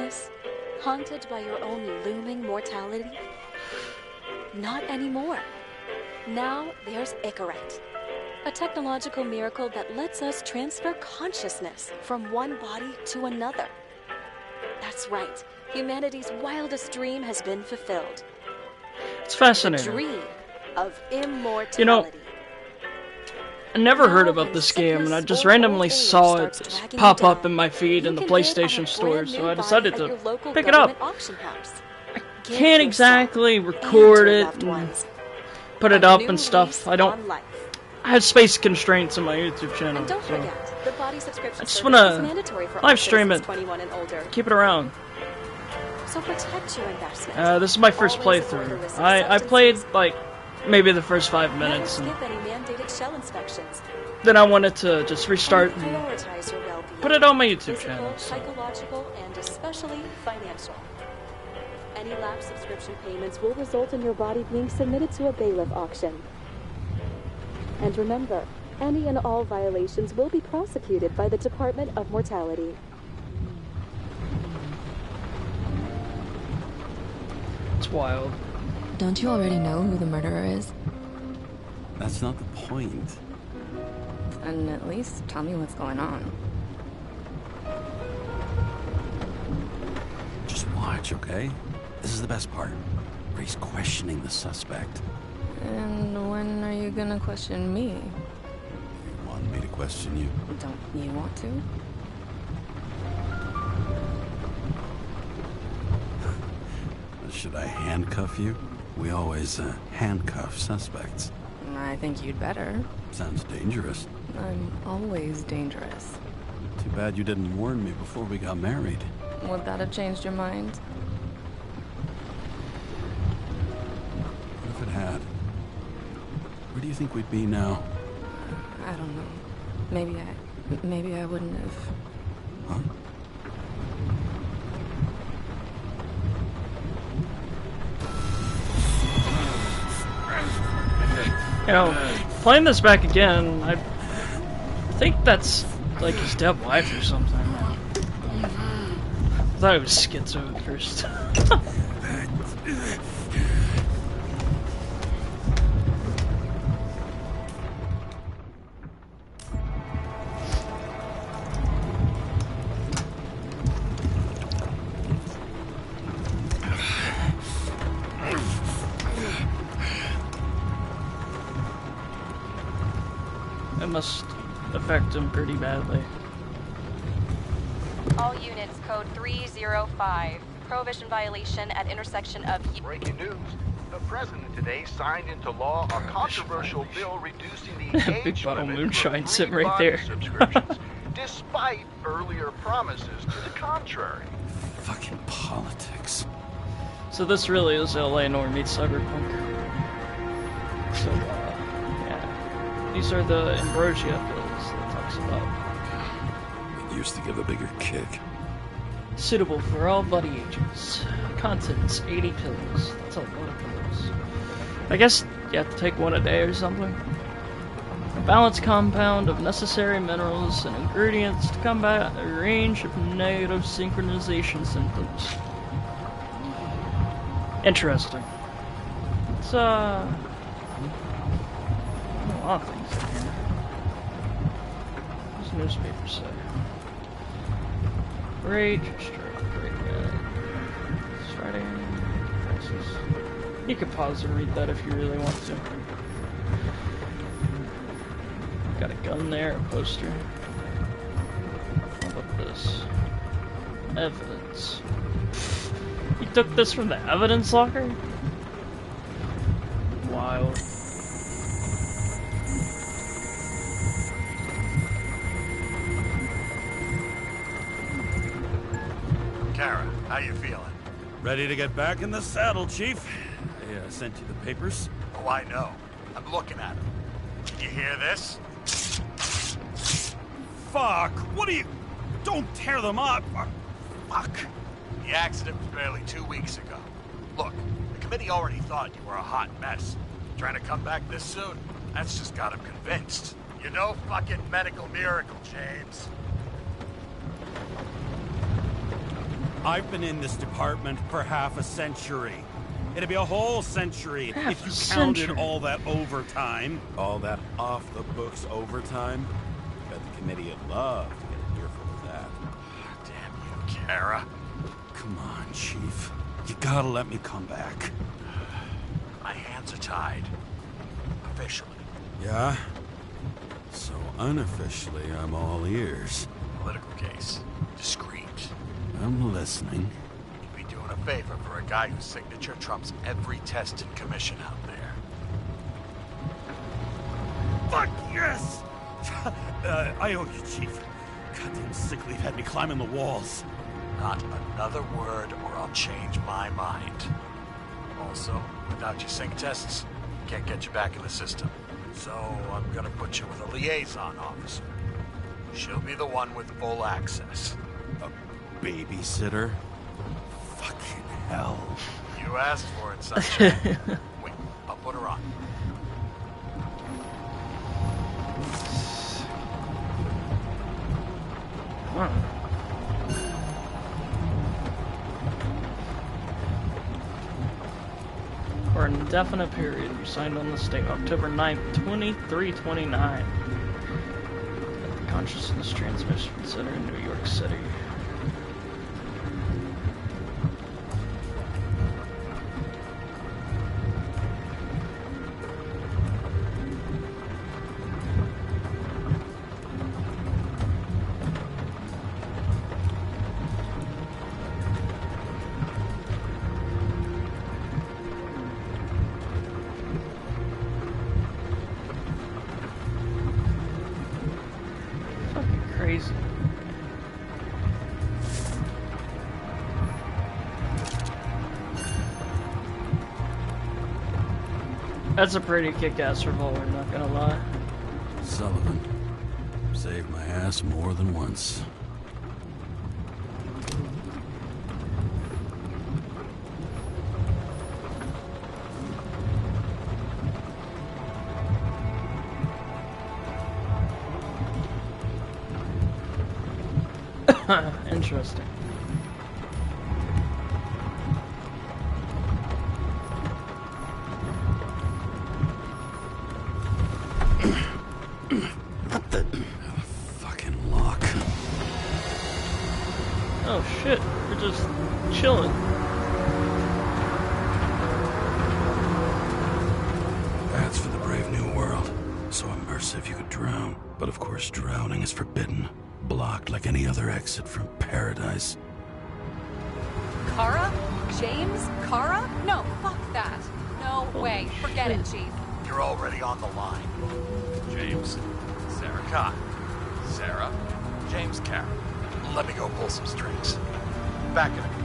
Hopeless? Haunted by your own looming mortality? Not anymore. Now there's Icaret, a technological miracle that lets us transfer consciousness from one body to another. That's right. Humanity's wildest dream has been fulfilled. It's fascinating. The dream of immortality. You know, I never heard about this game, and I just randomly saw it pop up in my feed in the PlayStation Store, so I decided to pick it up. I can't exactly record it and put it up and stuff. I have space constraints on my YouTube channel, so I just want to live stream it, keep it around. So protect your investment. This is my first playthrough. I played, like, maybe the first 5 minutes, and then I wanted to just restart and put it on my YouTube channel. So. Psychological, and especially financial. Any lapse subscription payments will result in your body being submitted to a bailiff auction. And remember, any and all violations will be prosecuted by the Department of Mortality. It's wild. Don't you already know who the murderer is? That's not the point. And at least tell me what's going on. Just watch, okay? This is the best part, where he's questioning the suspect. And when are you gonna question me? You want me to question you? Don't you want to? Should I handcuff you? We always handcuff suspects. I think you'd better. Sounds dangerous. I'm always dangerous. Too bad you didn't warn me before we got married. Would that have changed your mind? What if it had? Where do you think we'd be now? I don't know. Maybe I wouldn't have. Huh? You know, playing this back again, I think that's like his dead wife or something. I thought it was schizo at first. It must affect him pretty badly. All units, code 305. Prohibition violation at intersection of... Breaking news. The president today signed into law a controversial bill reducing the Big age bottle limit moonshine for sitting green right bond there. subscriptions, despite earlier promises to the contrary. Fucking politics. So this really is LA Noir meets Cyberpunk. So, yeah. These are the Ambrosia pills that talks about. It used to give a bigger kick. Suitable for all body ages. Contents, 80 pills. That's a lot of pills. I guess you have to take one a day or something. A balanced compound of necessary minerals and ingredients to combat a range of negative synchronization symptoms. Interesting. It's, a lot of things in here. What's the newspaper say? Rage, Striding, crisis. You could pause and read that if you really want to. Got a gun there, a poster. How about this? Evidence. You took this from the evidence locker? Wild. Kara, how you feeling? Ready to get back in the saddle, Chief. I sent you the papers. Oh, I know. I'm looking at them. Did you hear this? Fuck! What are you... Don't tear them up! Fuck! The accident was barely 2 weeks ago. Look, the committee already thought you were a hot mess. Trying to come back this soon, that's just got them convinced. You're no fucking medical miracle, James. I've been in this department for half a century. It'd be a whole century if you counted all that overtime. All that off-the-books overtime. Bet the committee would love to get an earful of that. Damn you, Kara. Come on, Chief. You gotta let me come back. My hands are tied. Officially. Yeah? So unofficially, I'm all ears. Political case. Discreet. I'm listening. You'd be doing a favor for a guy whose signature trumps every test and commission out there. Fuck yes! I owe you, Chief. Goddamn sick leave had me climbing the walls. Not another word or I'll change my mind. Also, without your sync tests, can't get you back in the system. So I'm gonna put you with a liaison officer. She'll be the one with full access. A babysitter? Fucking hell. You asked for it, sunshine. Wait, I'll put her on. For an indefinite period, you signed on this date, October 9th, 2329. At the Consciousness Transmission Center in New York City. Crazy. That's a pretty kick-ass revolver, not gonna lie. Sullivan. Saved my ass more than once. Interesting. What the fucking lock? Oh shit, we're just chilling. That's for the brave new world. So immersive you could drown. But of course drowning is forbidden. Blocked like any other exit from paradise. Kara? James? Kara? No, fuck that. No way. Forget it, Chief. You're already on the line. James, Sarah Cott. Sarah, James Kara. Let me go pull some strings. Back in a minute.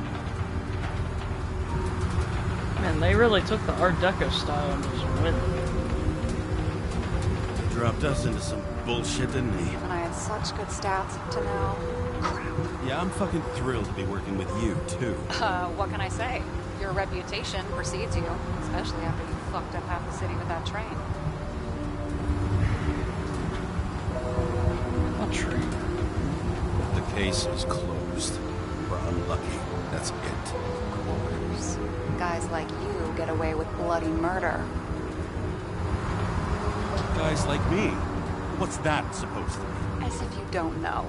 Man, they really took the Art Deco style and just went. Dropped us into some bullshit, didn't he? And I had such good stats up to now. Crap. Yeah, I'm fucking thrilled to be working with you, too. What can I say? Your reputation precedes you, especially after you fucked up half the city with that train. A train. The case is closed. We're unlucky. That's it. Of course. Guys like you get away with bloody murder. Guys like me. What's that supposed to be? As if you don't know.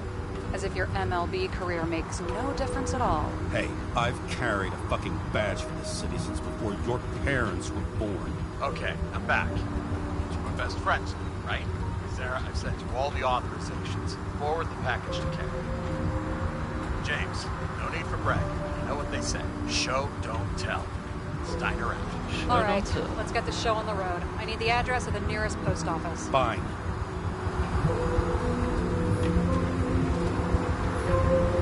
As if your MLB career makes no difference at all. Hey, I've carried a fucking badge for this city since before your parents were born. Okay, I'm back. You were best friends, right? Sarah, I've sent you all the authorizations. Forward the package to Kara. James, no need for bragging. You know what they say. Show, don't tell. Steiner out. All right, let's get the show on the road. I need the address of the nearest post office. Fine.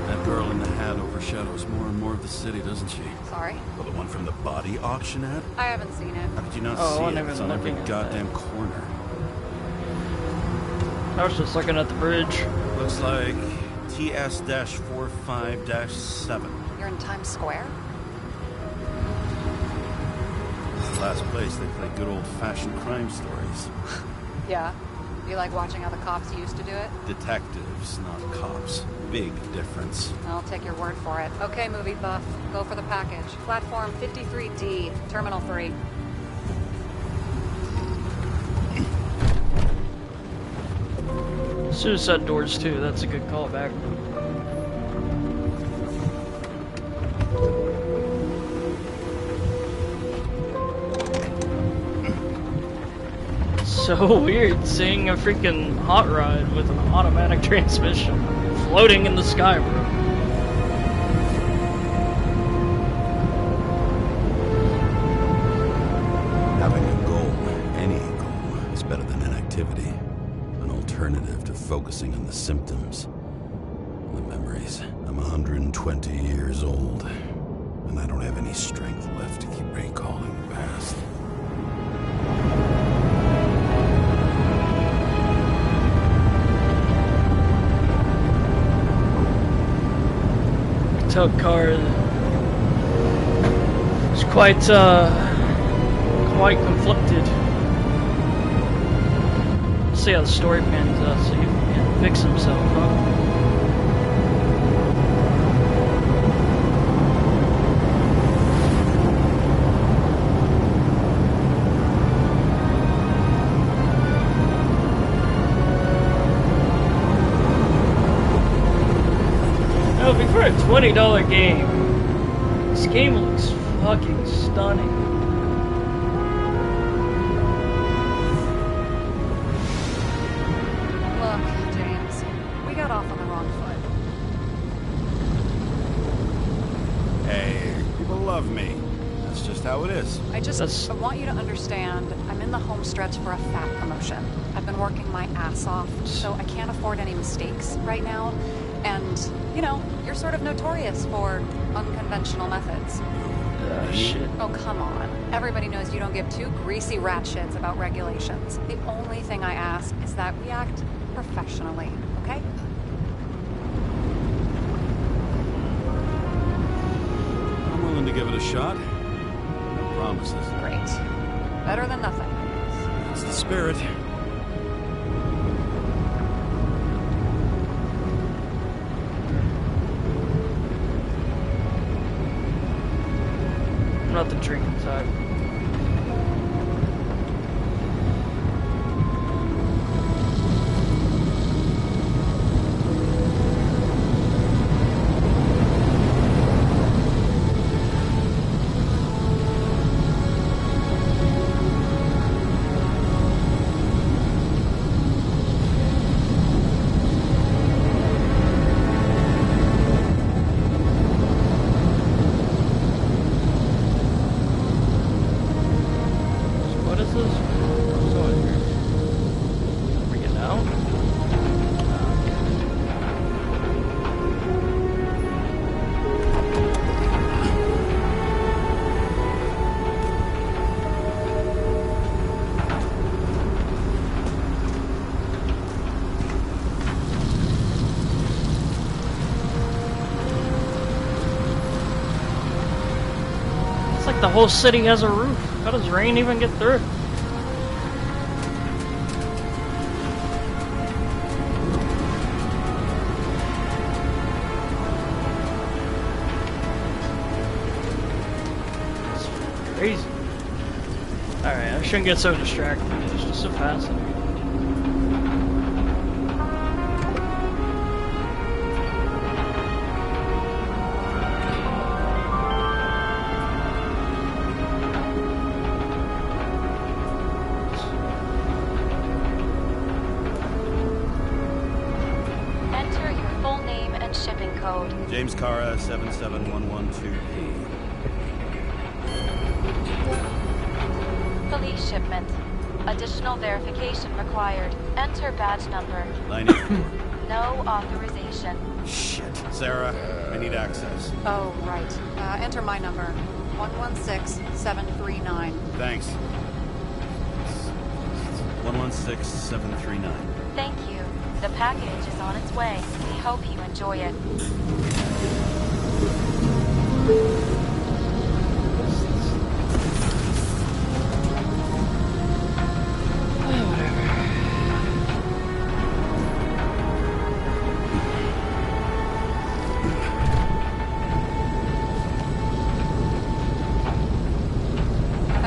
That girl in the hat overshadows more and more of the city, doesn't she? Sorry? Well, the one from the body auction ad? I haven't seen it. How could you not Oh, see I it? never It's on every looking at goddamn that. corner. I was just looking at the bridge. Looks like TS-45-7. You're in Times Square? It's the last place they play good old-fashioned crime stories. Yeah. You like watching how the cops used to do it? Detectives, not cops. Big difference. I'll take your word for it. Okay, movie buff. Go for the package. Platform 53D, Terminal 3. Suicide doors too, that's a good callback. So weird seeing a freaking hot rod with an automatic transmission floating in the sky, bro. Having a goal, any goal, is better than inactivity. An alternative to focusing on the symptoms. The memories. I'm 120 years old, and I don't have any strength left to keep recalling the past. Tell Car is quite conflicted. See how the story pans out, so he can fix himself up. For a $20 game, this game looks fucking stunning. Look, James, we got off on the wrong foot. Hey, people love me. That's just how it is. I want you to understand, I'm in the home stretch for a fat promotion. I've been working my ass off, so I can't afford any mistakes right now. And, you know, you're sort of notorious for unconventional methods. Shit. Oh, come on. Everybody knows you don't give two greasy rat shits about regulations. The only thing I ask is that we act professionally, okay? I'm willing to give it a shot. No promises. Great. Better than nothing. That's the spirit. Not the drinking type. The whole city has a roof. How does rain even get through? It's crazy. Alright, I shouldn't get so distracted. It's just so fascinating. James Cara 77112P. Police shipment. Additional verification required. Enter badge number. 94. No authorization. Shit. Sarah, I need access. Oh, right. Enter my number. 116739. Thanks. 116739. Thank you. The package is on its way. We hope you enjoy it.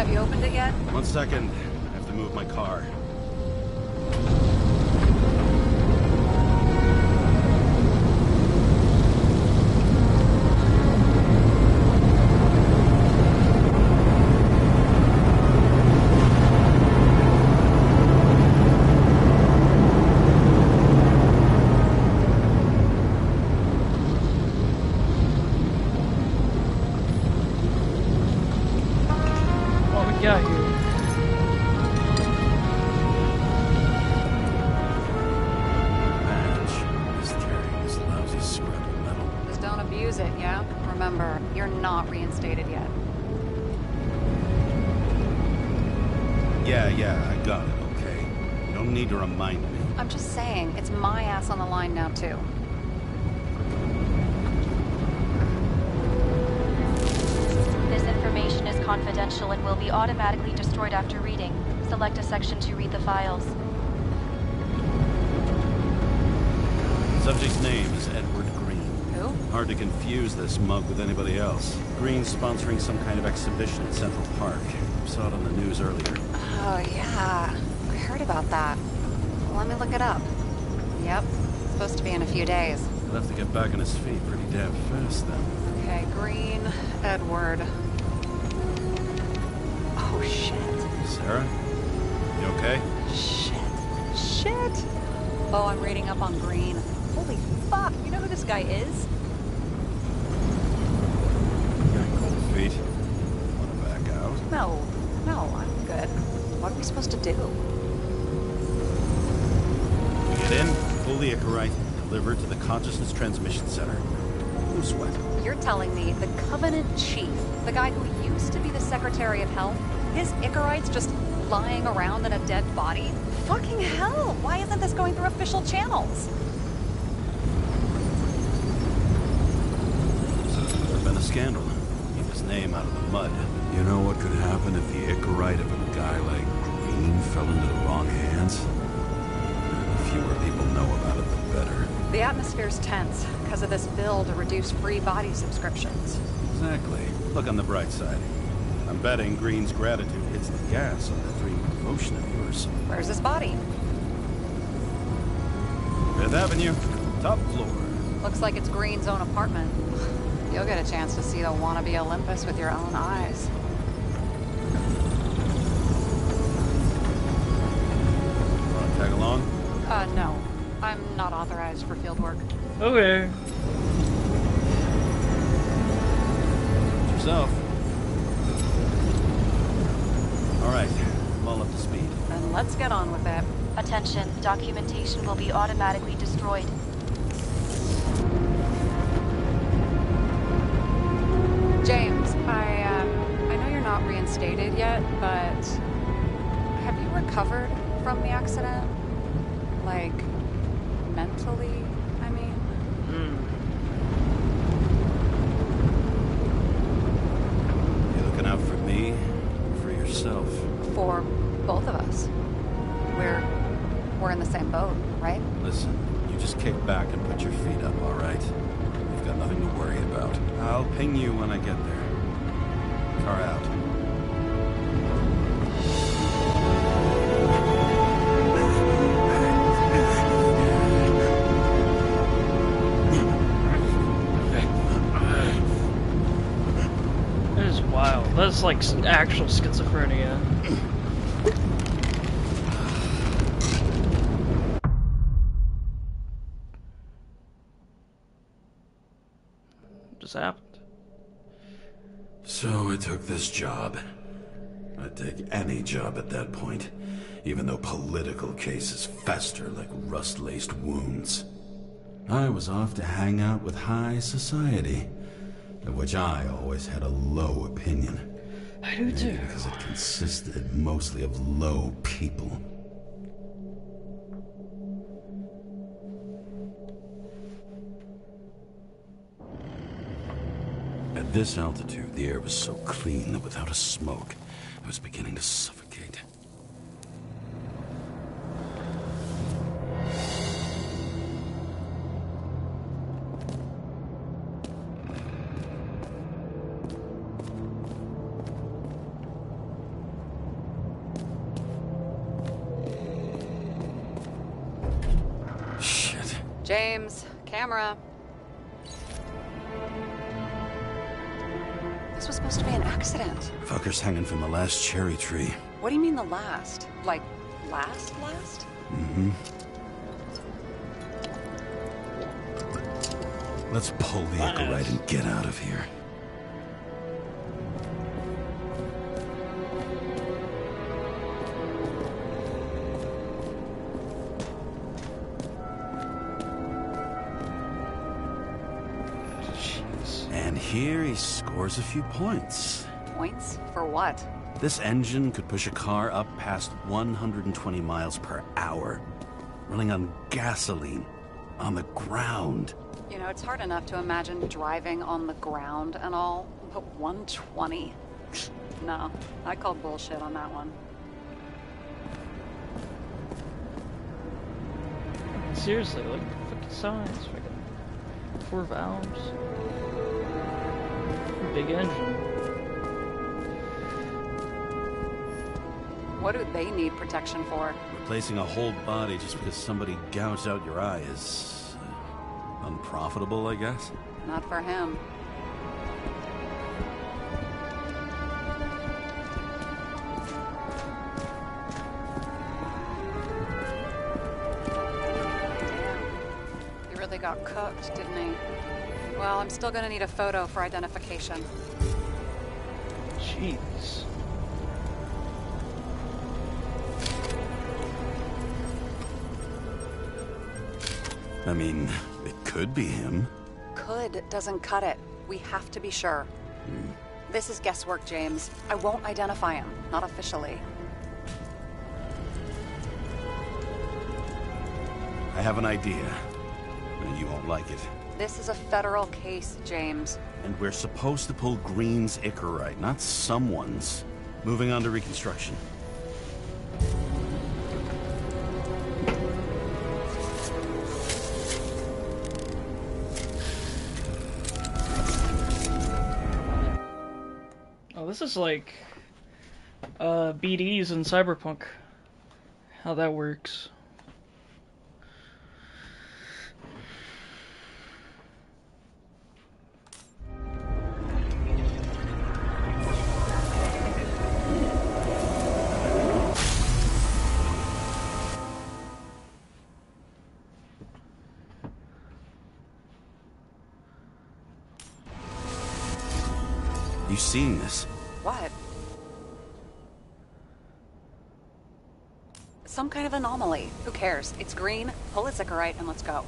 Have you opened it yet? 1 second. I have to move my car. Got here. Madge is carrying this lousy scrap of metal. Just don't abuse it, yeah? Remember, you're not reinstated yet. Yeah, I got it, okay? You don't need to remind me. I'm just saying, it's my ass on the line now, too. This information is confidential and will be automatically destroyed after reading. Select a section to read the files. Subject's name is Edward Green. Who? Hard to confuse this mug with anybody else. Green's sponsoring some kind of exhibition at Central Park. Saw it on the news earlier. Oh, yeah. I heard about that. Let me look it up. Yep. Supposed to be in a few days. He'll have to get back on his feet pretty damn fast then. Okay, Green, Edward. Oh, shit. Sarah? You okay? Shit. Oh, I'm reading up on Green. Holy fuck, you know who this guy is? Got cold feet. Wanna back out? No, I'm good. What are we supposed to do? We get in, pull the Icarite, deliver to the Consciousness Transmission Center. No sweat. You're telling me the Covenant Chief, the guy who used to be the Secretary of Health, his Icarite's just lying around in a dead body? Fucking hell! Why isn't this going through official channels? There's been a scandal. Keep his name out of the mud. You know what could happen if the Icarite of a guy like Green fell into the wrong hands? The fewer people know about it, the better. The atmosphere's tense because of this bill to reduce free body subscriptions. Exactly. Look on the bright side. I'm betting Green's gratitude hits the gas on that dream promotion of yours. Where's his body? Fifth Avenue, top floor. Looks like it's Green's own apartment. You'll get a chance to see the wannabe Olympus with your own eyes. Wanna tag along? No. I'm not authorized for field work. Okay. Yourself. Alright, I'm all up to speed. Then let's get on with it. Attention, documentation will be automatically destroyed. James, I know you're not reinstated yet, but have you recovered from the accident? Like, mentally, I mean? You looking out for me or for yourself? For both of us. We're in the same boat, right? Listen, you just kick back and put your feet up, alright? You've got nothing to worry about. I'll ping you when I get there. Car out. That is wild. That's like actual schizophrenia. Just happened. So I took this job. I'd take any job at that point, even though political cases fester like rust-laced wounds. I was off to hang out with high society, of which I always had a low opinion. I do too. Because it consisted mostly of low people. At this altitude, the air was so clean that without a smoke, I was beginning to suffocate. James, camera. This was supposed to be an accident. Fucker's hanging from the last cherry tree. What do you mean the last? Like, last? Mm-hmm. Let's pull the Icarite and get out of here. And here he scores a few points. Points? For what? This engine could push a car up past 120 miles per hour, running on gasoline, on the ground. You know, it's hard enough to imagine driving on the ground and all, but 120? No, I call bullshit on that one. Seriously, like, fucking signs, fucking 4 valves. Big engine. What do they need protection for? Replacing a whole body just because somebody gouged out your eye is unprofitable, I guess. Not for him. Damn. He really got cooked, didn't he? Well, I'm still gonna need a photo for identification. Jeez. I mean, it could be him. Could doesn't cut it. We have to be sure. This is guesswork, James. I won't identify him. Not officially. I have an idea. And you won't like it. This is a federal case, James. And we're supposed to pull Green's Icarite, not someone's. Moving on to reconstruction. Oh, this is like BDs in Cyberpunk. How that works. You seeing this? What? Some kind of anomaly. Who cares? It's green, pull its Icarite, and let's go.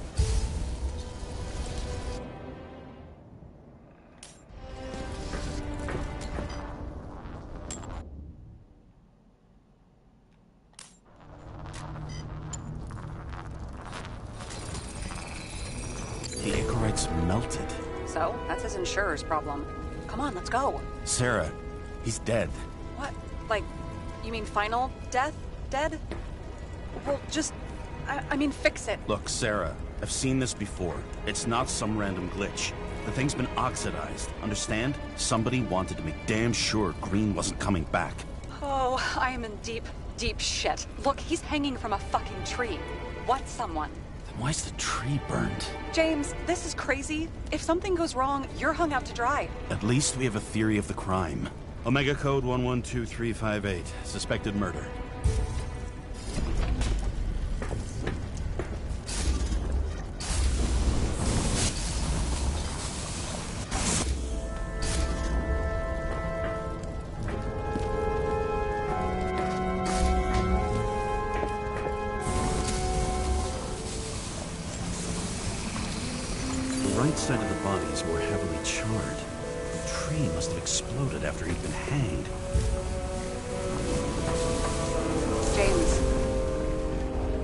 The Icarite's melted. So, that's his insurer's problem. Come on, let's go. Sarah, he's dead. What? Like, you mean final death? Dead? Well, just... I mean, fix it. Look, Sarah, I've seen this before. It's not some random glitch. The thing's been oxidized, understand? Somebody wanted to make damn sure Green wasn't coming back. Oh, I am in deep, deep shit. Look, he's hanging from a fucking tree. What someone? Then why's the tree burned? James, this is crazy. If something goes wrong, you're hung out to dry. At least we have a theory of the crime. Omega code 112358. Suspected murder. The right side of the body is more heavily charred. The tree must have exploded after he'd been hanged. James,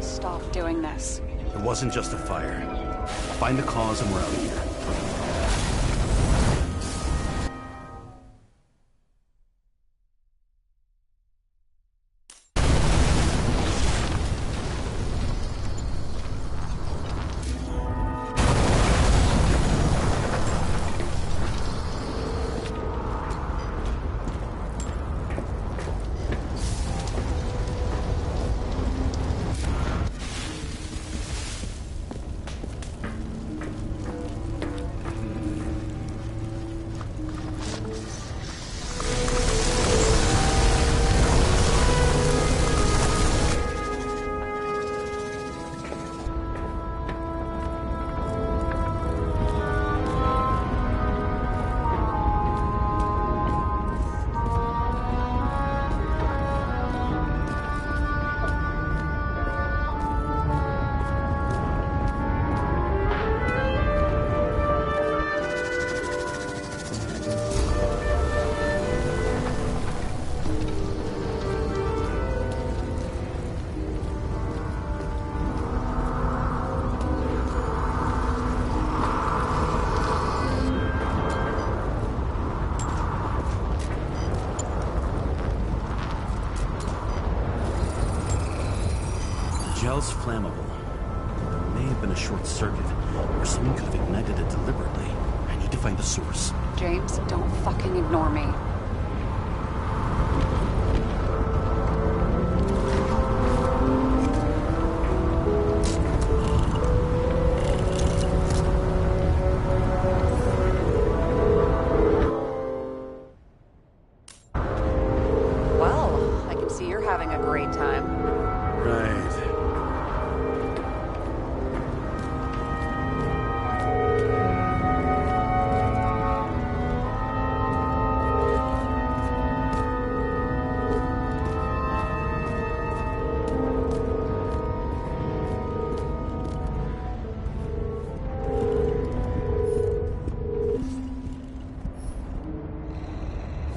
stop doing this. It wasn't just a fire. Find the cause and we're out of here. cell's flammable. There may have been a short circuit, or someone could have ignited it deliberately. I need to find the source. James, don't fucking ignore me. Well, I can see you're having a great time. Right.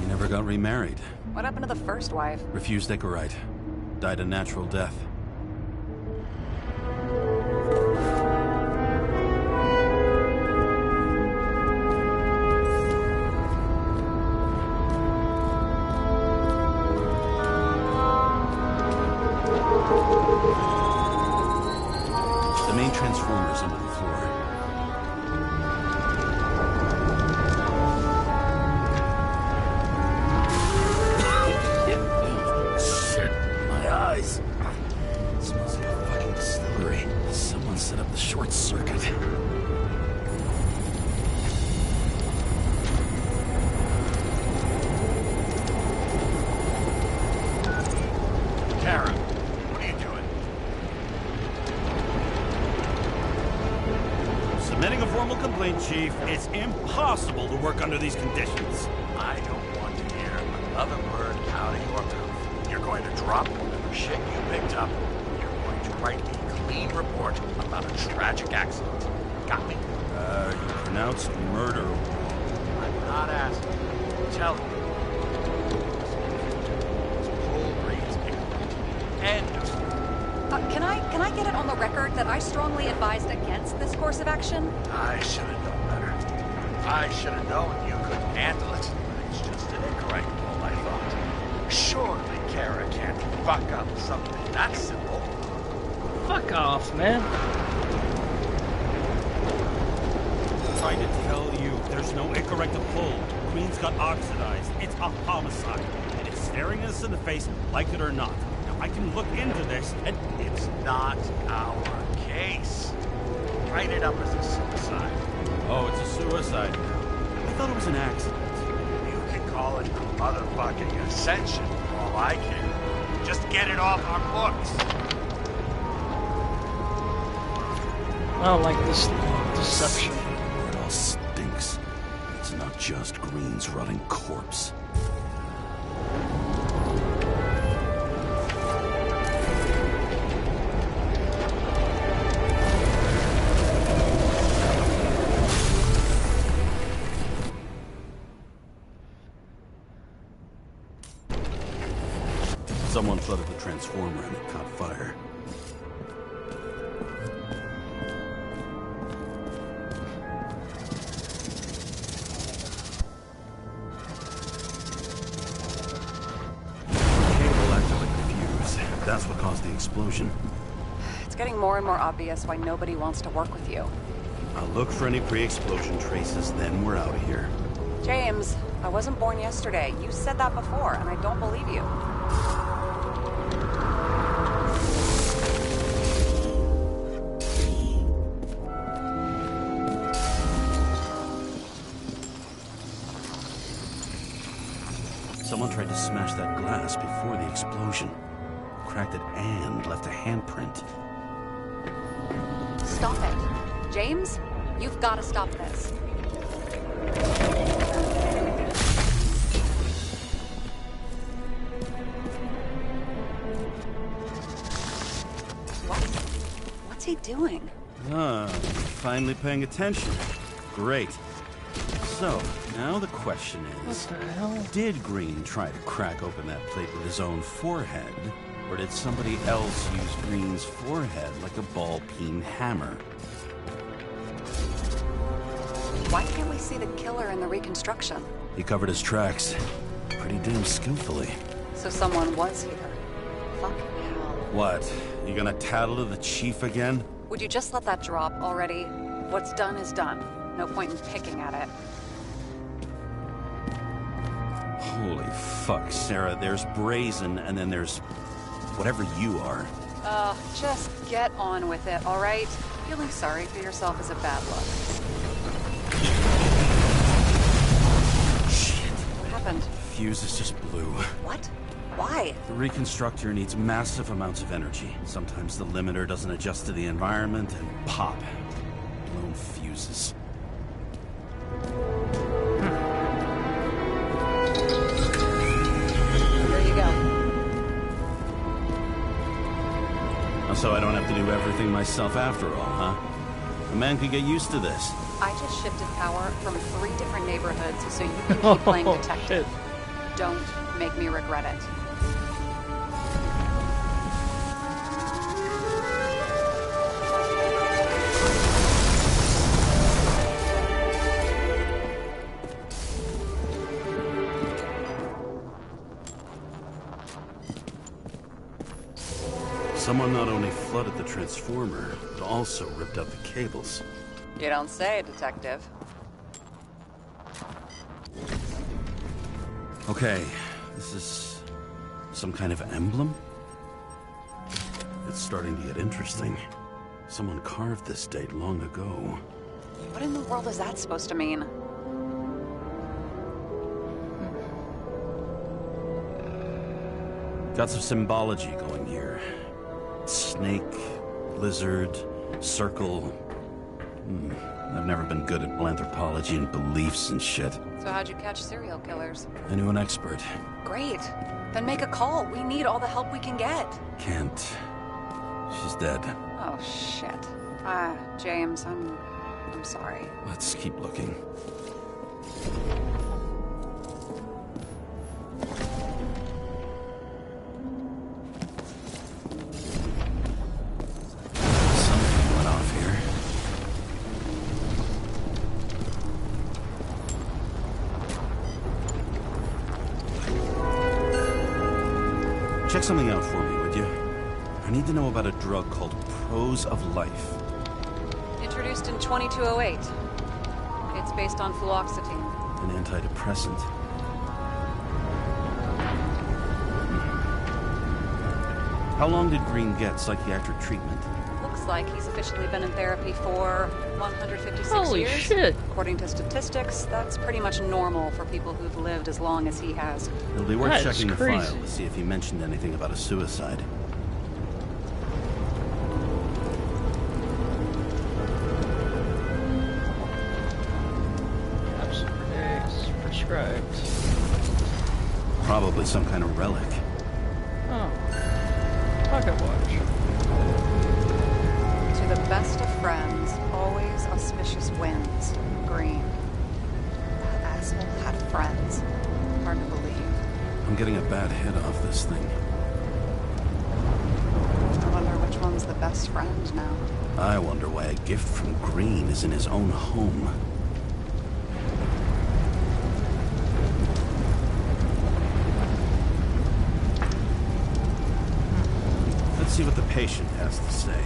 You never got remarried. What happened to the first wife? Refused Icarite. Died a natural death. The main transformer's under the floor. Shit, my eyes. It smells like a fucking distillery. Someone set up the short circuit. Karen, what are you doing? Submitting a formal complaint, Chief. It's impossible to work under these conditions. I don't want to hear another word out of your mouth. You're going to drop whatever shit you picked up. You're going to write a clean report about a tragic accident. Got me? You pronounced murder. I'm not asking. Tell me. Pull Reed's ignorant. End of story. Can I get it on the record that I strongly advised against this course of action? I should have known better. I should have known you couldn't handle it. It's just an incorrect pull, I thought. Surely Kara can't fuck up something that simple. Fuck off, man. I'm trying to tell you, there's no Icarite to pull. Queen's got oxidized. It's a homicide. And it's staring us in the face, like it or not. Now, I can look into this, and It's not our case. Write it up as a suicide. oh, it's a suicide. I thought it was an accident. You can call it a motherfucking ascension for all I care. Just get it off our books. I don't like this deception. Where it all stinks. It's not just Green's rotting corpse. Someone flooded the transformer and it caught fire. That's what caused the explosion. It's getting more and more obvious why nobody wants to work with you. I'll look for any pre-explosion traces, then we're out of here. James, I wasn't born yesterday. You said that before, and I don't believe you. Someone tried to smash that glass before the explosion. Cracked it and left a handprint. Stop it. James, you've got to stop this. What's he doing? Ah, finally paying attention. Great. So, now the question is, What the hell? did Green try to crack open that plate with his own forehead? Or did somebody else use Green's forehead like a ball-peen hammer? Why can't we see the killer in the reconstruction? He covered his tracks pretty damn skillfully. So someone was here. Fucking hell. What? You gonna tattle to the chief again? Would you just let that drop already? What's done is done. No point in picking at it. Holy fuck, Sarah. There's Brazen, and then there's whatever you are. Just get on with it, all right? Feeling sorry for yourself is a bad look. Shit. What happened? Fuse is just blue. What? Why? The reconstructor needs massive amounts of energy. Sometimes the limiter doesn't adjust to the environment, and pop. Blown fuses. There you go. So I don't have to do everything myself after all, huh? A man could get used to this. I just shifted power from 3 different neighborhoods so you can keep playing detective. Don't make me regret it. Someone not only flooded the transformer, but also ripped out the cables. You don't say, detective. Okay, this is some kind of emblem? It's starting to get interesting. Someone carved this date long ago. What in the world is that supposed to mean? Got some symbology going here. Snake, lizard, circle. I've never been good at anthropology and beliefs and shit. So how'd you catch serial killers? I knew an expert. Great. Then make a call. We need all the help we can get. Can't. She's dead. Oh, shit. James, I'm sorry. Let's keep looking. Something went off here. Check something out for me, would you? I need to know about a drug called Prose of Life. Introduced in 2208. It's based on fluoxetine. An antidepressant. How long did Green get psychiatric treatment? Looks like he's officially been in therapy for 156 Holy years. shit. According to statistics, that's pretty much normal for people who've lived as long as he has. It'll be worth That is checking the crazy. file to see if he mentioned anything about a suicide. It's prescribed. Probably some kind of relic. Oh. Pocket watch. To the best of friends, always auspicious winds. Green. That asshole had friends. Hard to believe. I'm getting a bad hit off this thing. I wonder which one's the best friend now. I wonder why a gift from Green is in his own home. Let's see what the patient has to say.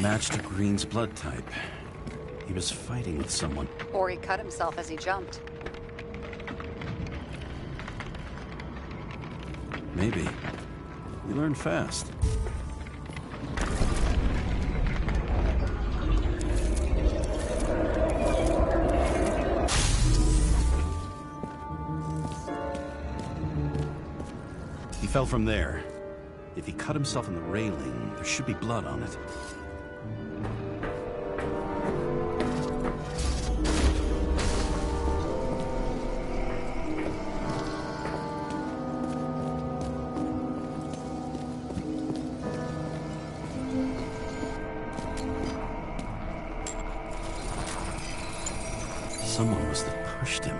Matched to Green's blood type. He was fighting with someone. Or he cut himself as he jumped. Maybe. You learn fast. He fell from there. If he cut himself in the railing, there should be blood on it. Someone must have pushed him.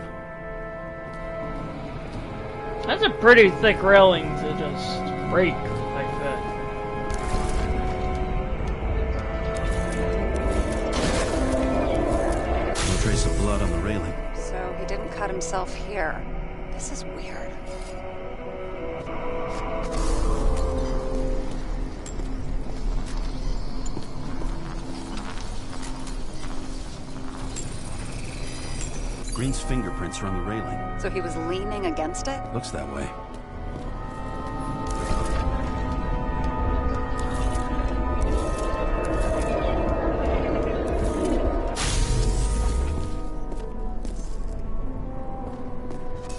That's a pretty thick railing to just break like that. No trace of blood on the railing. So he didn't cut himself here. This is weird. Green's fingerprints are on the railing. So he was leaning against it? Looks that way.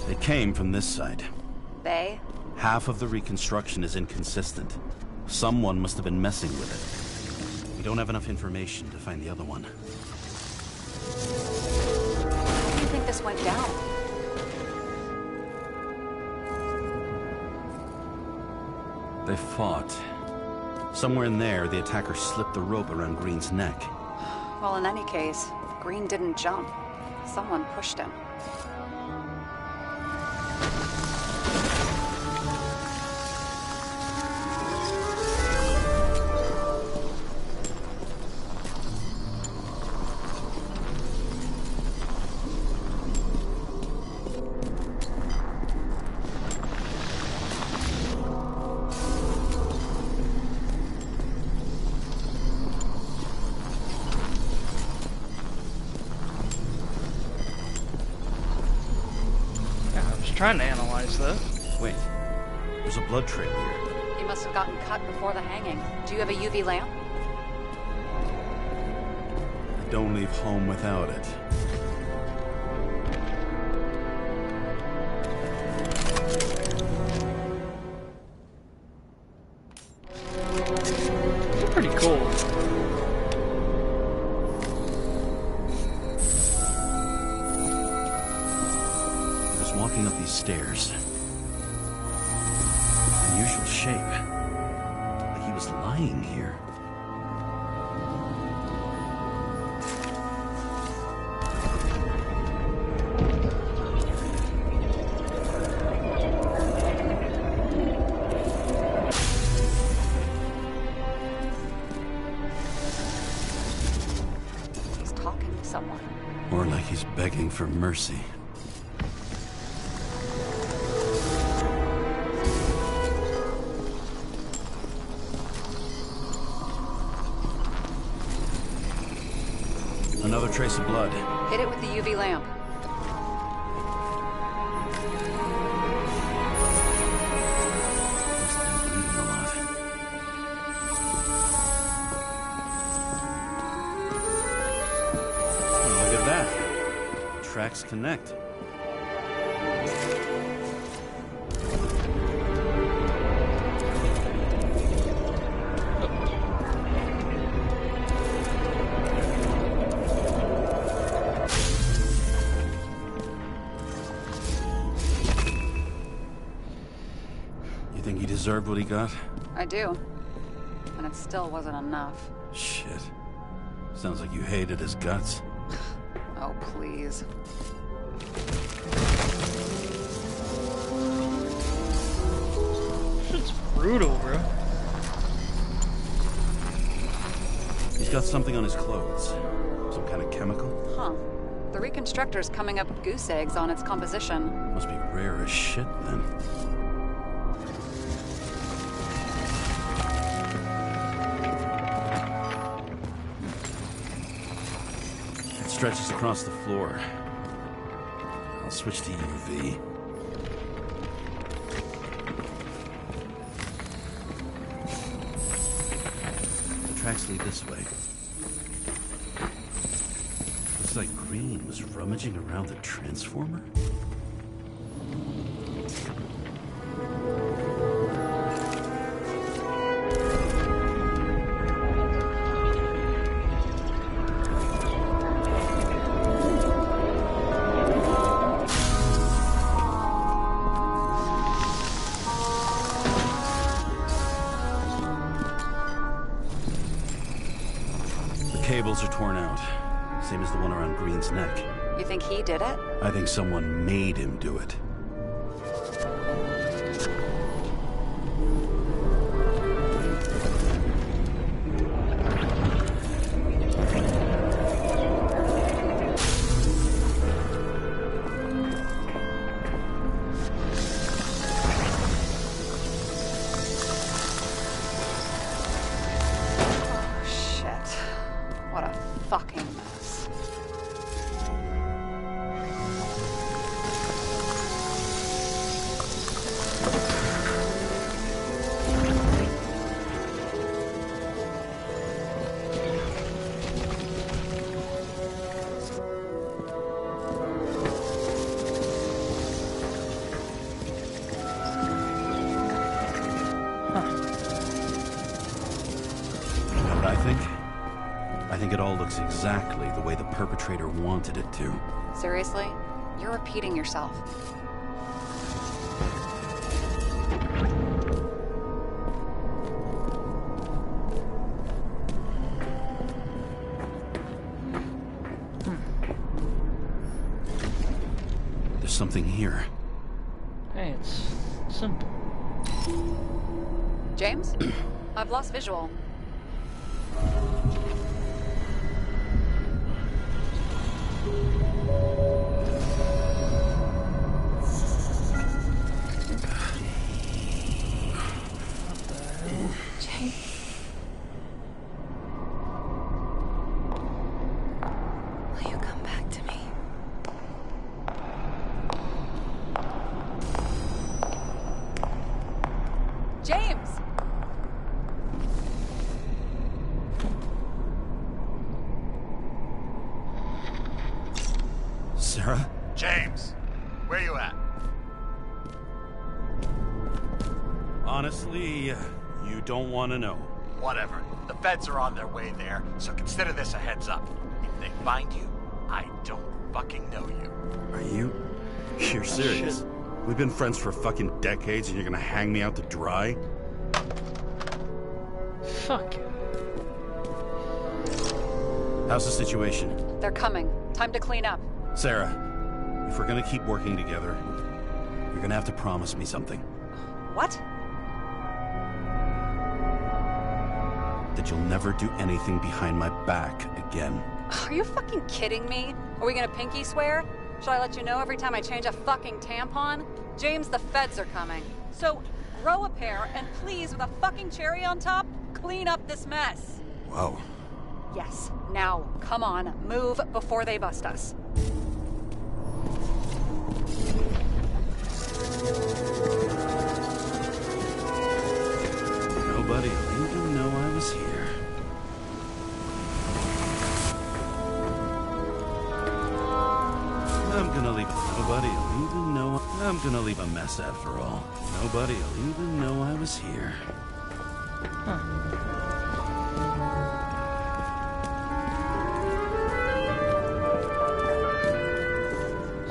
They came from this side. They? Half of the reconstruction is inconsistent. Someone must have been messing with it. We don't have enough information to find the other one. How do you think this went down? They fought. Somewhere in there, the attacker slipped the rope around Green's neck. Well, in any case, Green didn't jump. Someone pushed him. Trying to analyze that. Wait, there's a blood trail here. He must have gotten cut before the hanging. Do you have a UV lamp? I don't leave home without it. Pretty cool. Walking up these stairs. Unusual shape. Like he was lying here. He's talking to someone. Or like he's begging for mercy. Another trace of blood. Hit it with the UV lamp. Must have been bleeding a lot. Oh, look at that. Tracks connect. You think he deserved what he got? I do. And it still wasn't enough. Shit. Sounds like you hated his guts. Oh, please. Shit's brutal, bro. He's got something on his clothes. Some kind of chemical. Huh. The reconstructor's coming up with goose eggs on its composition. Must be rare as shit, then. It stretches across the floor. I'll switch to UV. The tracks lead this way. Looks like Green was rummaging around the transformer. Cables are torn out, same as the one around Green's neck. You think he did it? I think someone made him do it. fucking mess. I think it all looks exactly the way the perpetrator wanted it to. Seriously? You're repeating yourself. There's something here. Hey, it's simple. James? I've lost visual. Will you come back to me? James! Sarah? James, where you at? Honestly, you don't want to know. Whatever. The feds are on their way there, so consider this a heads up. If they find you, I don't fucking know you. Are you? You're serious? Shit. We've been friends for fucking decades and you're gonna hang me out to dry? Fuck you. How's the situation? They're coming. Time to clean up. Sarah, if we're gonna keep working together, you're gonna have to promise me something. What? That you'll never do anything behind my back again. Are you fucking kidding me? Are we gonna pinky swear? Should I let you know every time I change a fucking tampon? James, the feds are coming. So, grow a pair, and please, with a fucking cherry on top, clean up this mess. Whoa. Yes. Now, come on, move before they bust us. Nobody will even know I was here. I'm gonna leave. Nobody will even know. I'm gonna leave a mess after all. Nobody will even know I was here.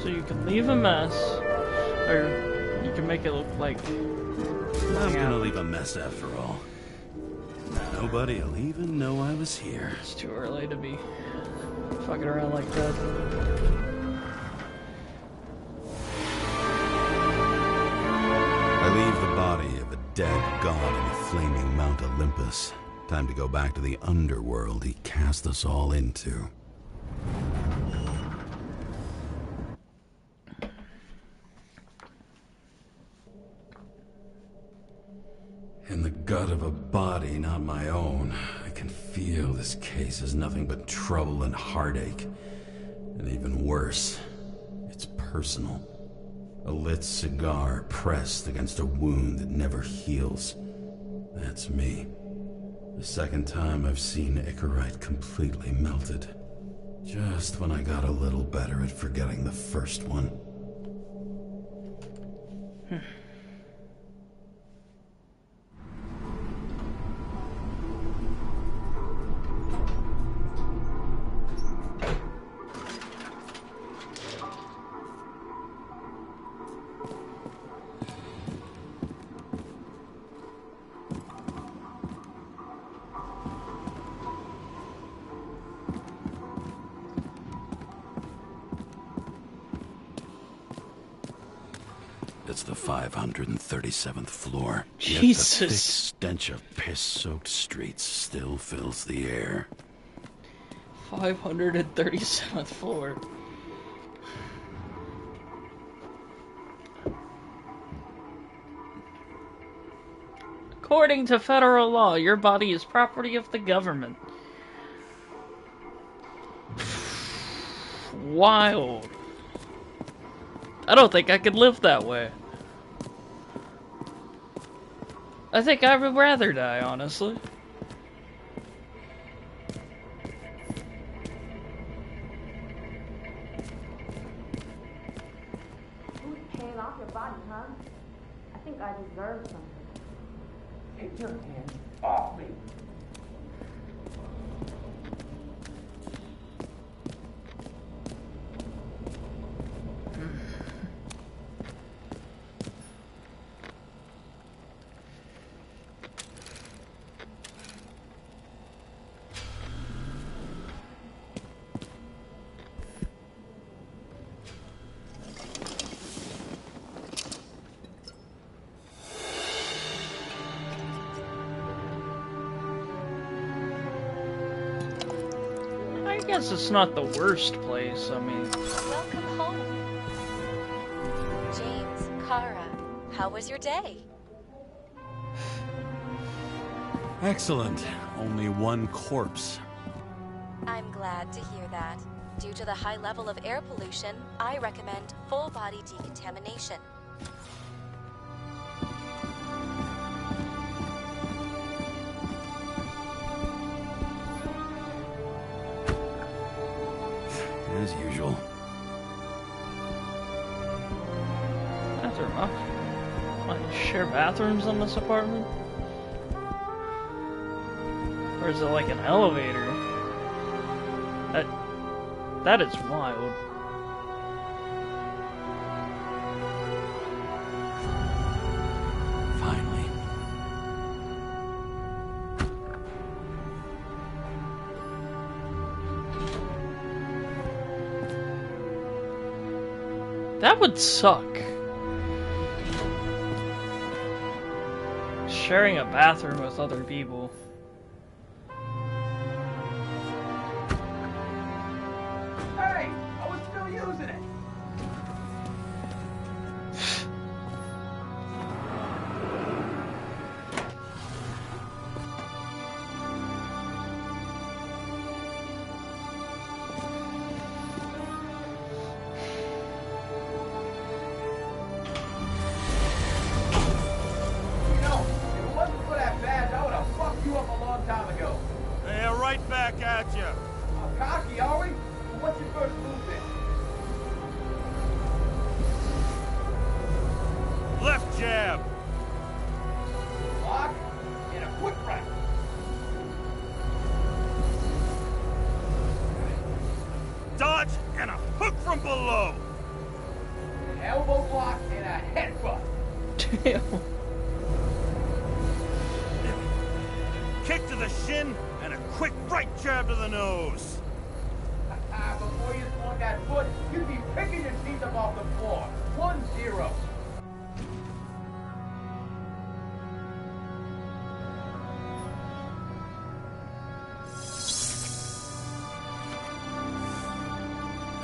So you can leave a mess, or you can make it look like... I'm gonna leave a mess after all. Nobody will even know I was here. It's too early to be fucking around like that. I leave the body of a dead god in the flaming Mount Olympus. Time to go back to the underworld he cast us all into. In the gut of a body not my own, I can feel this case is nothing but trouble and heartache. And even worse, it's personal. A lit cigar pressed against a wound that never heals. That's me. The second time I've seen Icarite completely melted. Just when I got a little better at forgetting the first one. It's the 537th floor. Yet Jesus. the thick stench of piss-soaked streets still fills the air. 537th floor. According to federal law, your body is property of the government. wild. I don't think I could live that way. I think I would rather die, honestly. Who's paying off your body, huh? I think I deserve something. Take your hands off me. I guess it's not the worst place, I mean... Welcome home. James, Kara, how was your day? Excellent. Only one corpse. I'm glad to hear that. Due to the high level of air pollution, I recommend full body decontamination. As usual. Bathroom, huh? Like, share bathrooms in this apartment? Or is it like an elevator? That is wild. Finally. That would suck. Sharing a bathroom with other people. Hey! I was still using it! You know, if it wasn't for that badge, I would have fucked you up a long time ago. Hey, right back at you. How cocky are we? What's your first move then? Left jab. Lock and a quick right. Dodge and a hook from below. An elbow block and a headbutt. Damn. Kick to the shin and a quick right jab to the nose. Before you swung that foot, you'd be picking your teeth up off the floor. 1-0.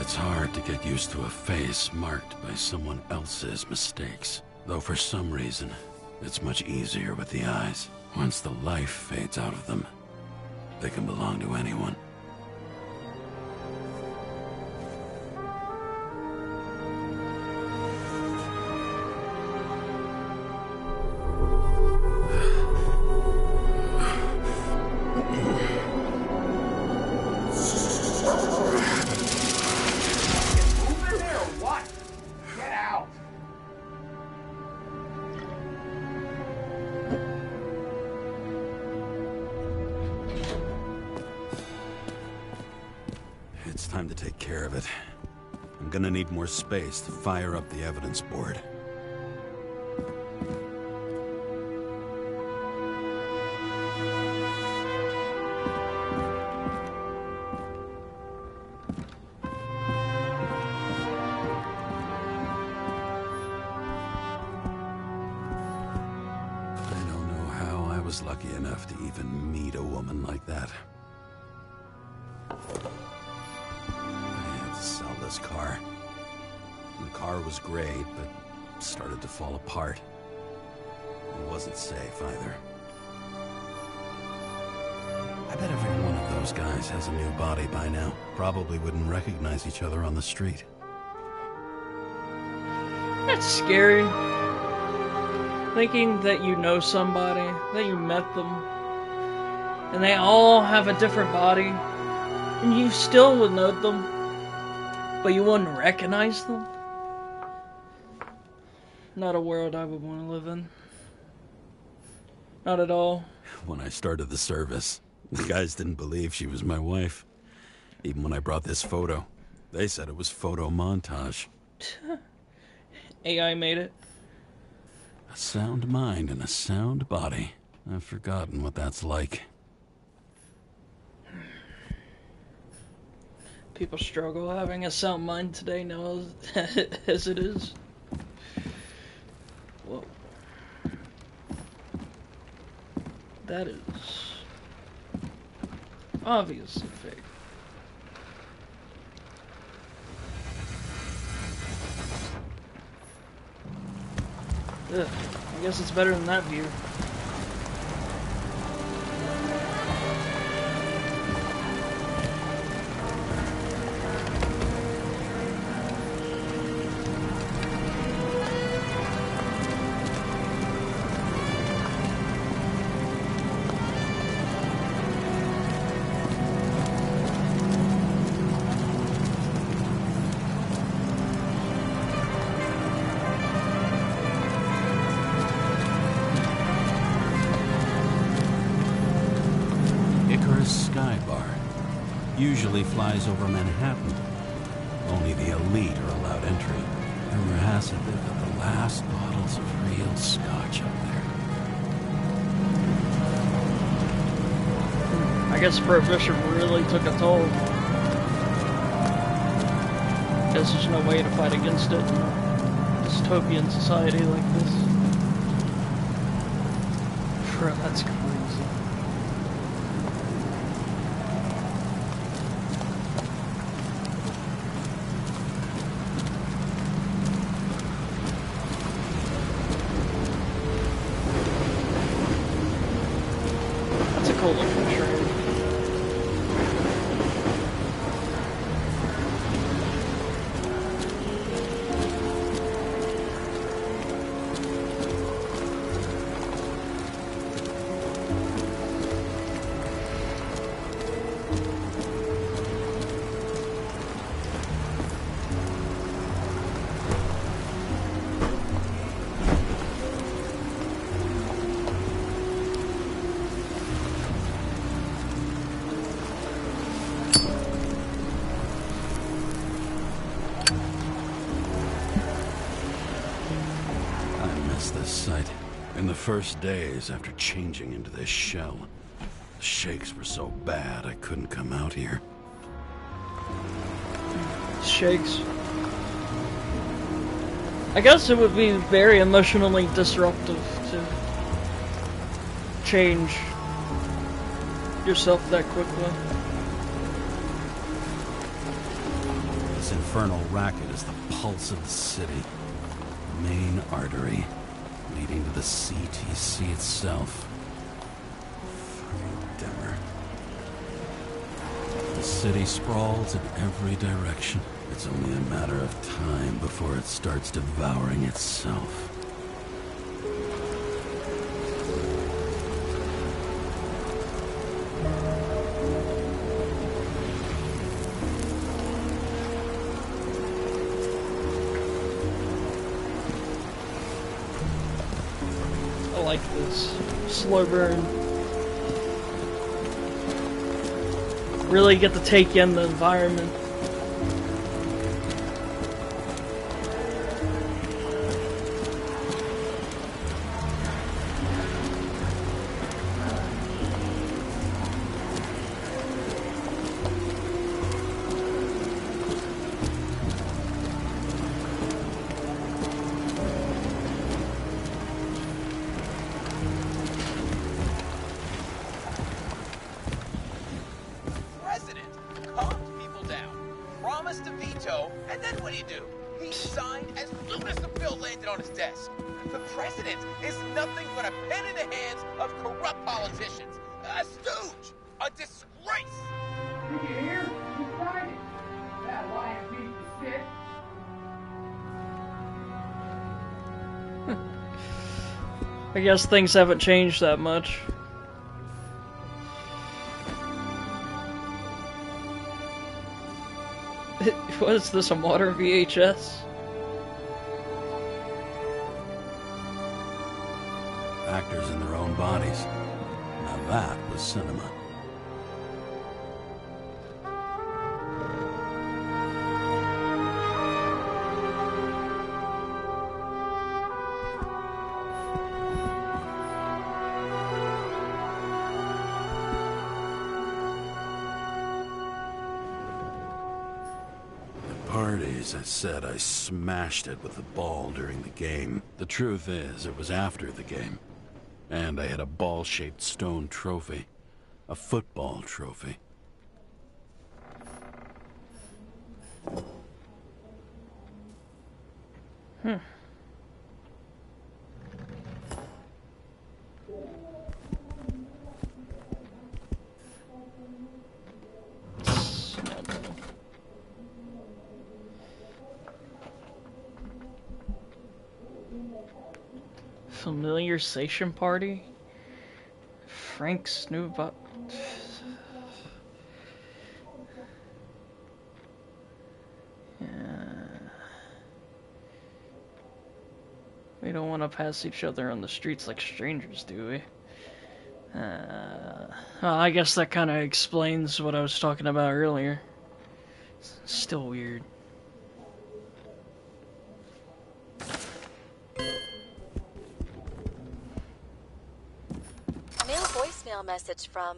It's hard to get used to a face marked by someone else's mistakes. Though for some reason, it's much easier with the eyes. Once the life fades out of them, they can belong to anyone. Move in there or what? Get out. It's time to take care of it. I'm gonna need more space to fire up the evidence board. I don't know how I was lucky enough to even meet a woman like that. I had to sell this car. The car was great, but started to fall apart. It wasn't safe either. I bet every one of those those guys has a new body by now. Probably wouldn't recognize each other on the street. That's scary. Thinking that you know somebody, that you met them, and they all have a different body, and you still would know them, but you wouldn't recognize them. Not a world I would want to live in. Not at all. When I started the service, the guys didn't believe she was my wife. Even when I brought this photo, they said it was photo montage. AI made it. A sound mind and a sound body. I've forgotten what that's like. People struggle having a sound mind today now as it is. Whoa. That is obviously fake. Ugh, I guess it's better than that view. Usually flies over Manhattan. Only the elite are allowed entry. Rumor has it they've got the last bottles of real scotch up there. I guess Prohibition really took a toll. Guess there's no way to fight against it in a dystopian society like this. Bro, that's crazy. In the first days after changing into this shell, the shakes were so bad I couldn't come out here. Shakes. I guess it would be very emotionally disruptive to change yourself that quickly. This infernal racket is the pulse of the city, the main artery leading to the CTC itself. Fucking dimmer. The city sprawls in every direction. It's only a matter of time before it starts devouring itself. Like this slow burn. Really get to take in the environment. Is nothing but a pen in the hands of corrupt politicians. A stooge! A disgrace! Did you hear? He signed it. That lying piece of shit. I guess things haven't changed that much. What is this, a modern VHS? Actors in their own bodies. Now that was cinema. As I said, I smashed it with the ball during the game. The truth is, it was after the game. And I had a ball-shaped stone trophy. A football trophy. Familiar Station Party? Frank's new We don't want to pass each other on the streets like strangers, do we? I guess that kind of explains what I was talking about earlier. Still weird. Message from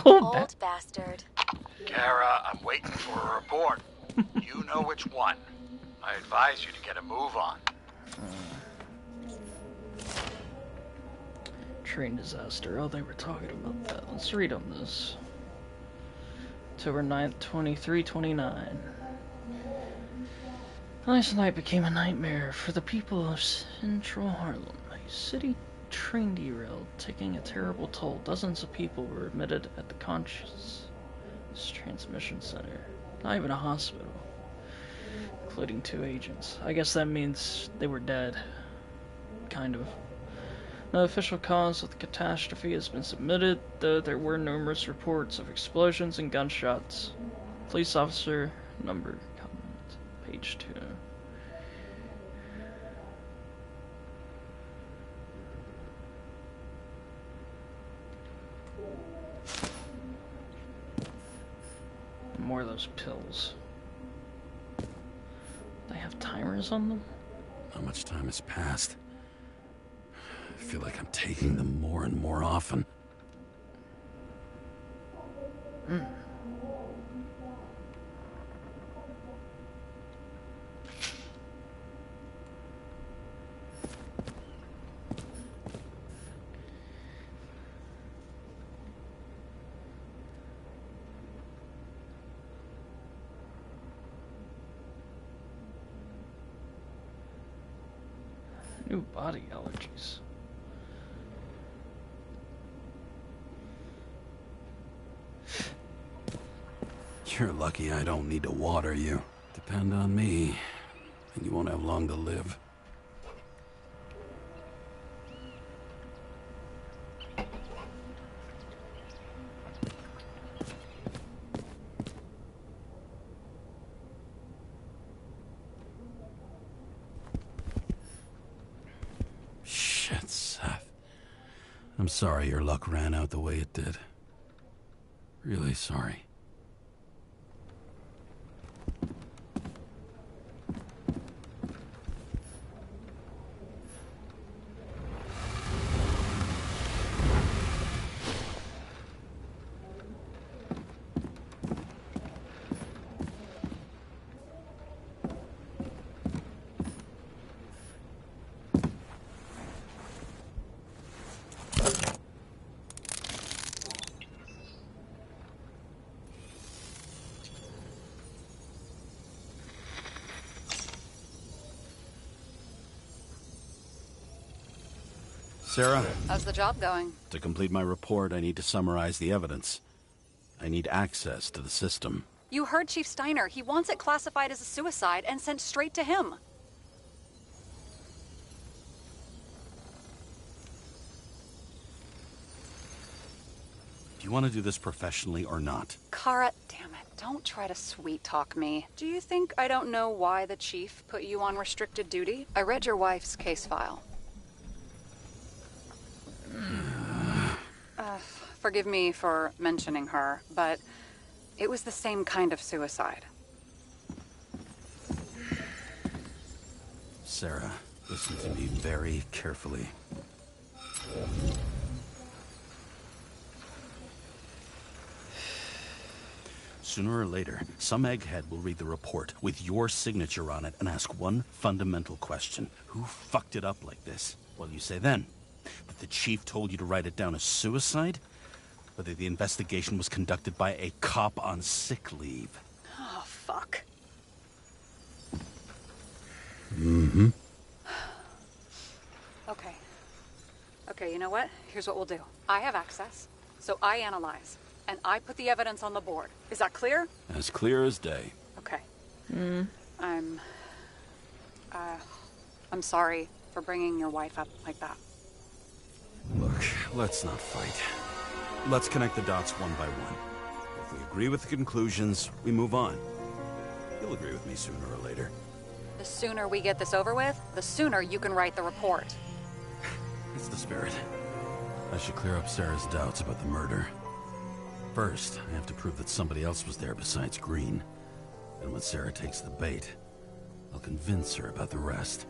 old bastard. Kara, I'm waiting for a report. You know which one. I advise you to get a move on. Train disaster. Oh, they were talking about that. Let's read on this. October 9th, 2329. Last night became a nightmare for the people of Central Harlem. A city train derailed, taking a terrible toll. Dozens of people were admitted at the Conscious Transmission Center. Not even a hospital. Including 2 agents. I guess that means they were dead. Kind of. No official cause of the catastrophe has been submitted, though there were numerous reports of explosions and gunshots. Police officer number comment. Page 2. More of those pills. They have timers on them? How much time has passed? I feel like I'm taking them more and more often. New body allergies. You're lucky I don't need to water you. Depend on me, and you won't have long to live. Shit, Seth. I'm sorry your luck ran out the way it did. Really sorry. Sarah? How's the job going? To complete my report, I need to summarize the evidence. I need access to the system. You heard Chief Steiner. He wants it classified as a suicide and sent straight to him. Do you want to do this professionally or not? Kara, damn it. Don't try to sweet-talk me. Do you think I don't know why the Chief put you on restricted duty? I read your wife's case file. Forgive me for mentioning her, but it was the same kind of suicide. Sarah, listen to me very carefully. Sooner or later, some egghead will read the report with your signature on it and ask one fundamental question. Who fucked it up like this? What do you say then? That the chief told you to write it down as suicide? Whether the investigation was conducted by a cop on sick leave? Oh, fuck. Mm-hmm. Okay, you know what? Here's what we'll do. I have access, so I analyze. And I put the evidence on the board. Is that clear? As clear as day. Okay. I'm sorry for bringing your wife up like that. Look, let's not fight. Let's connect the dots one by one. If we agree with the conclusions, we move on. You'll agree with me sooner or later. The sooner we get this over with, the sooner you can write the report. It's the spirit. I should clear up Sarah's doubts about the murder. First, I have to prove that somebody else was there besides Green. And when Sarah takes the bait, I'll convince her about the rest.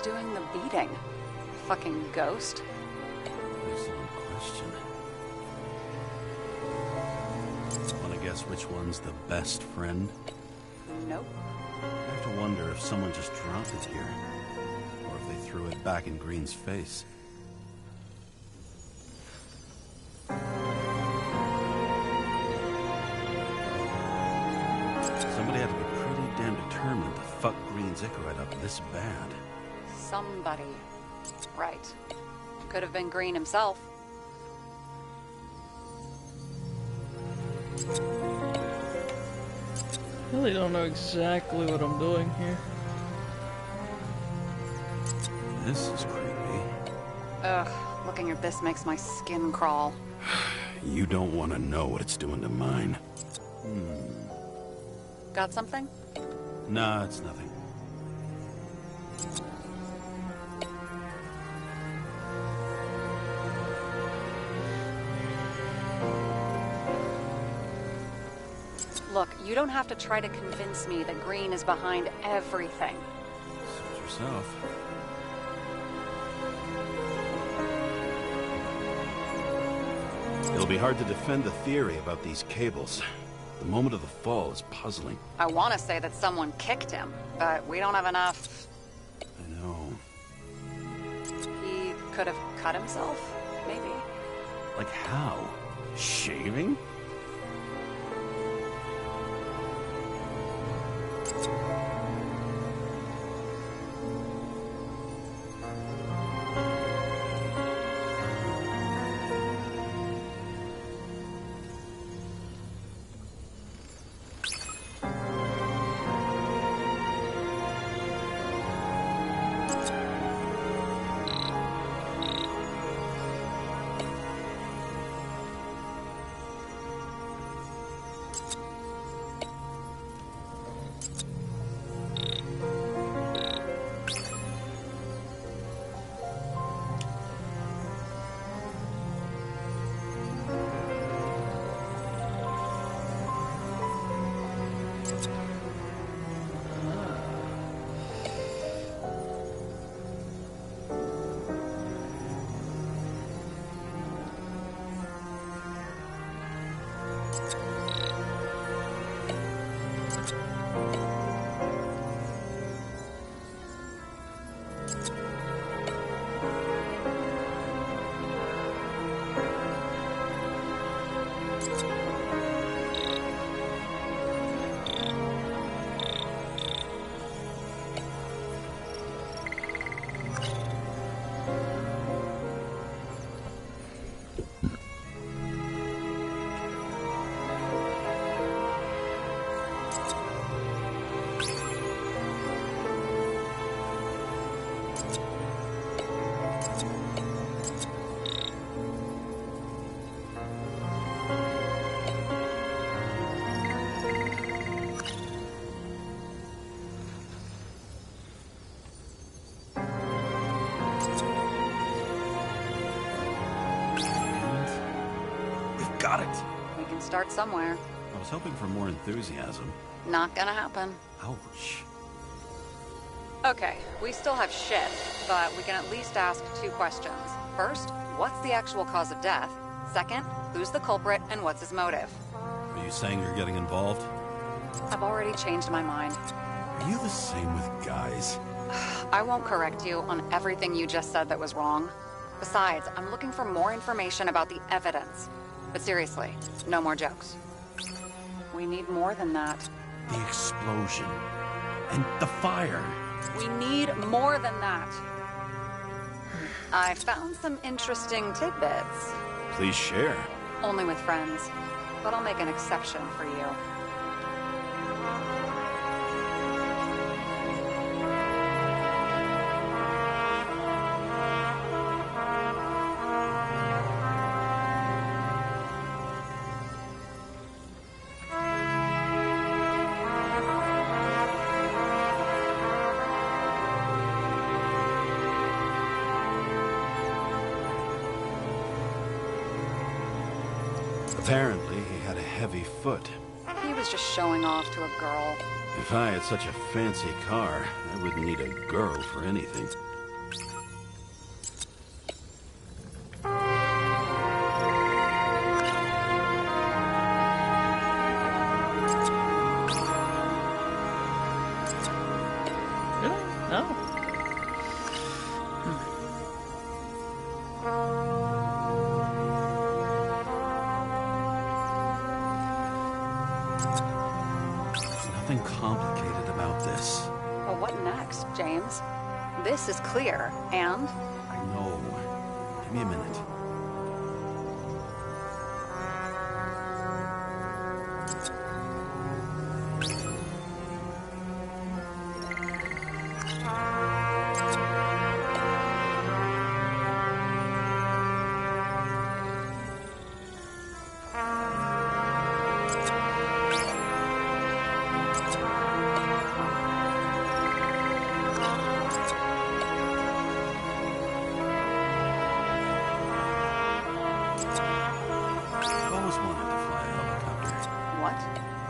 Doing the beating? Fucking ghost? Excellent question. Want to guess which one's the best friend? Nope. I have to wonder if someone just dropped it here, or if they threw it back in Green's face. Somebody had to be pretty damn determined to fuck Green's Icarite up this bad. Somebody. Right. Could have been Green himself. I really don't know exactly what I'm doing here. This is creepy. Ugh, looking at this makes my skin crawl. You don't want to know what it's doing to mine. Got something? Nah, it's nothing. Look, you don't have to try to convince me that Green is behind everything. Suit yourself. It'll be hard to defend the theory about these cables. The moment of the fall is puzzling. I want to say that someone kicked him, but we don't have enough. I know. He could have cut himself, maybe. Like how? Shaving? Got it. We can start somewhere. I was hoping for more enthusiasm. Not gonna happen. Ouch. Okay, we still have shit, but we can at least ask 2 questions. First, what's the actual cause of death? Second, who's the culprit and what's his motive? Are you saying you're getting involved? I've already changed my mind. Are you the same with guys? I won't correct you on everything you just said that was wrong. Besides, I'm looking for more information about the evidence. But seriously, no more jokes. We need more than that. The explosion. And the fire. We need more than that. I found some interesting tidbits. Please share. Only with friends. But I'll make an exception for you. Apparently, he had a heavy foot. He was just showing off to a girl. If I had such a fancy car, I wouldn't need a girl for anything. No. Nothing complicated about this. Well, what next, James? This is clear, and? I know. Give me a minute.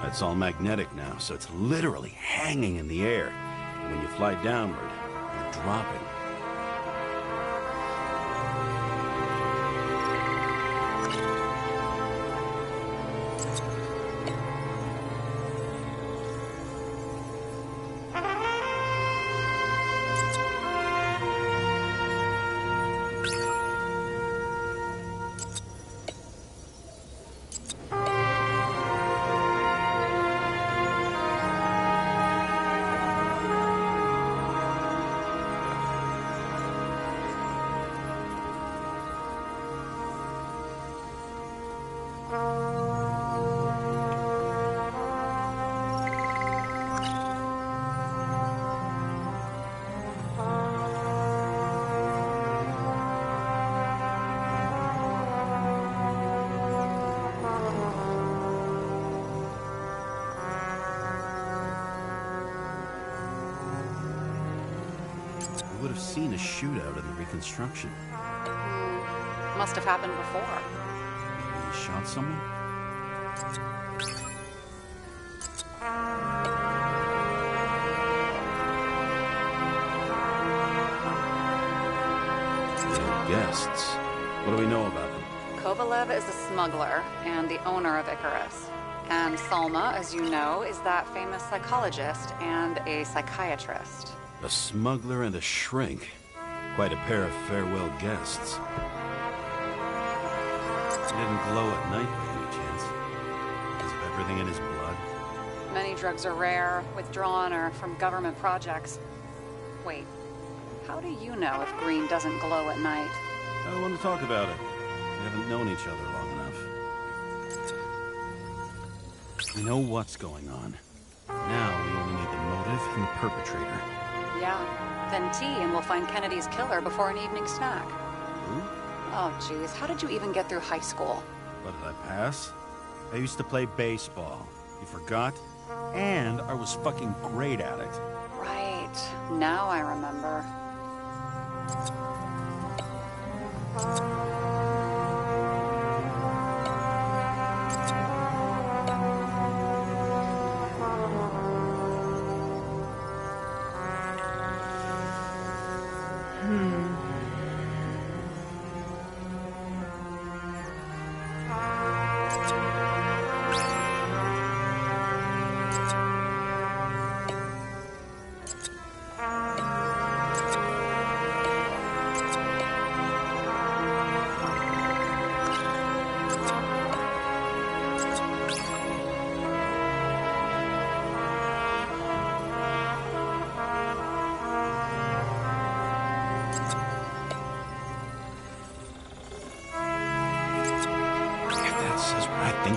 It's all magnetic now, so it's literally hanging in the air. And when you fly downward, you're dropping. Would have seen a shootout in the reconstruction. Must have happened before. Maybe he shot someone? The guests. What do we know about them? Kovalev is a smuggler and the owner of Icarus. And Salma, as you know, is that famous psychologist and a psychiatrist. A smuggler and a shrink. Quite a pair of farewell guests. He didn't glow at night by any chance. Because of everything in his blood. Many drugs are rare, withdrawn, or from government projects. Wait, how do you know if green doesn't glow at night? I don't want to talk about it. We haven't known each other long enough. We know what's going on. Now we only need the motive and the perpetrator. Yeah, then tea and we'll find Kennedy's killer before an evening snack. Who? Oh jeez, how did you even get through high school? What, did I pass? I used to play baseball. You forgot? And I was fucking great at it. Right, now I remember.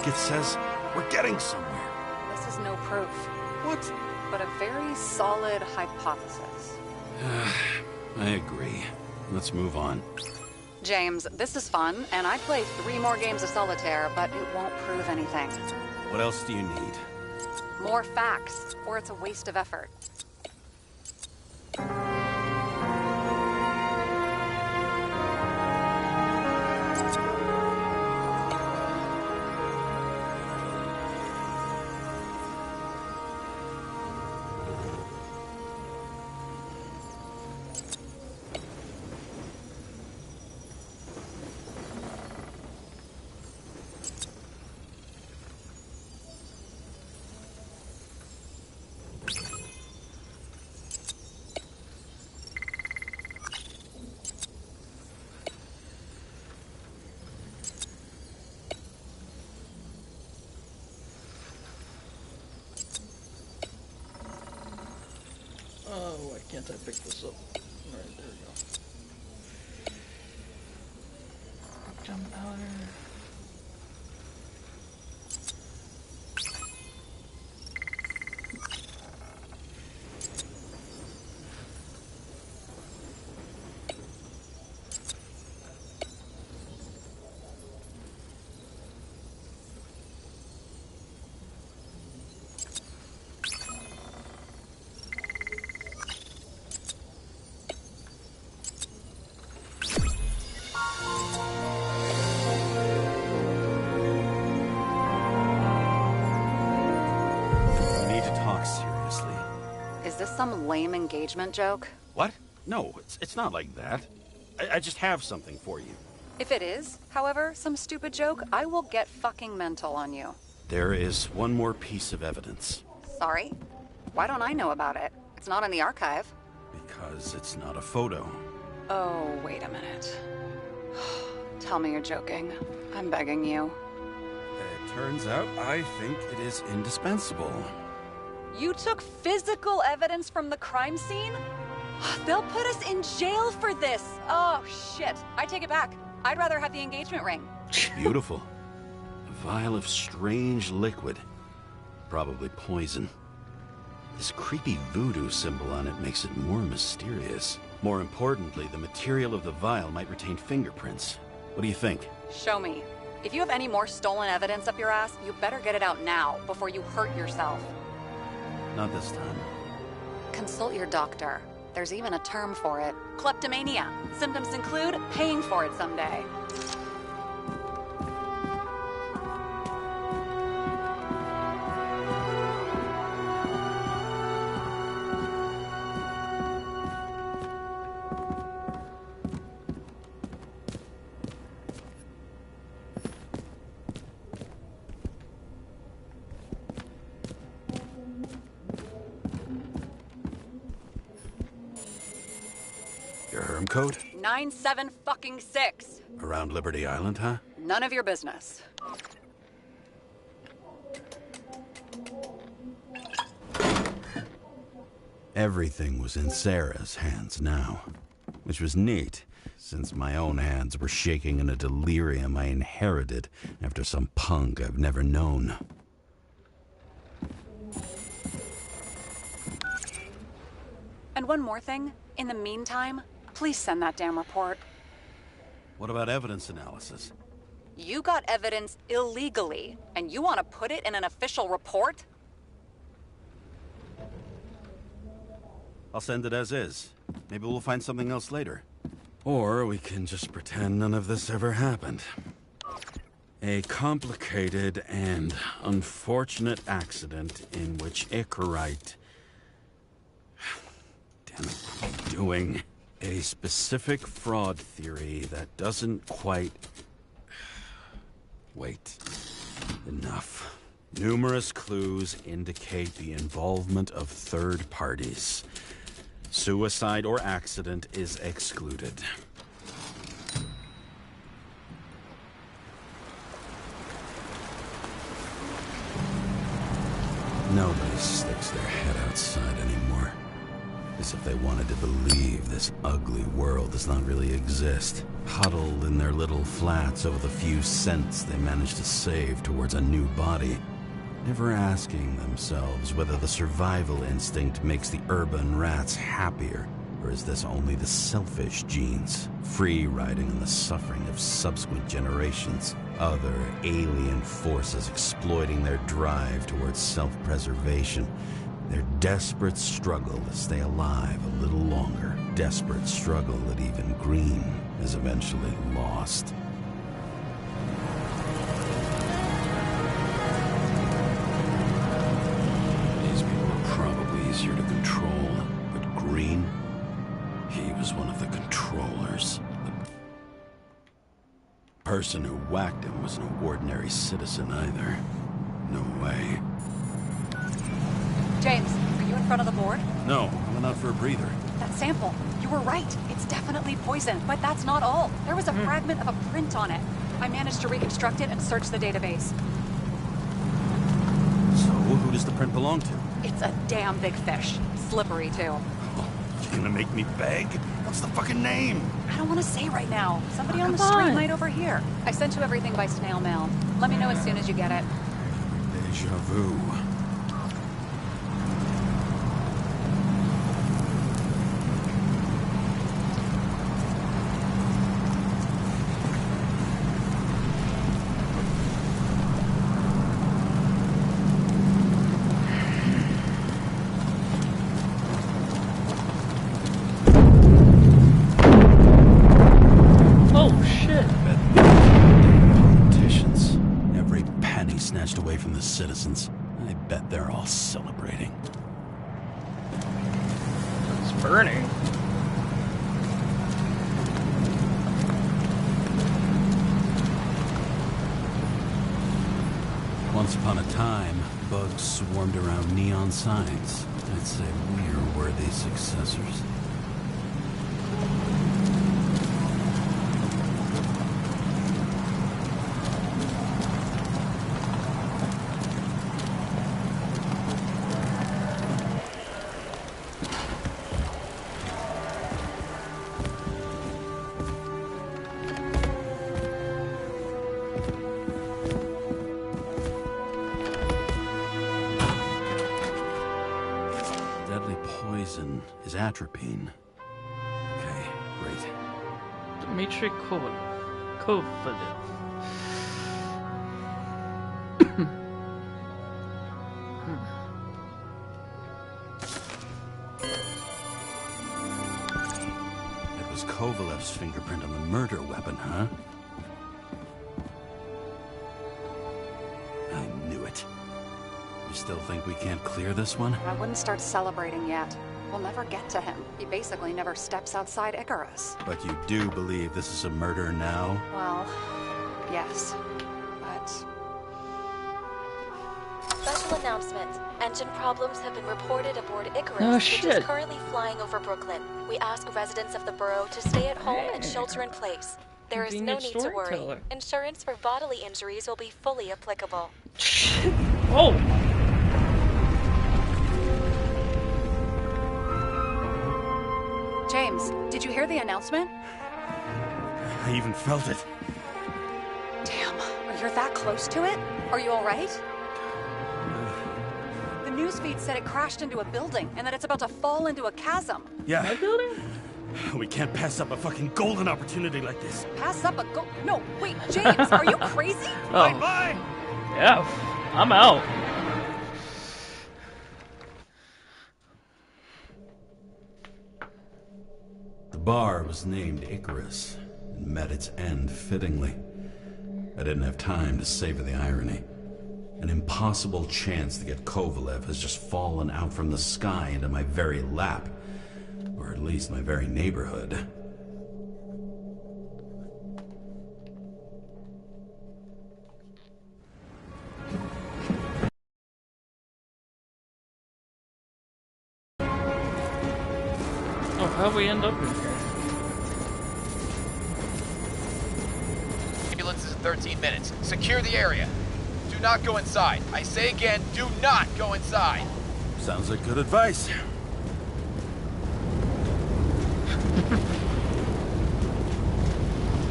It says we're getting somewhere. This is no proof. What? But a very solid hypothesis. I agree. Let's move on. James, this is fun, and I'd play 3 more games of solitaire, but it won't prove anything. What else do you need? More facts, or it's a waste of effort. Oh, why can't I pick this up? Alright, there we go. Gunpowder. Is this some lame engagement joke? What? No, it's not like that. I just have something for you. If it is, however, some stupid joke, I will get fucking mental on you. There is one more piece of evidence. Sorry? Why don't I know about it? It's not in the archive. Because it's not a photo. Oh, wait a minute. Tell me you're joking. I'm begging you. It turns out I think it is indispensable. You took physical evidence from the crime scene? They'll put us in jail for this. Oh, shit. I take it back. I'd rather have the engagement ring. Beautiful. A vial of strange liquid. Probably poison. This creepy voodoo symbol on it makes it more mysterious. More importantly, the material of the vial might retain fingerprints. What do you think? Show me. If you have any more stolen evidence up your ass, you better get it out now, before you hurt yourself. Not this time. Consult your doctor. There's even a term for it. Kleptomania. Symptoms include paying for it someday. Your herm code? 97 fucking 6. Around Liberty Island, huh? None of your business. Everything was in Sarah's hands now, which was neat, since my own hands were shaking in a delirium I inherited after some punk I've never known. And one more thing. In the meantime, please send that damn report. What about evidence analysis? You got evidence illegally, and you want to put it in an official report? I'll send it as is. Maybe we'll find something else later. Or we can just pretend none of this ever happened. A complicated and unfortunate accident in which Icarite... Damn it, what am I doing? A specific fraud theory that doesn't quite... Wait. Enough. Numerous clues indicate the involvement of third parties. Suicide or accident is excluded. Nobody sticks their head outside anymore. As if they wanted to believe this ugly world does not really exist. Huddled in their little flats over the few cents they managed to save towards a new body. Never asking themselves whether the survival instinct makes the urban rats happier, or is this only the selfish genes, free-riding in the suffering of subsequent generations, other alien forces exploiting their drive towards self-preservation, their desperate struggle to stay alive a little longer, desperate struggle that even Green is eventually lost. Easier to control, but Green, he was one of the controllers. The person who whacked him was no ordinary citizen either. No way. James, are you in front of the board? No, I went out for a breather. That sample, you were right. It's definitely poison, but that's not all. There was a fragment of a print on it. I managed to reconstruct it and search the database. So, who does the print belong to? It's a damn big fish. Slippery, too. Oh, you gonna make me beg? What's the fucking name? I don't want to say right now. Somebody on the street might overhear. I sent you everything by snail mail. Let me know as soon as you get it. Deja vu. Citizens. I bet they're all celebrating. It's burning. Once upon a time, bugs swarmed around neon signs. I'd say we're worthy successors. Is atropine. Okay, great. Dmitry Kovalyov. It was Kovalev's fingerprint on the murder weapon, huh? I knew it. You still think we can't clear this one? I wouldn't start celebrating yet. We'll never get to him. He basically never steps outside Icarus. But you do believe this is a murder now? Well, yes. But... Special announcement. Engine problems have been reported aboard Icarus, which is currently flying over Brooklyn. We ask residents of the borough to stay at home and shelter in place. There is no Convenient need to worry. storyteller. Insurance for bodily injuries will be fully applicable. Oh! James, did you hear the announcement? I even felt it. Damn, you're that close to it? Are you alright? The newsfeed said it crashed into a building and that it's about to fall into a chasm. Yeah. My building? We can't pass up a fucking golden opportunity like this. Pass up a No, wait, James, are you crazy? Bye Oh. bye! Yeah, I'm out. The bar was named Icarus and met its end fittingly. I didn't have time to savor the irony. An impossible chance to get Kovalev has just fallen out from the sky into my very lap. Or at least my very neighborhood. Oh, how'd we end up in here? Ambulance is in 13 minutes. Secure the area. Do not go inside. I say again, do not go inside. Sounds like good advice.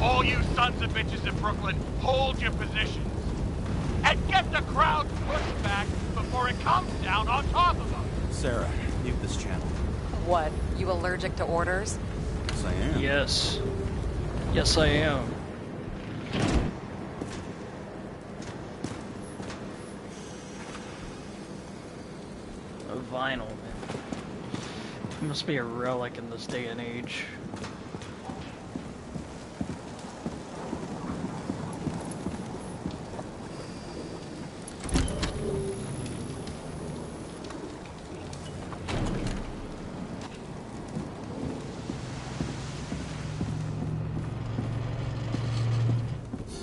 All you sons of bitches in Brooklyn, hold your positions. And get the crowd pushed back before it comes down on top of them. Sarah, mute this channel. What, you allergic to orders? Yes, I am. Yes. Yes, I am. A vinyl, man. It must be a relic in this day and age.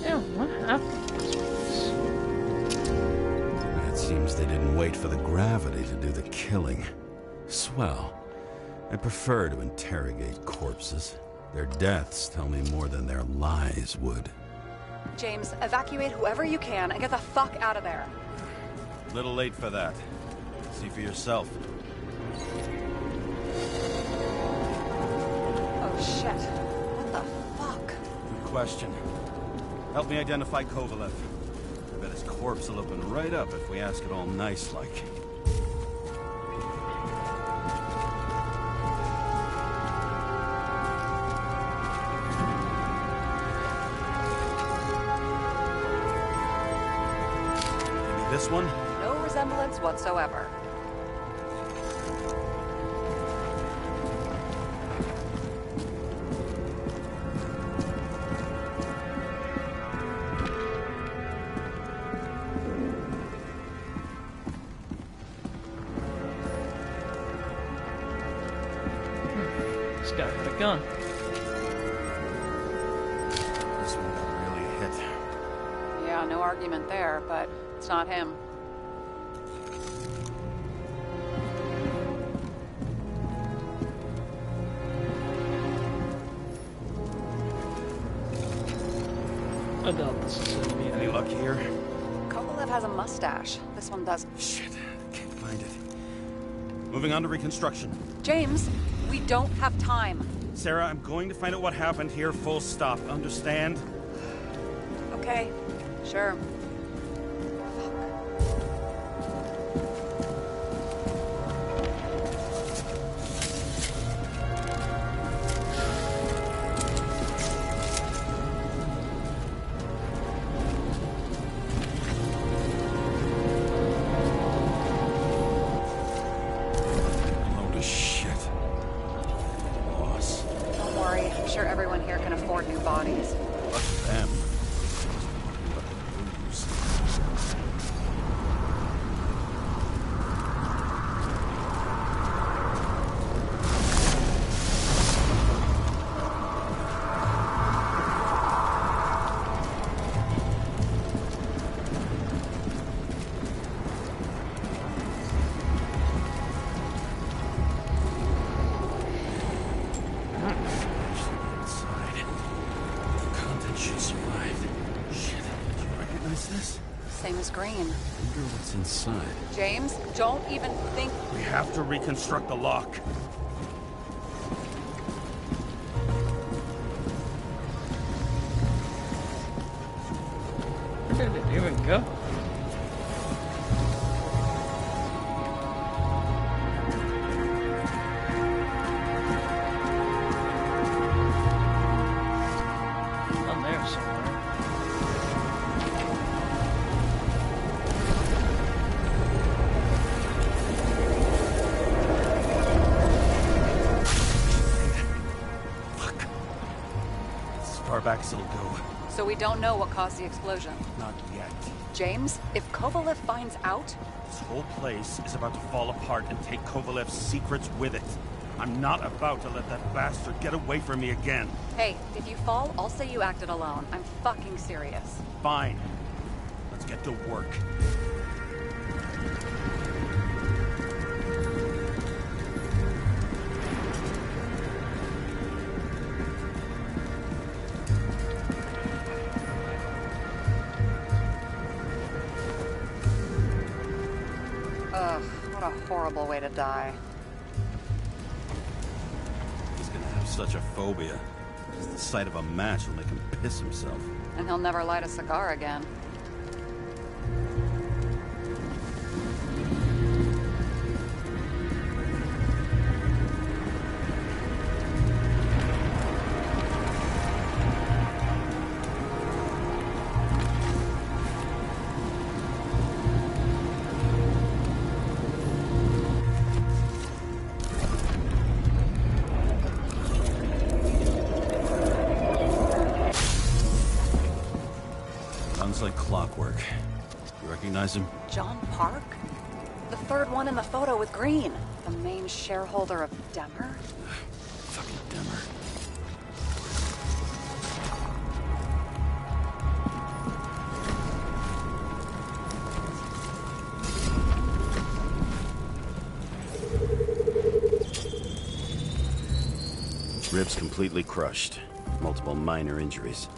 Yeah, what happened to this place? It seems they didn't wait for the gravity to do the killing. Swell. I prefer to interrogate corpses. Their deaths tell me more than their lies would. James, evacuate whoever you can and get the fuck out of there. Little late for that. See for yourself. Oh shit. What the fuck? Good question. Help me identify Kovalev. I bet his corpse will open right up if we ask it all nice-like. Maybe this one? No resemblance whatsoever. This guy had a gun. This one got really hit. Yeah, no argument there, but it's not him. I doubt this is it. Any luck here? Kovalev has a mustache. This one doesn't. Shit, can't find it. Moving on to reconstruction. James, we don't have time. Sarah, I'm going to find out what happened here, full stop. Understand? Okay, sure. Load of shit. Loss. Don't worry, I'm sure everyone here can afford new bodies. Fuck them. What the booze. is this? Same as Green. I wonder what's inside. James, don't even think... We have to reconstruct the lock. Where did it even go? Down there somewhere. Fuck. As far back as it'll go. So we don't know what caused the explosion. Not yet. James, if Kovalev finds out... This whole place is about to fall apart and take Kovalev's secrets with it. I'm not about to let that bastard get away from me again. Hey, if you fall, I'll say you acted alone. I'm fucking serious. Fine. Let's get to work. Ugh, what a horrible way to die. He's gonna have such a phobia. Just the sight of a match will make him piss himself. And he'll never light a cigar again. Runs like clockwork. You recognize him? John Park? The third one in the photo with Green. The main shareholder of Demmer? Fucking Demmer. Ribs completely crushed. Multiple minor injuries.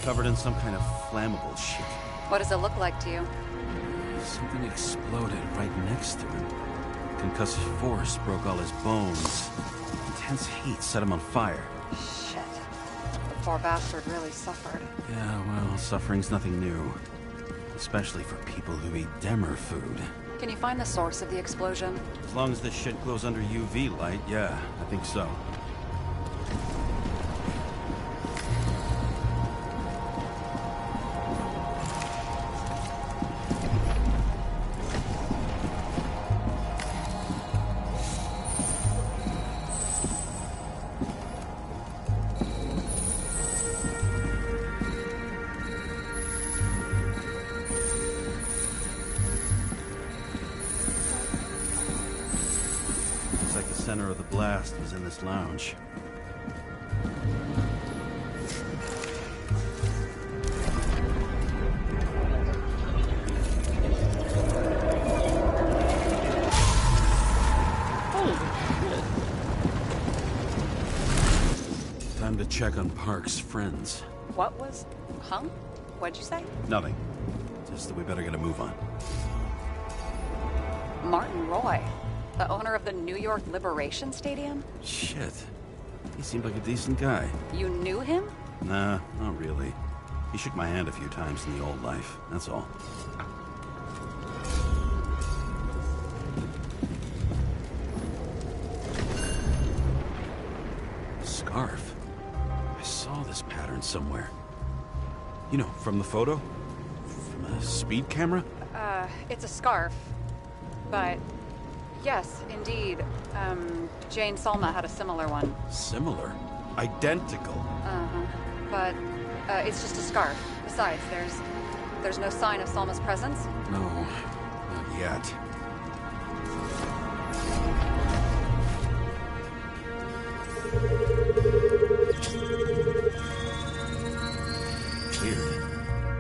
Covered in some kind of flammable shit. What does it look like to you? Something exploded right next to him. Concussive force broke all his bones. Intense heat set him on fire. Shit. The poor bastard really suffered. Yeah, well, suffering's nothing new. Especially for people who eat Demmer food. Can you find the source of the explosion? As long as this shit glows under UV light, yeah, I think so. The center of the blast was in this lounge. Holy shit. Time to check on Park's friends. What was... Huh? What'd you say? Nothing. Just that we better get a move on. Martin Roy. The owner of the New York Liberation Stadium? Shit. He seemed like a decent guy. You knew him? Nah, not really. He shook my hand a few times in the old life, that's all. Scarf. I saw this pattern somewhere. You know, from the photo? From a speed camera? It's a scarf. But... Yes, indeed. Jane Salma had a similar one. Similar? Identical? Uh-huh. But, it's just a scarf. Besides, there's no sign of Salma's presence? No, not yet. Weird.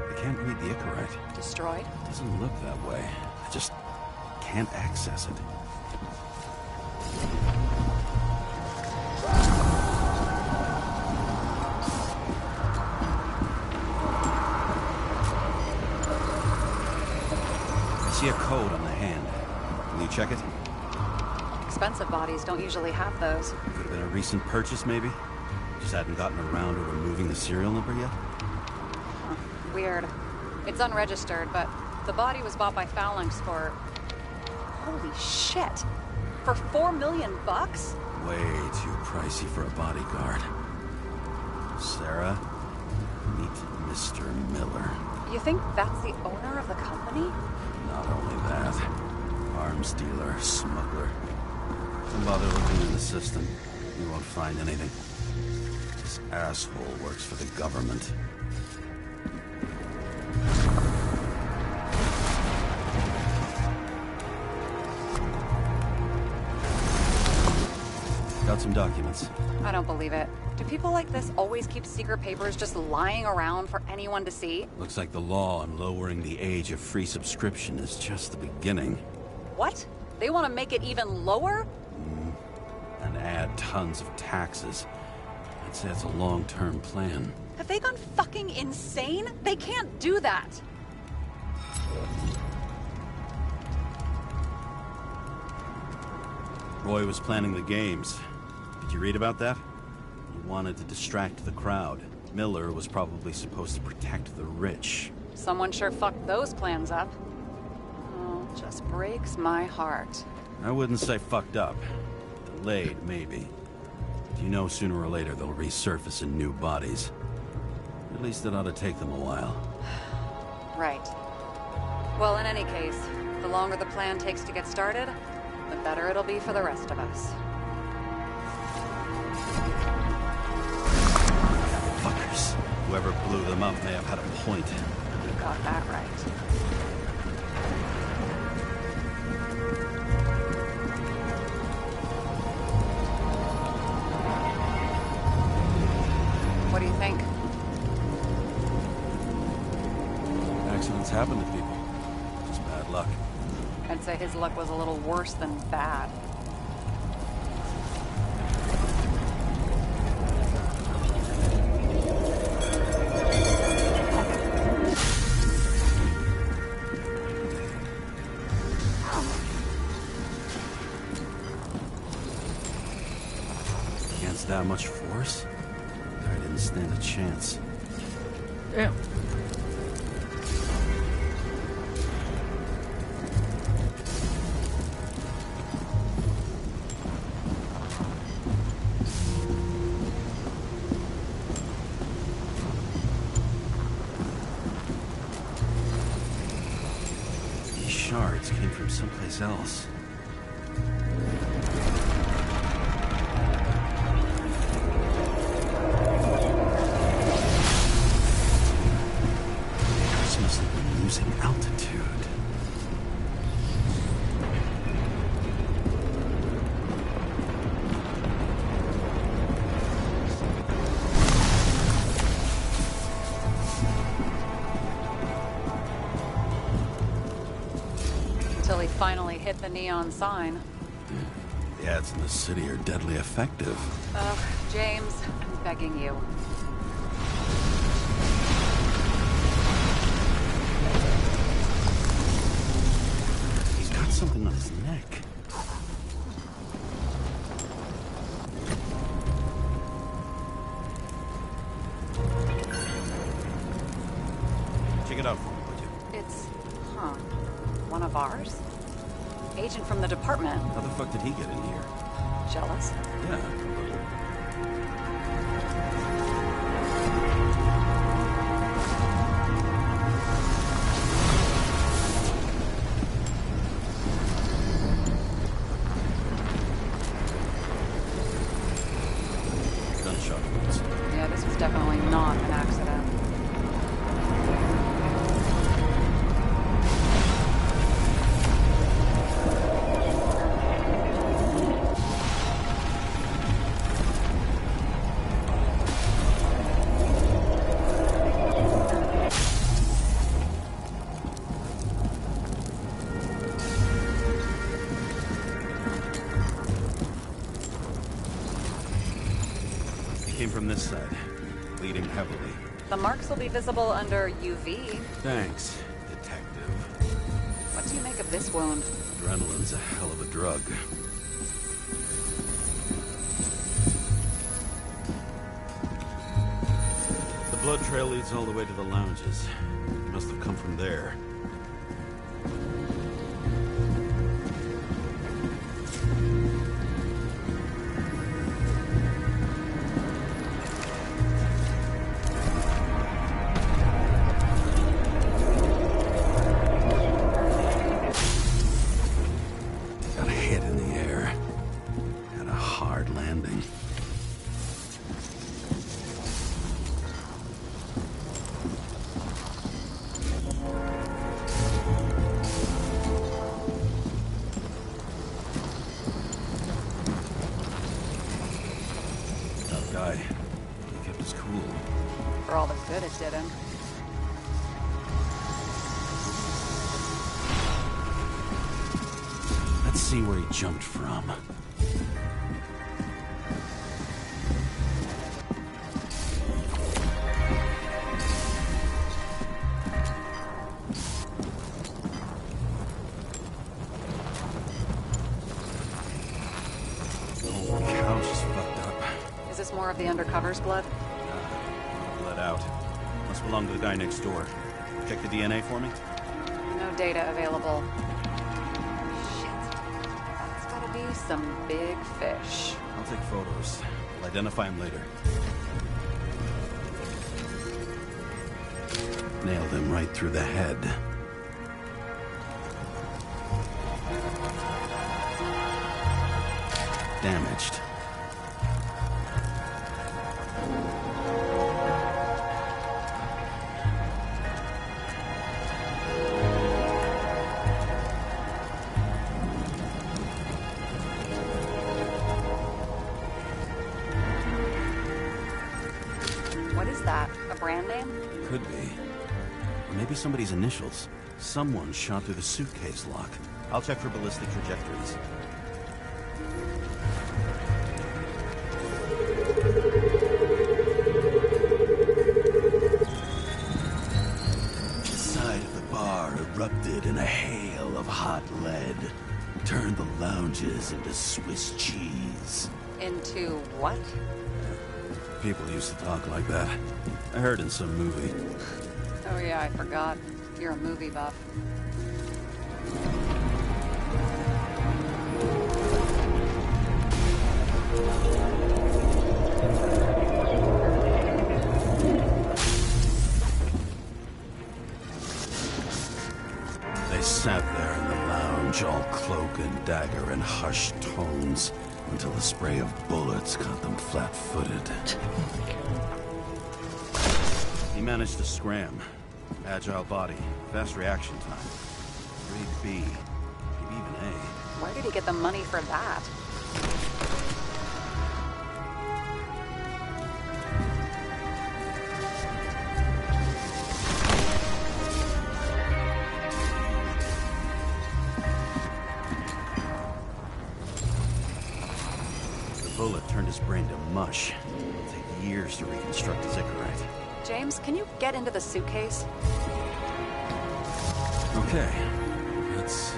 I can't read the Icarite. Destroyed? Doesn't look that way. I just can't access it. I see a code on the hand. Can you check it? Expensive bodies don't usually have those. Could have been a recent purchase, maybe? Just hadn't gotten around to removing the serial number yet? Huh, weird. It's unregistered, but the body was bought by Phalanx for... Holy shit! For $4 million bucks? Way too pricey for a bodyguard. Sarah, meet Mr. Miller. You think that's the owner of the company? Not only that, arms dealer, smuggler. Don't bother looking in the system. You won't find anything. This asshole works for the government. Got some documents. I don't believe it. Do people like this always keep secret papers just lying around for anyone to see? Looks like the law on lowering the age of free subscription is just the beginning. What? They want to make it even lower? And add tons of taxes. I'd say it's a long-term plan. Have they gone fucking insane? They can't do that! Roy was planning the games. Did you read about that? He wanted to distract the crowd. Miller was probably supposed to protect the rich. Someone sure fucked those plans up. Oh, just breaks my heart. I wouldn't say fucked up. Delayed, maybe. But you know sooner or later they'll resurface in new bodies. At least it ought to take them a while. Right. Well, in any case, the longer the plan takes to get started, the better it'll be for the rest of us. Fuckers. Whoever blew them up may have had a point. You got that right. What do you think? Accidents happen to people. Just bad luck. I'd say his luck was a little worse than bad. Against that much force? I didn't stand a chance. Damn. These shards came from someplace else. Altitude. Until he finally hit the neon sign. The ads in the city are deadly effective. Ugh, James, I'm begging you. Something on his neck. Check it out for me, would you? It's, one of ours? Agent from the department. How the fuck did he get in here? Jealous? Yeah, a little. Yeah, this was definitely not an accident. came from this side, bleeding heavily. The marks will be visible under UV. Thanks, detective. What do you make of this wound? Adrenaline's a hell of a drug. The blood trail leads all the way to the lounges. It must have come from there. For all the good it did him. Let's see where he jumped from. Oh, the couch is fucked up. Is this more of the undercover's blood? Let out. Must belong to the guy next door. Check the DNA for me? No data available. Shit. That's gotta be some big fish. I'll take photos. I'll identify him later. Nailed him right through the head. Damaged. What is that? A brand name? Could be. Or maybe somebody's initials. Someone shot through the suitcase lock. I'll check for ballistic trajectories. The side of the bar erupted in a hail of hot lead. Turned the lounges into Swiss cheese. Into what? People used to talk like that. I heard in some movie. Oh yeah, I forgot. You're a movie buff. They sat there in the lounge, all cloak and dagger and hushed tones, until the spray of bullets caught them flat-footed. He managed to scram. Agile body, fast reaction time. Grade B, maybe even A. Where did he get the money for that? The bullet turned his brain to mush. It'll take years to reconstruct his Icarite. James, can you get into the suitcase? Okay, let's see.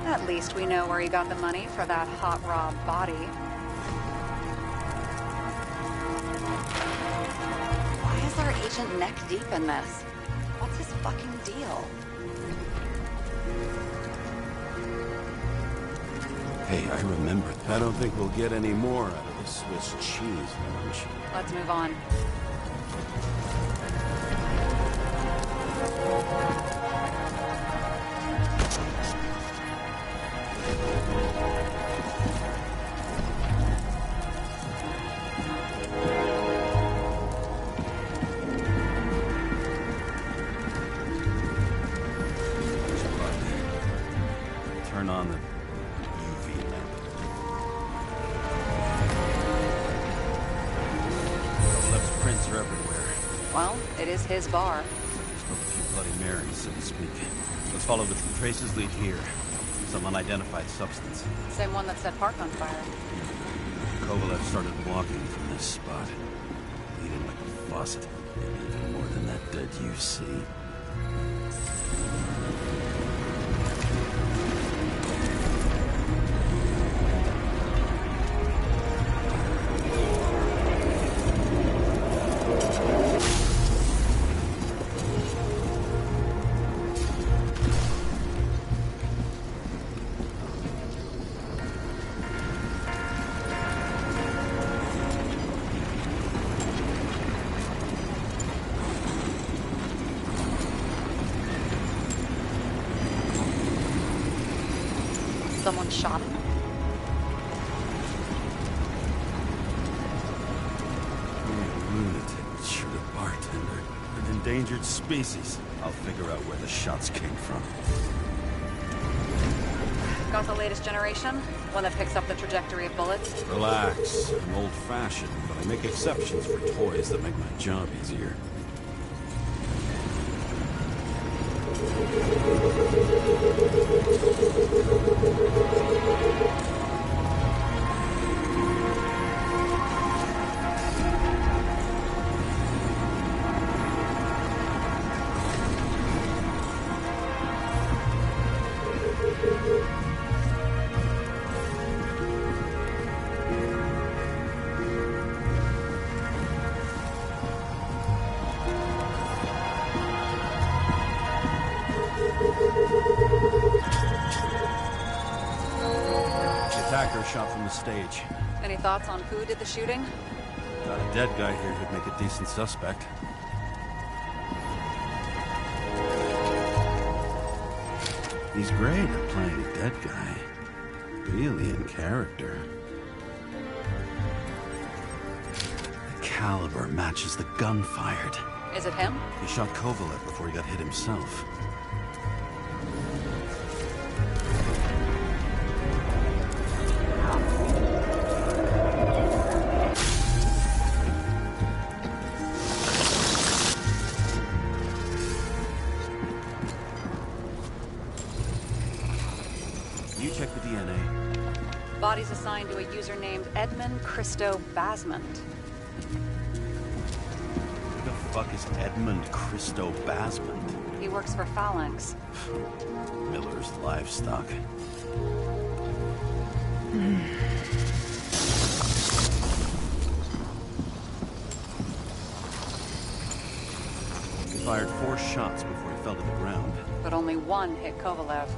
At least we know where he got the money for that hot raw body. Why is our agent neck deep in this? What's his fucking deal? Hey, I remember. I don't think we'll get any more out of the Swiss cheese lunch. Let's move on. Turn on the UV lamp. Left prints are everywhere. Well, it is his bar. Still a few Bloody Marys, so to speak. Let's follow the traces lead here. Some unidentified substance. Same one that set Park on fire. Kovalev started walking from this spot. Bleeding like a faucet. And even more than that dead you see. Someone shot him? Lunatic would shoot a bartender. An endangered species. I'll figure out where the shots came from. Got the latest generation? One that picks up the trajectory of bullets? Relax. I'm old-fashioned, but I make exceptions for toys that make my job easier. Shot from the stage. Any thoughts on who did the shooting? Got a dead guy here who'd make a decent suspect. He's great at playing a dead guy. Really in character. The caliber matches the gun fired. Is it him? He shot Kovalev before he got hit himself. Check the DNA. Body's assigned to a user named Edmund Christo Basmont. Who the fuck is Edmund Christo Basmont? He works for Phalanx. Miller's livestock. He fired 4 shots before he fell to the ground. But only one hit Kovalev.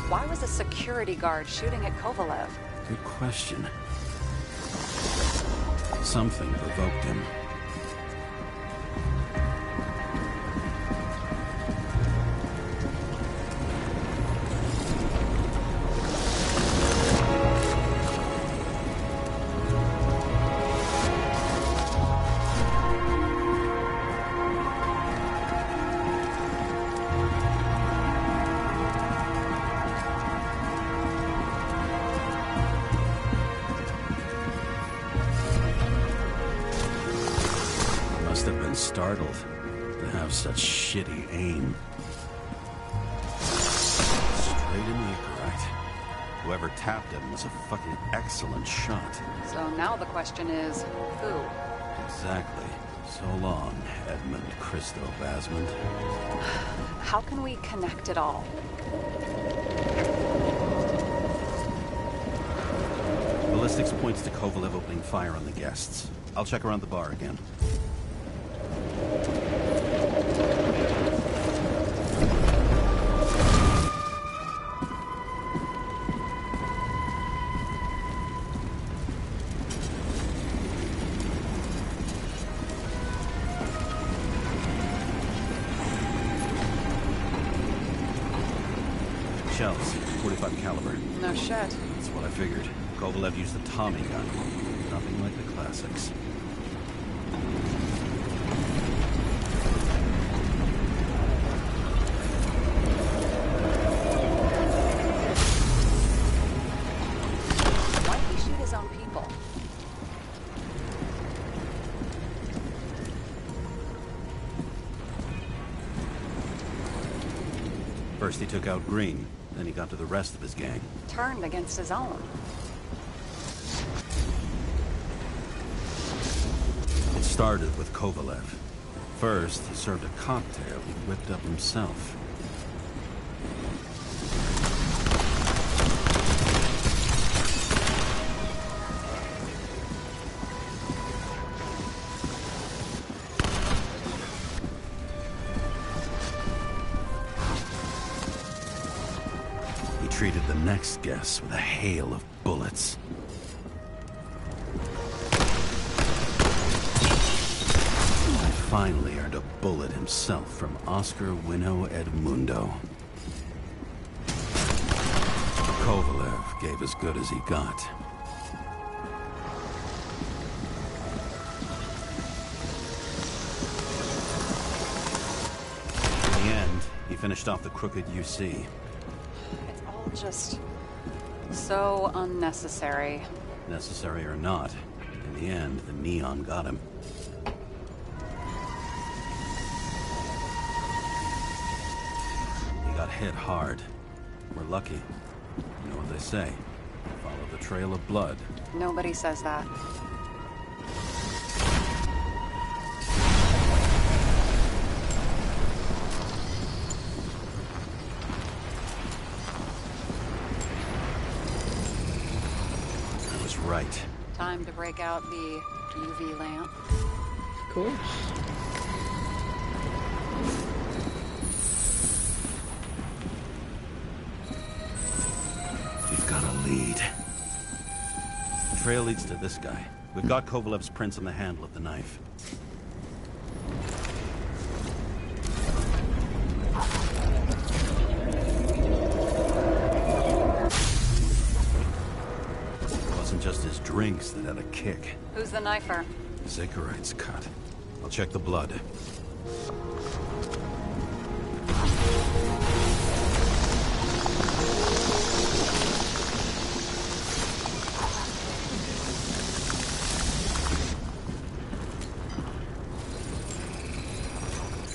Why was a security guard shooting at Kovalev? Good question. Something provoked him. Must have been startled to have such shitty aim. Straight in the Icarite. Whoever tapped him was a fucking excellent shot. So now the question is, who? Exactly. So long, Edmund Christo Basmont. How can we connect it all? Ballistics points to Kovalev opening fire on the guests. I'll check around the bar again. Shells, 45 caliber. No shit. That's what I figured. Kovalev used the Tommy gun. Nothing like the classics. Why did he shoot his own First he took out Green, then he got to the rest of his gang. Turned against his own. It started with Kovalev. First, he served a cocktail he whipped up himself. He treated the next guest with a hail of bullets. Finally earned a bullet himself from Oscar Winnow Edmundo. Kovalev gave as good as he got. In the end, he finished off the crooked UC. It's all just so unnecessary. Necessary or not, in the end, the neon got him. Got hit hard. We're lucky. You know what they say. Follow the trail of blood. Nobody says that. I was right. Time to break out the UV lamp. Of course. Lead. The trail leads to this guy. We've got Kovalev's prints on the handle of the knife. It wasn't just his drinks that had a kick. Who's the knifer? Zakarite's cut. I'll check the blood.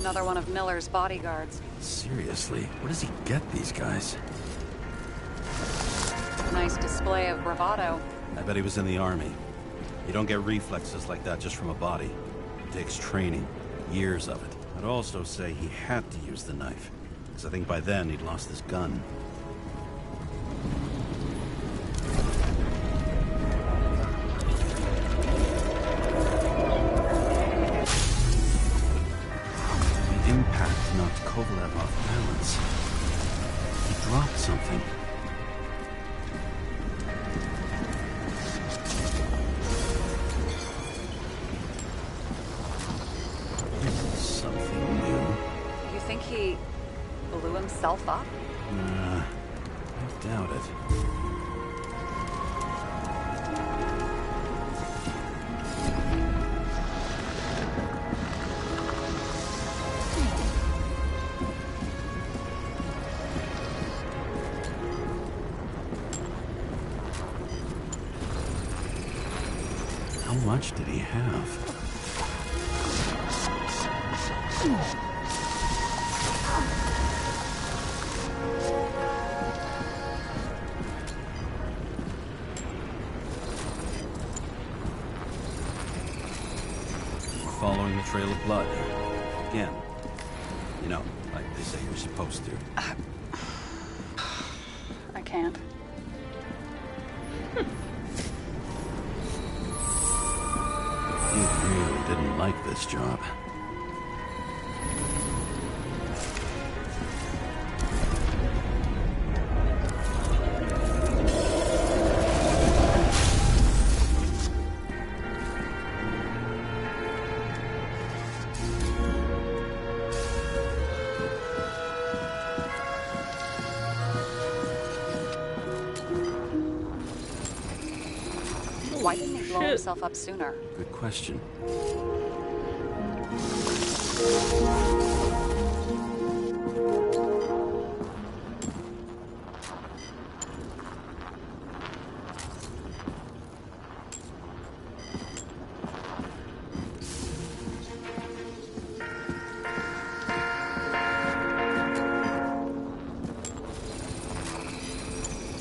Another one of Miller's bodyguards. Seriously, where does he get these guys? Nice display of bravado. I bet he was in the army. You don't get reflexes like that just from a body. It takes training, years of it. I'd also say he had to use the knife, because I think by then he'd lost his gun. Knocked Kovalev off balance. He dropped something. Something new. You think he blew himself up? Nah, I doubt it. How much did he have? Following the trail of blood. Again. You know, like they say you're supposed to. I can't. You really didn't like this job. Why didn't he blow himself up sooner? Good question.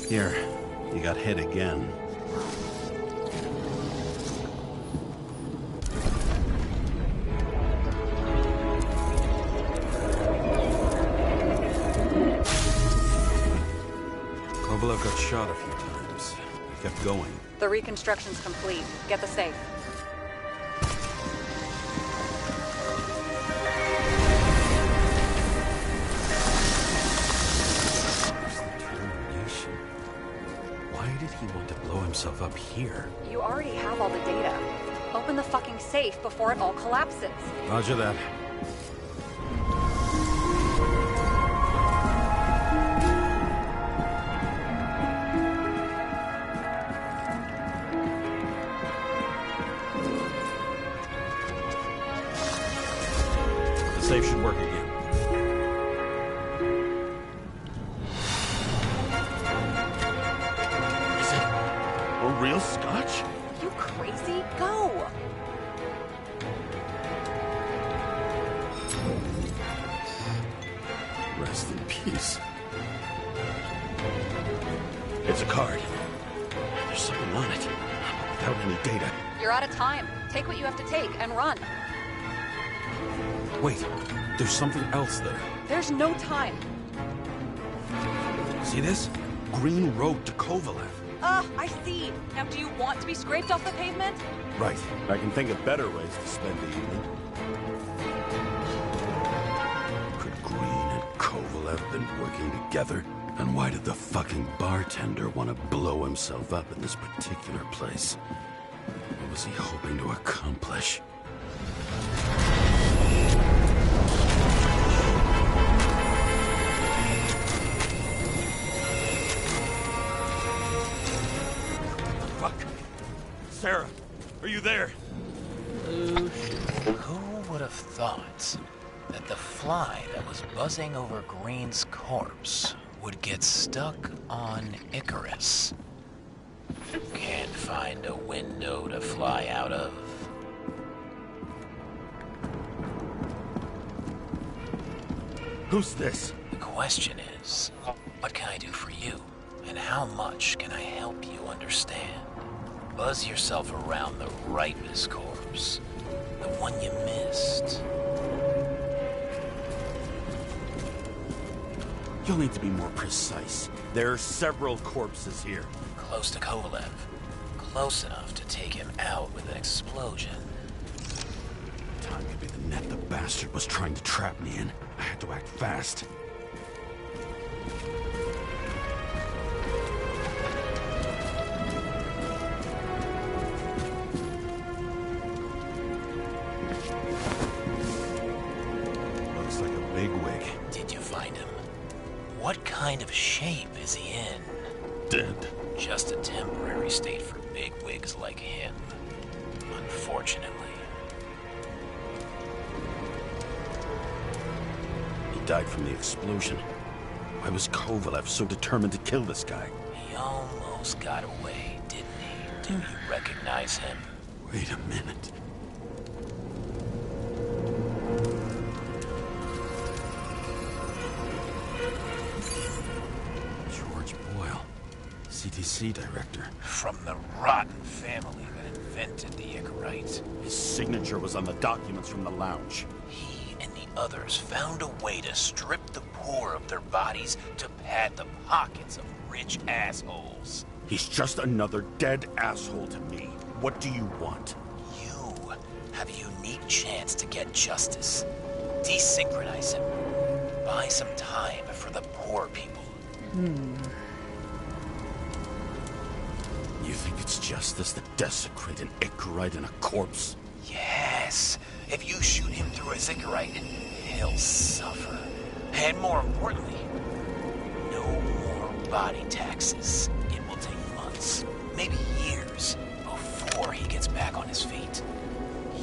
Here, you got hit again. Kovalev got shot a few times. He kept going. The reconstruction's complete. Get the safe. Determination. Why did he want to blow himself up here? You already have all the data. Open the fucking safe before it all collapses. Roger that. The safe should work again. Is it a real scotch? You crazy? Go! Rest in peace. It's a card. There's something on it, but without any data. You're out of time. Take what you have to take and run. Wait, there's something else there. There's no time. See this? Green Road to Kovalev. I see. Now, do you want to be scraped off the pavement? Right. I can think of better ways to spend the evening. Could Green and Kovalev been working together? And why did the fucking bartender want to blow himself up in this particular place? What was he hoping to accomplish? Fuck. Sarah, are you there? Who would have thought that the fly that was buzzing over Green's corpse would get stuck on Icarus? Can't find a window to fly out of. Who's this? The question is, what can I do for you? And how much can I help you understand? Buzz yourself around the Ripus corpse. The one you missed. You'll need to be more precise. There are several corpses here. Close to Kovalev. Close enough to take him out with an explosion. Time could be the net the bastard was trying to trap me in. I had to act fast. Looks like a bigwig. Did you find him? What kind of shape is he in? Dead. Just a temporary state for bigwigs like him. Unfortunately. He died from the explosion. Why was Kovalev so determined to kill this guy? He almost got away, didn't he? Do you recognize him? Wait a minute. George Boyle, CTC director. From the rotten family that invented the Icarite. His signature was on the documents from the lounge. He and the others found a way to strip the poor of their bodies to pad the pockets of rich assholes. He's just another dead asshole to me. What do you want? You have a unique chance to get justice. Desynchronize him. Buy some time for the poor people. You think it's justice to desecrate an Icarite and a corpse? Yes. If you shoot him through a Icarite, he'll suffer. And more importantly, no more body taxes. It will take months, maybe years, before he gets back on his feet.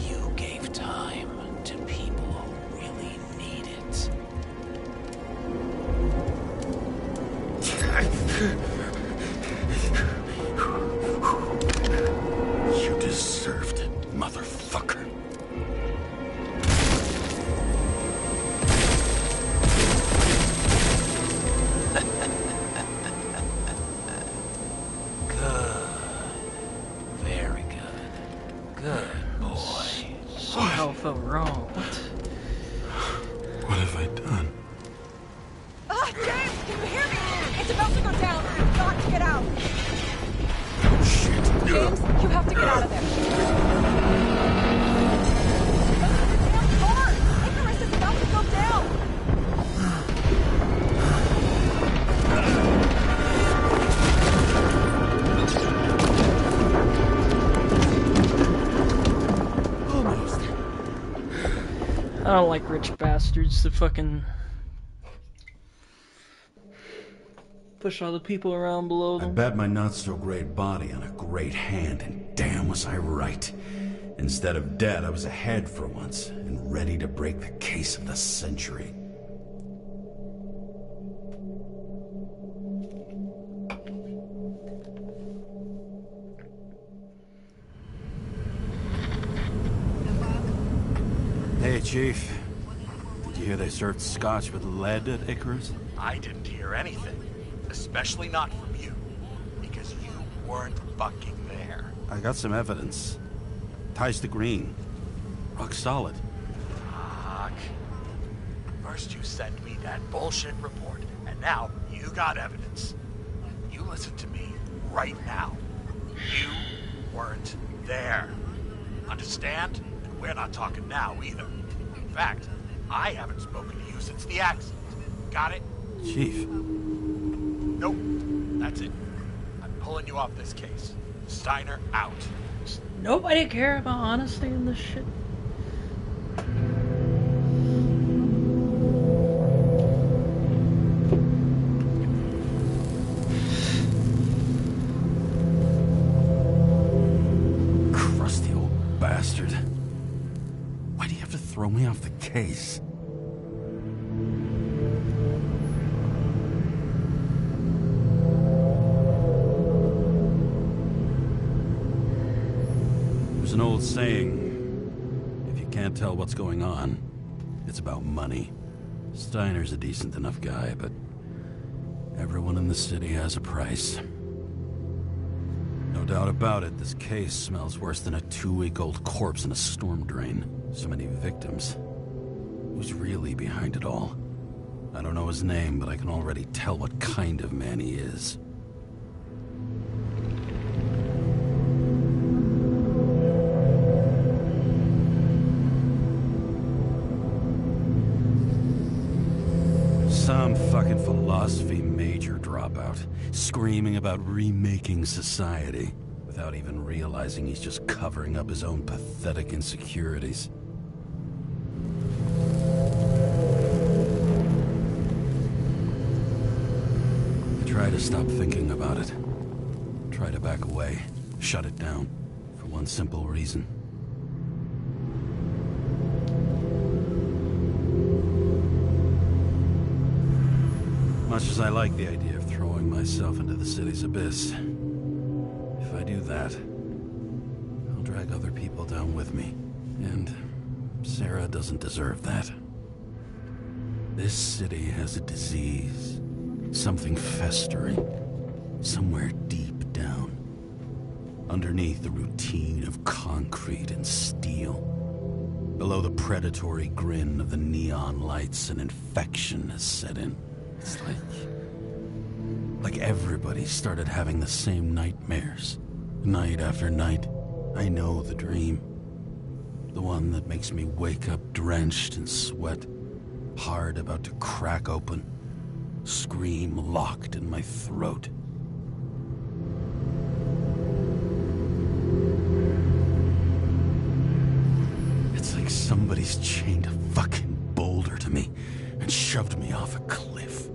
You gave time to people who really need it. You deserved it, motherfucker. felt wrong. What have I done? James, can you hear me? It's about to go down. You've got to get out. Shit. James, you have to get out of there. Open the damn door! Icarus is about to go down! Almost. I don't like rich bastards that fucking push all the people around below I them. bet my not-so-great body on a great hand, and damn was I right. Instead of dead, I was ahead for once, and ready to break the case of the century. Hey, Chief. Did you hear they served scotch with lead at Icarus? I didn't hear anything. Especially not from you. Because you weren't fucking there. I got some evidence. Ties to Green. Rock solid. Fuck. First you send me that bullshit report, and now you got evidence. You listen to me right now. You weren't there. Understand? And we're not talking now either. In fact, I haven't spoken to you since the accident. Got it? Chief. Nope. That's it. I'm pulling you off this case. Steiner out. Nobody care about honesty in this shit. Crusty old bastard. Why do you have to throw me off the case? There's an old saying, if you can't tell what's going on, it's about money. Steiner's a decent enough guy, but everyone in the city has a price. No doubt about it, this case smells worse than a 2-week-old corpse in a storm drain. So many victims. Who's really behind it all? I don't know his name, but I can already tell what kind of man he is. Some fucking philosophy major dropout, screaming about remaking society, without even realizing he's just covering up his own pathetic insecurities. I try to stop thinking about it. Try to back away, shut it down, for one simple reason. Much as I like the idea of throwing myself into the city's abyss, if I do that, I'll drag other people down with me. And Sarah doesn't deserve that. This city has a disease, something festering, somewhere deep down, underneath the routine of concrete and steel. Below the predatory grin of the neon lights, an infection has set in. It's like everybody started having the same nightmares. Night after night. I know the dream. The one that makes me wake up drenched in sweat, heart about to crack open, scream locked in my throat. It's like somebody's chained a fucking boulder to me and shoved me off a cliff.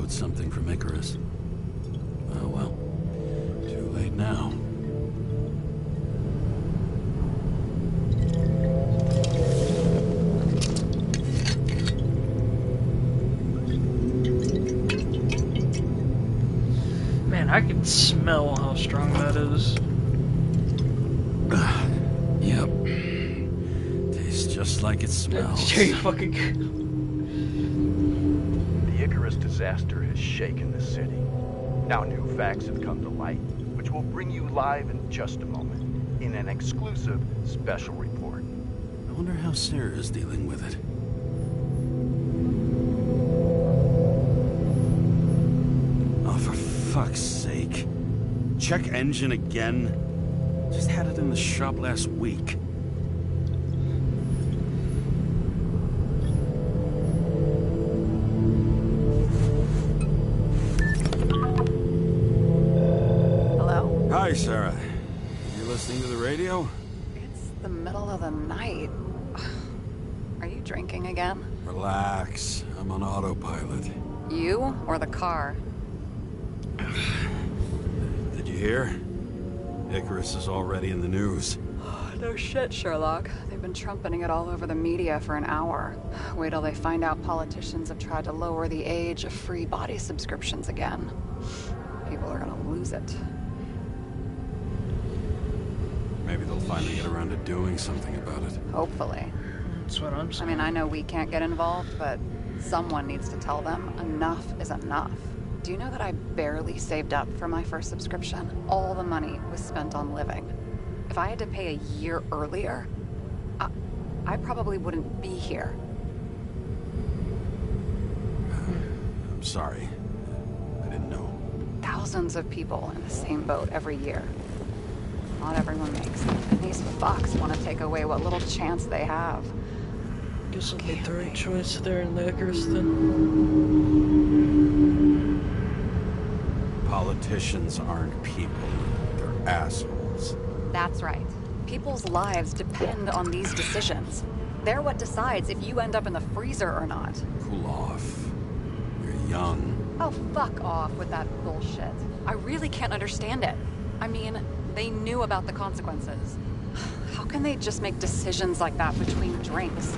download something from Icarus. Oh well. Too late now. Man, I can smell how strong that is. Yep. Tastes just like it smells. Are you fucking... The Icarus disaster has shaken the city. Now new facts have come to light, which will bring you live in just a moment, in an exclusive special report. I wonder how Sarah's dealing with it. Oh, for fuck's sake. Check engine again? Just had it in the shop last week. Hello? Hi, Sarah. You listening to the radio? It's the middle of the night. Are you drinking again? Relax. I'm on autopilot. You or the car? Did you hear? Icarus is already in the news. No shit, Sherlock. They've been trumpeting it all over the media for an hour. Wait till they find out politicians have tried to lower the age of free body subscriptions again. People are gonna lose it. Maybe they'll finally get around to doing something about it. Hopefully. That's what I'm saying. I mean, I know we can't get involved, but someone needs to tell them enough is enough. Do you know that I barely saved up for my first subscription? All the money was spent on living. If I had to pay a year earlier, I probably wouldn't be here. I'm sorry. I didn't know. Thousands of people in the same boat every year. Not everyone makes it. And these fucks want to take away what little chance they have. Guess I made the right choice there in the Icarus then. Politicians aren't people. They're assholes. That's right. People's lives depend on these decisions. They're what decides if you end up in the freezer or not. Cool off. You're young. Oh, fuck off with that bullshit. I really can't understand it. I mean, they knew about the consequences. How can they just make decisions like that between drinks?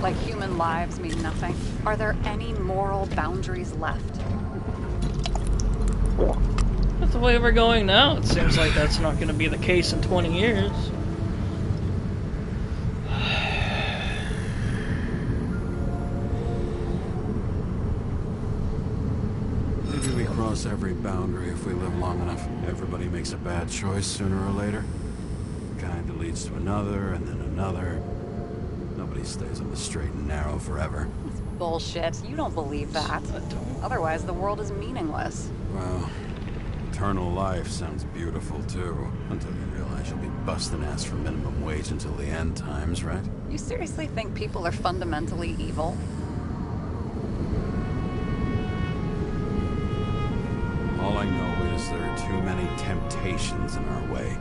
Like human lives mean nothing? Are there any moral boundaries left? With the way we're going now, it seems like that's not going to be the case in 20 years. Maybe we cross every boundary if we live long enough. Everybody makes a bad choice sooner or later. Kind of leads to another, and then another. Nobody stays on the straight and narrow forever. That's bullshit. You don't believe that. Otherwise, the world is meaningless. Well, eternal life sounds beautiful, too. Until you realize you'll be busting ass for minimum wage until the end times, right? You seriously think people are fundamentally evil? All I know is there are too many temptations in our way.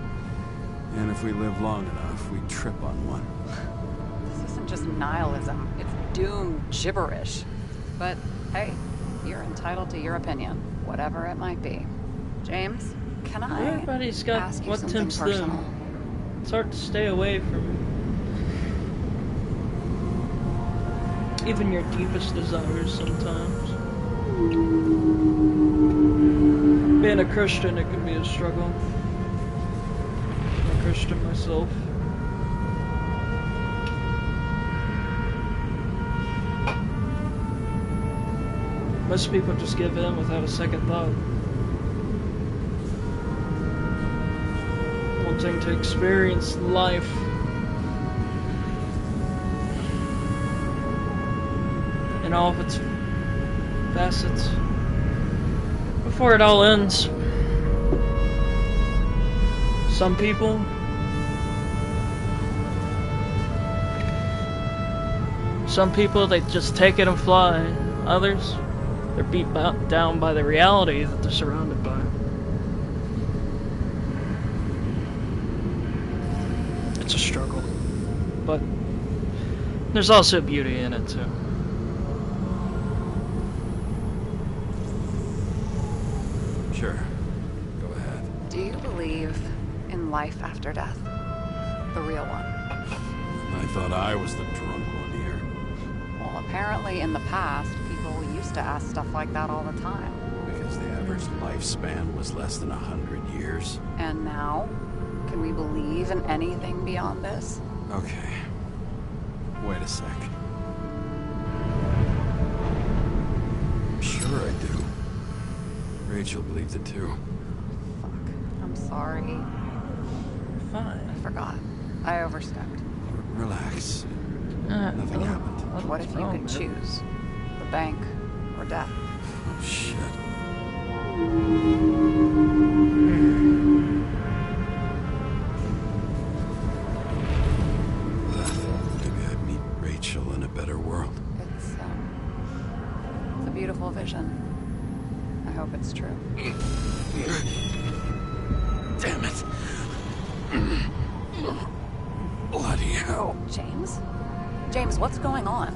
And if we live long enough, we trip on one. This isn't just nihilism. It's doom gibberish. But, hey, you're entitled to your opinion, whatever it might be. James, can I Everybody's got ask you what something tempts personal? them. It's hard to stay away from even your deepest desires sometimes. Being a Christian, it can be a struggle. I'm a Christian myself. Most people just give in without a second thought. Wanting to experience life in all of its facets before it all ends. Some people they just take it and fly. Others, they're beat down by the reality that they're surrounded by. It's a struggle, but there's also beauty in it too. from life after death. The real one. I thought I was the drunk one here. Well, apparently in the past, people used to ask stuff like that all the time. Because the average lifespan was less than 100 years. And now? Can we believe in anything beyond this? Okay. Wait a sec. I'm sure I do. Rachel believes it too. Fuck. I'm sorry. Fine. I forgot. I overstepped. Relax. Nothing happened. What if you could choose? The bank or death? Oh, shit. Maybe I'd meet Rachel in a better world. It's a beautiful vision. I hope it's true. Damn it. Bloody hell. James? James, what's going on?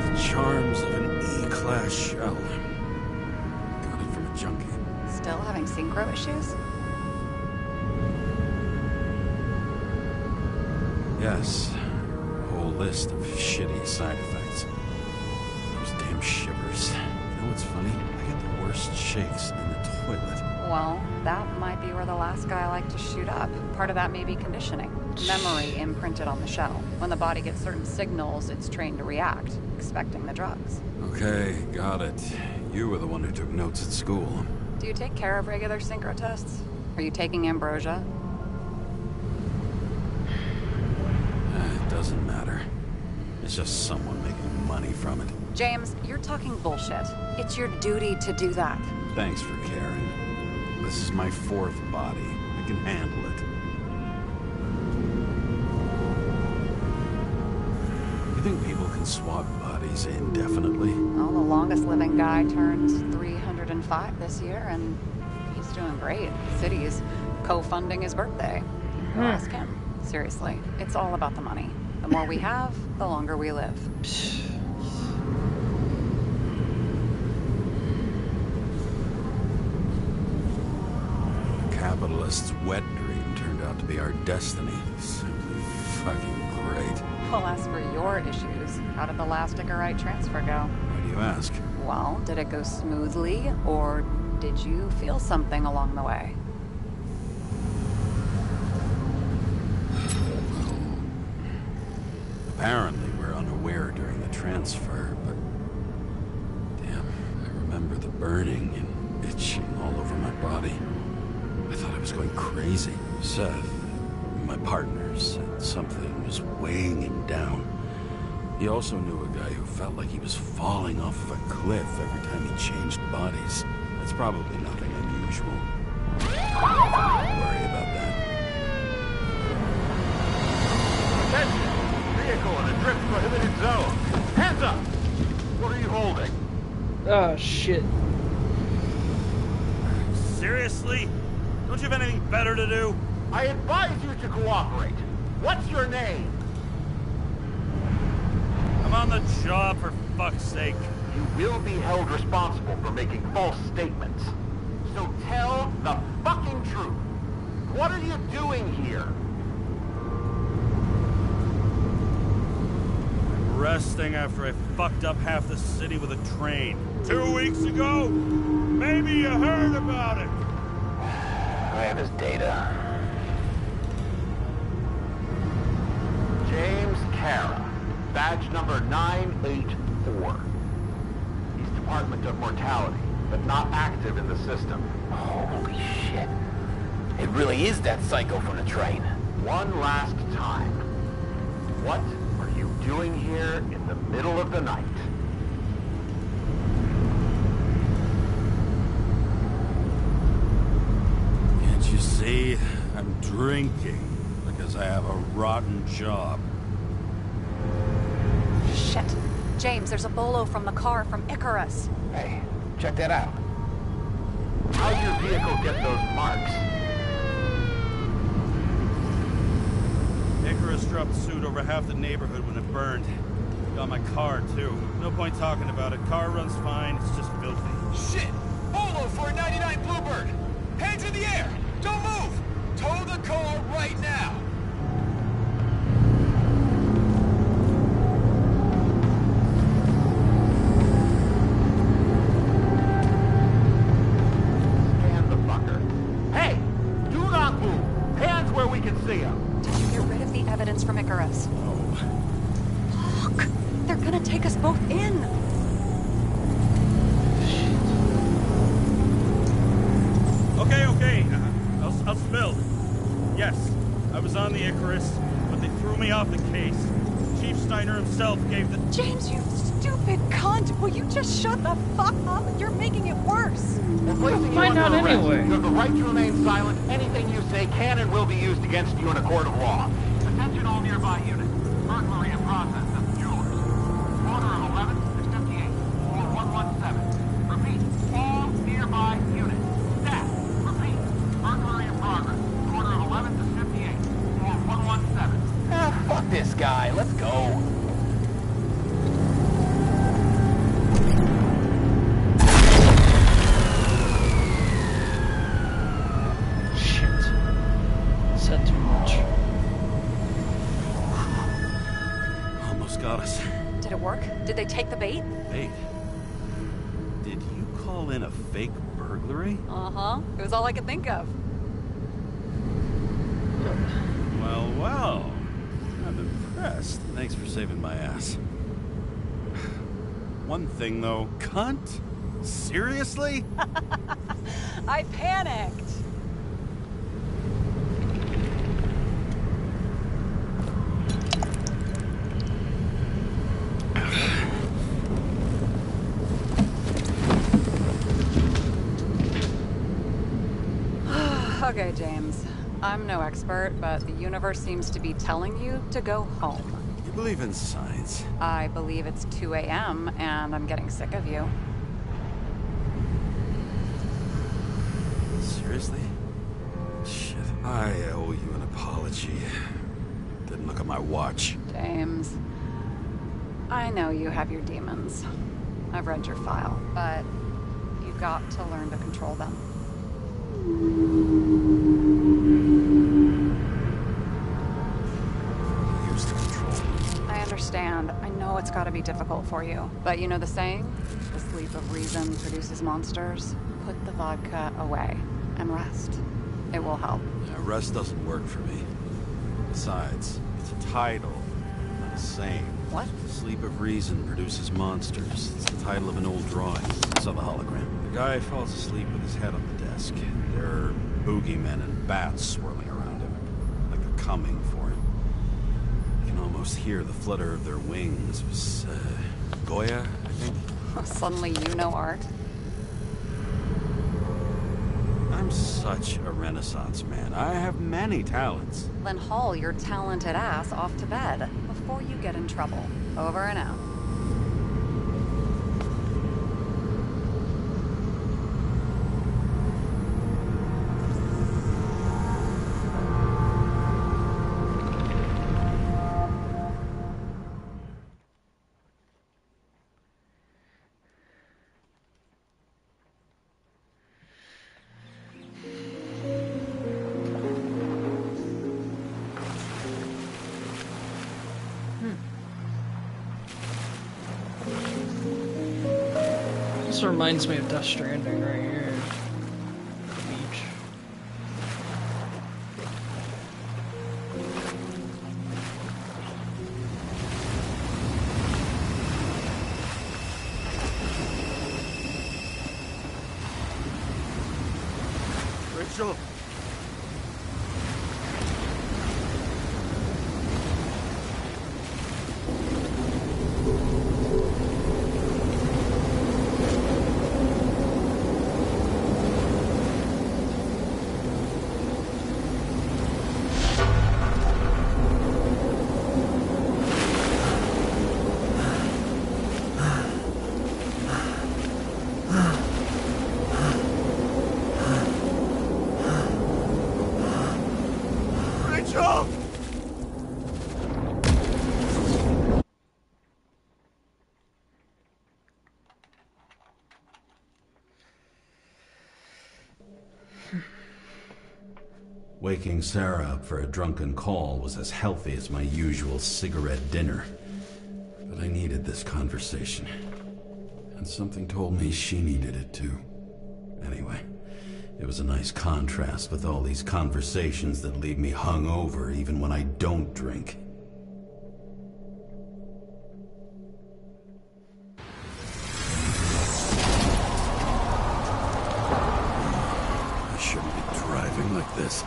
The charms of an E-class shell. Got it from a junkie. Still having synchro issues? Yes. A whole list of shitty side effects. Those damn shivers. You know what's funny? I get the worst shakes in the toilet. Well, that might be where the last guy liked to shoot up. Part of that may be conditioning. Memory imprinted on the shell. When the body gets certain signals, it's trained to react, expecting the drugs. Okay, got it. You were the one who took notes at school. Do you take care of regular synchro tests? Are you taking ambrosia? It doesn't matter. It's just someone making money from it. James, you're talking bullshit. It's your duty to do that. Thanks for caring. This is my fourth body. I can handle it. You think people can swap bodies indefinitely? Well, the longest living guy turns 305 this year, and he's doing great. The city's co-funding his birthday. Go ask him. Seriously, it's all about the money. The more we have, the longer we live. Capitalist's wet dream turned out to be our destiny. Simply fucking great. Well, as for your issues, how did the last Icarite transfer go? Why do you ask? Well, did it go smoothly, or did you feel something along the way? Apparently, we're unaware during the transfer, but... Damn, I remember the burning and itching all over my body. I thought I was going crazy. Seth, my partner, said something was weighing him down. He also knew a guy who felt like he was falling off of a cliff every time he changed bodies. That's probably nothing unusual. Don't worry about that. Attention! Vehicle in a drift prohibited zone. Hands up! What are you holding? Oh, shit. Seriously? Don't you have anything better to do? I advise you to cooperate. What's your name? I'm on the job, for fuck's sake. You will be held responsible for making false statements. So tell the fucking truth. What are you doing here? I'm resting after I fucked up half the city with a train. 2 weeks ago? Maybe you heard about it. I have his data. James Kara. Badge number 984. He's Department of Mortality, but not active in the system. Holy shit. It really is that psycho from the train. One last time. What are you doing here in the middle of the night? Can't you see? I'm drinking because I have a rotten job. Shit. James, there's a bolo from the car from Icarus. Hey, check that out. How'd your vehicle get those marks? Icarus dropped soot over half the neighborhood when it burned. Got my car, too. No point talking about it. Car runs fine, it's just filthy. Shit! Olo for a 99 Bluebird! Hands in the air! Don't move! Tow the car right now! Scan the fucker. Hey! Do not move! Hands where we can see them! Did you get rid of the evidence from Icarus? Look! They're gonna take us both in! Okay. I'll spill. Yes, I was on the Icarus, but they threw me off the case. Chief Steiner himself gave the... James, you stupid cunt! Will you just shut the fuck up? You're making it worse! Find out anyway. You have the right to remain silent. Anything you say can and will be used against you in a court of law. Attention all nearby units. Burglary in process at the jewelers. Order of 11-658. Or 117. Repeat. All nearby units. Staff. Repeat. Burglary in progress. Order of 11-658. Or 117. Ah, fuck this guy. Let's go. Did it work? Did they take the bait? Bait? Did you call in a fake burglary? Uh-huh. It was all I could think of. Well. I'm impressed. Thanks for saving my ass. One thing, though. Cunt? Seriously? I panicked. Okay, James. I'm no expert, but the universe seems to be telling you to go home. You believe in science? I believe it's 2 a.m. and I'm getting sick of you. Seriously? Shit. I owe you an apology. Didn't look at my watch. James, I know you have your demons. I've read your file, but you've got to learn to control them. Used to control. I understand. I know it's gotta be difficult for you. But you know the saying? The sleep of reason produces monsters. Put the vodka away and rest. It will help. Yeah, rest doesn't work for me. Besides, it's a title, not a saying. What? Sleep of reason produces monsters. It's the title of an old drawing. I saw the hologram. The guy falls asleep with his head on the desk. There are boogeymen and bats swirling around him, like they're coming for him. You can almost hear the flutter of their wings. It was, Goya, I think? Suddenly you know art. I'm such a Renaissance man. I have many talents. Then haul your talented ass off to bed before you get in trouble. Over and out. This reminds me of Death Stranding right here. The beach. Rachel! Waking Sarah up for a drunken call was as healthy as my usual cigarette dinner. But I needed this conversation. And something told me she needed it too. Anyway, it was a nice contrast with all these conversations that leave me hungover even when I don't drink. I shouldn't be driving like this.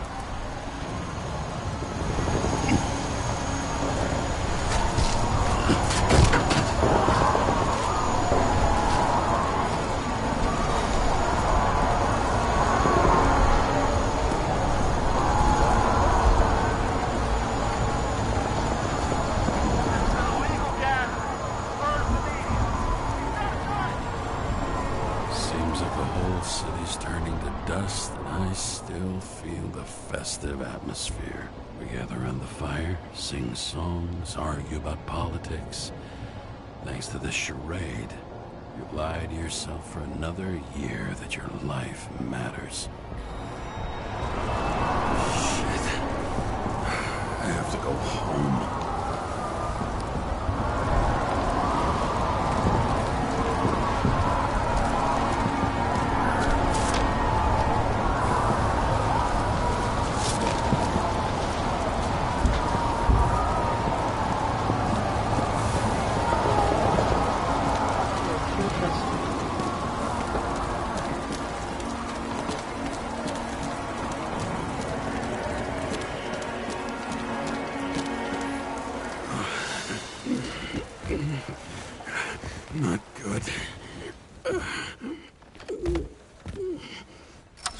Atmosphere. We gather around the fire, sing songs, argue about politics. Thanks to this charade, you've lied to yourself for another year that your life matters. Shit. I have to go home. Not good.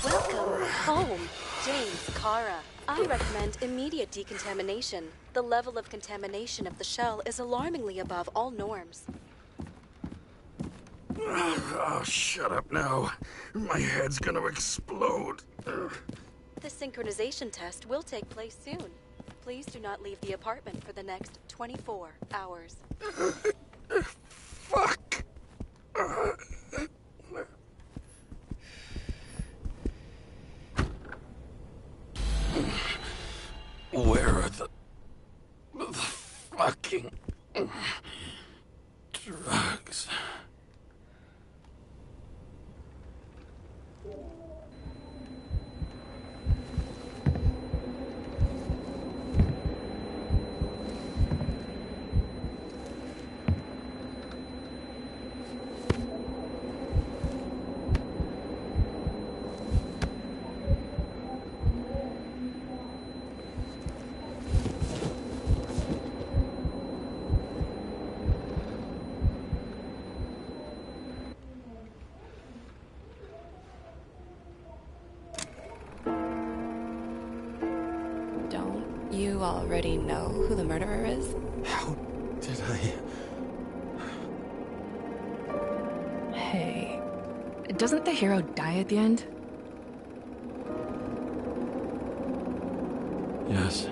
Welcome home, James, Kara. I recommend immediate decontamination. The level of contamination of the shell is alarmingly above all norms. Oh, shut up now. My head's gonna explode. The synchronization test will take place soon. Please do not leave the apartment for the next 24 hours. Fuck. Where are the fucking drugs? You already know who the murderer is? How did I... Hey, doesn't the hero die at the end? Yes.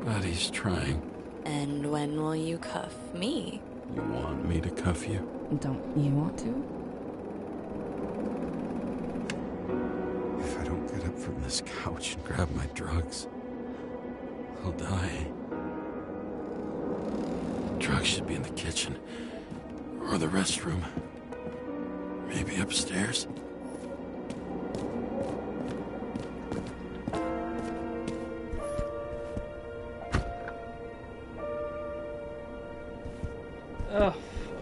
But he's trying. And when will you cuff me? You want me to cuff you? Don't you want to? If I don't get up from this couch and grab my drugs, I'll die. Drugs should be in the kitchen. Or the restroom. Maybe upstairs. Oh, fuck.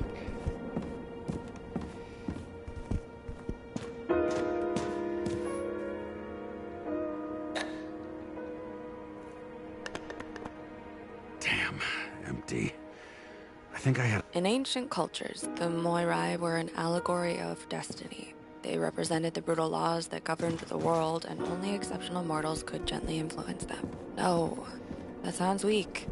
Damn, empty. I think I had... In ancient cultures, the Moirai were an allegory of destiny. They represented the brutal laws that governed the world, and only exceptional mortals could gently influence them. No, that sounds weak.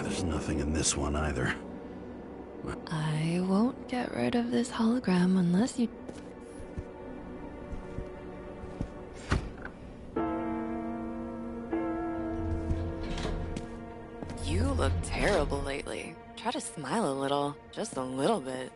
There's nothing in this one either. I won't get rid of this hologram unless you... You look terrible lately. Try to smile a little, just a little bit.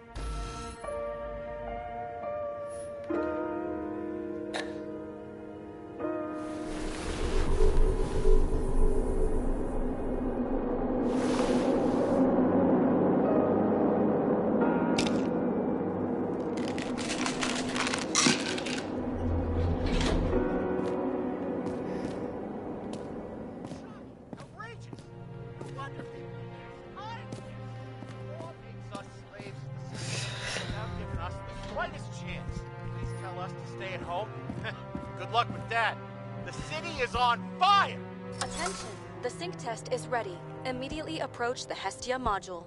Attention! The sync test is ready. Immediately approach the Hestia module.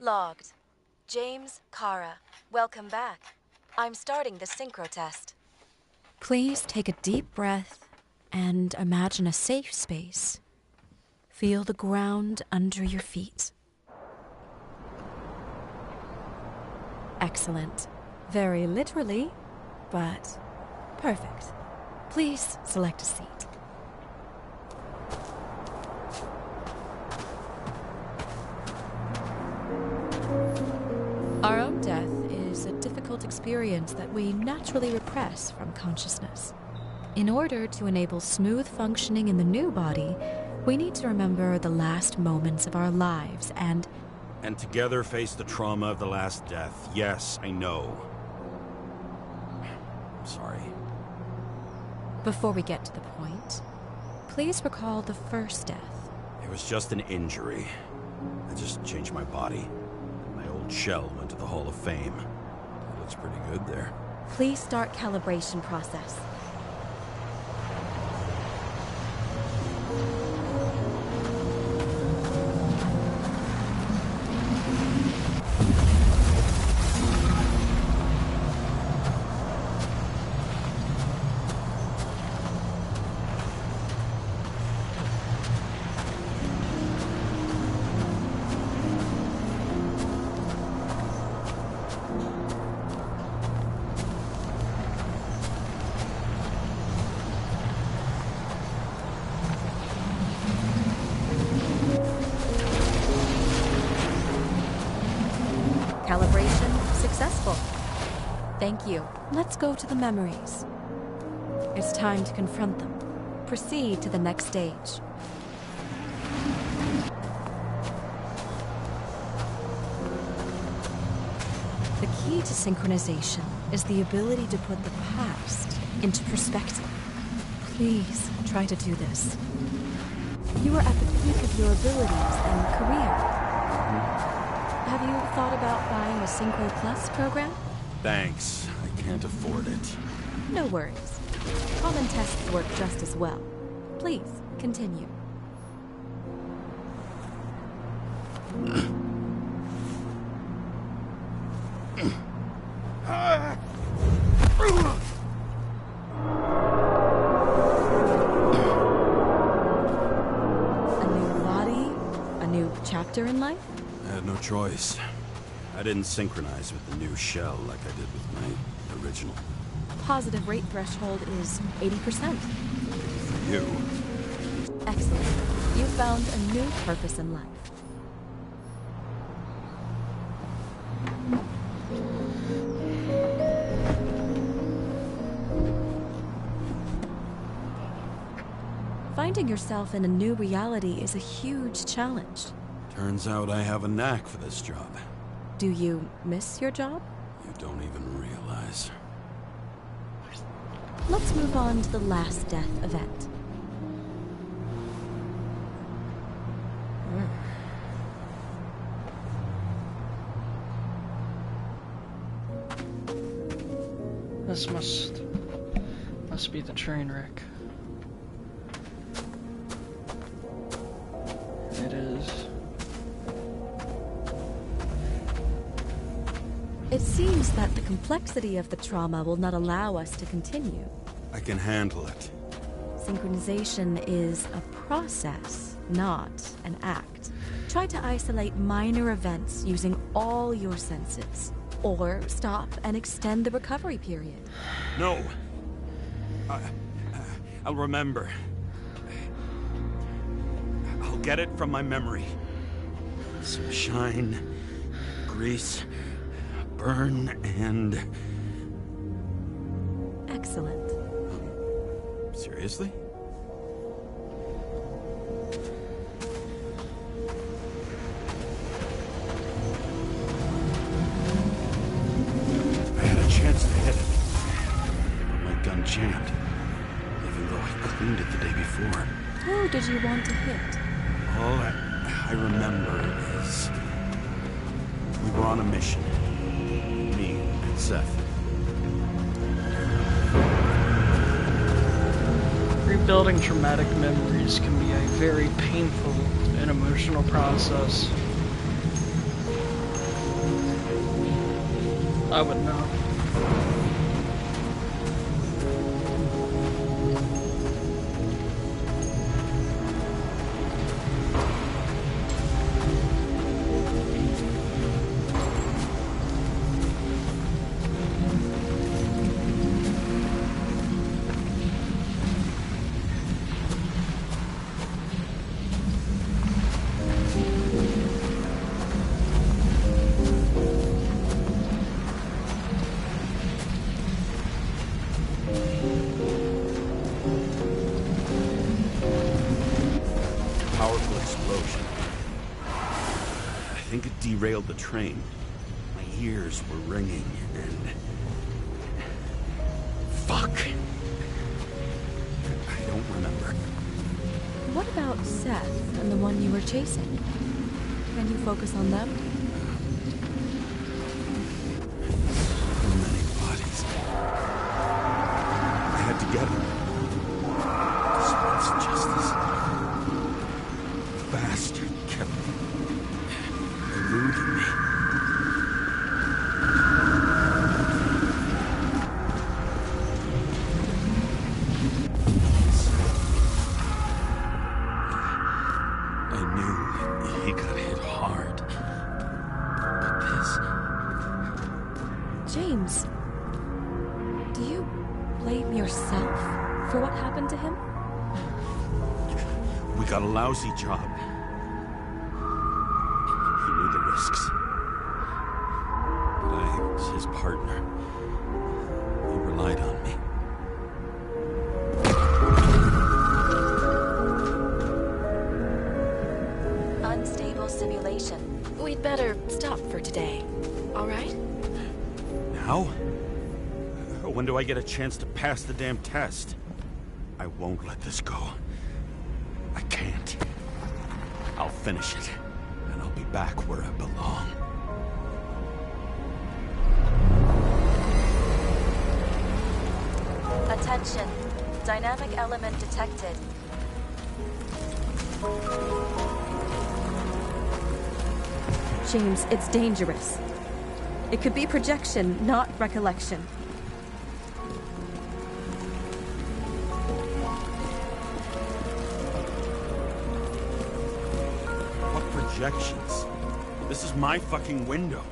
Logged. James, Kara, welcome back. I'm starting the synchro test. Please take a deep breath and imagine a safe space. Feel the ground under your feet. Excellent. Very literally, but perfect. Please select a seat. Our own death is a difficult experience that we naturally repress from consciousness. In order to enable smooth functioning in the new body, we need to remember the last moments of our lives and together face the trauma of the last death. Yes, I know. I'm sorry. Before we get to the point, please recall the first death. It was just an injury. I just changed my body. My old shell went to the Hall of Fame. It looks pretty good there. Please start calibration process. Calibration successful. Thank you. Let's go to the memories. It's time to confront them. Proceed to the next stage. The key to synchronization is the ability to put the past into perspective. Please try to do this. You are at the peak of your abilities and career. Have you thought about buying a Synchro Plus program? Thanks. I can't afford it. No worries. Common tests work just as well. Please, continue. A new body? A new chapter in life? I had no choice. I didn't synchronize with the new shell like I did with my original. Positive rate threshold is 80%. For you. Excellent. You found a new purpose in life. Finding yourself in a new reality is a huge challenge. Turns out I have a knack for this job. Do you miss your job? You don't even realize. Let's move on to the last death event. This must be the train wreck. It is. It seems that the complexity of the trauma will not allow us to continue. I can handle it. Synchronization is a process, not an act. Try to isolate minor events using all your senses. Or stop and extend the recovery period. No. I'll remember. I'll get it from my memory. Some shine, grease, burn, and... Excellent. Seriously? I had a chance to hit it. But my gun jammed. Even though I cleaned it the day before. Who did you want to hit? All I remember is... we were on a mission. Me and Seth. Rebuilding traumatic memories can be a very painful and emotional process. I would know. Derailed the train. My ears were ringing and... fuck! I don't remember. What about Seth and the one you were chasing? Can you focus on them? So many bodies. I had to get him. This was justice. The bastard kept eluding me. I knew he got hit hard. But this... James, do you blame yourself for what happened to him? We got a lousy job. He knew the risks. But I was his partner. He relied on me. Unstable simulation. We'd better stop for today. All right? Now? When do I get a chance to pass the damn test? I won't let this go. I can't. I'll finish it, and I'll be back where I belong. Attention. Dynamic element detected. James, it's dangerous. It could be projection, not recollection. What projections? This is my fucking window.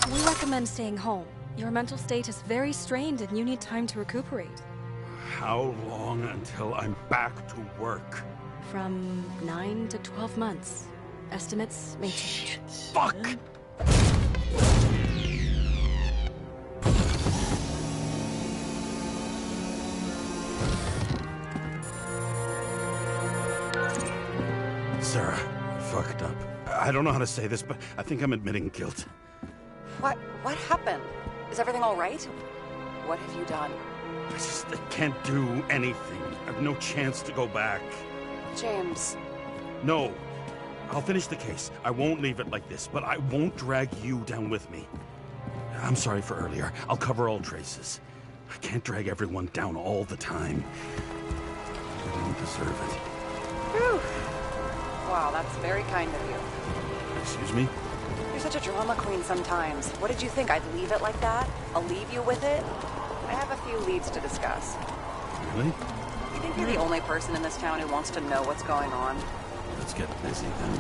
We recommend staying home. Your mental state is very strained and you need time to recuperate. How long until I'm back to work? From 9 to 12 months. Estimates may change. Fuck! Sarah, fucked up. I don't know how to say this, but I think I'm admitting guilt. What happened? Is everything all right? What have you done? I can't do anything. I have no chance to go back. James. No. I'll finish the case. I won't leave it like this, but I won't drag you down with me. I'm sorry for earlier. I'll cover all traces. I can't drag everyone down all the time. I don't deserve it. Whew. Wow, that's very kind of you. Excuse me? You're such a drama queen sometimes. What did you think? I'd leave it like that? I'll leave you with it? I have a few leads to discuss. Really? You think you're the only person in this town who wants to know what's going on? Let's get busy then.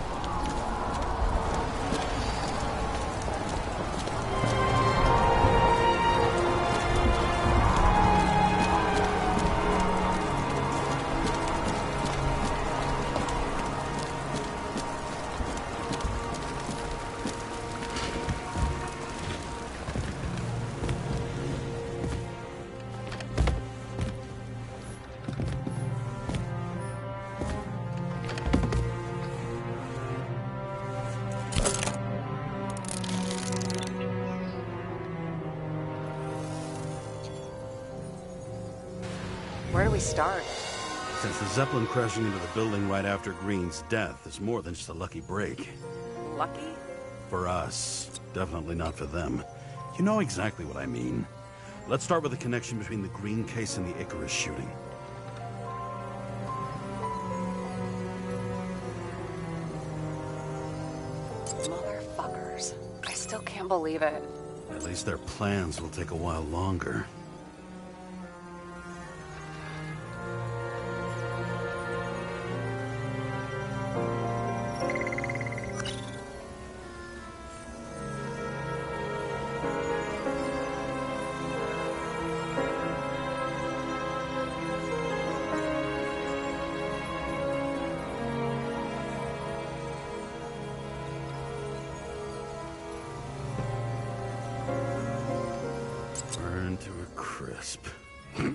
Where do we start? Since the Zeppelin crashing into the building right after Green's death is more than just a lucky break. Lucky? For us. Definitely not for them. You know exactly what I mean. Let's start with the connection between the Green case and the Icarus shooting. Motherfuckers. I still can't believe it. At least their plans will take a while longer. Burn to a crisp. Was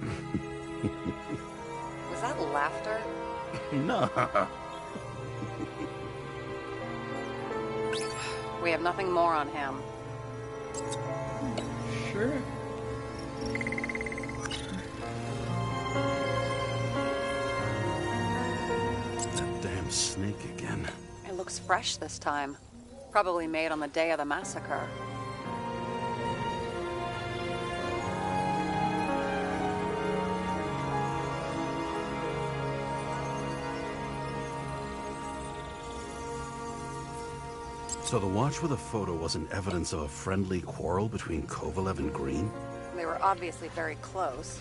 that laughter? No. We have nothing more on him. Sure. That damn snake again. It looks fresh this time. Probably made on the day of the massacre. So the watch with a photo wasn't evidence of a friendly quarrel between Kovalev and Green? They were obviously very close.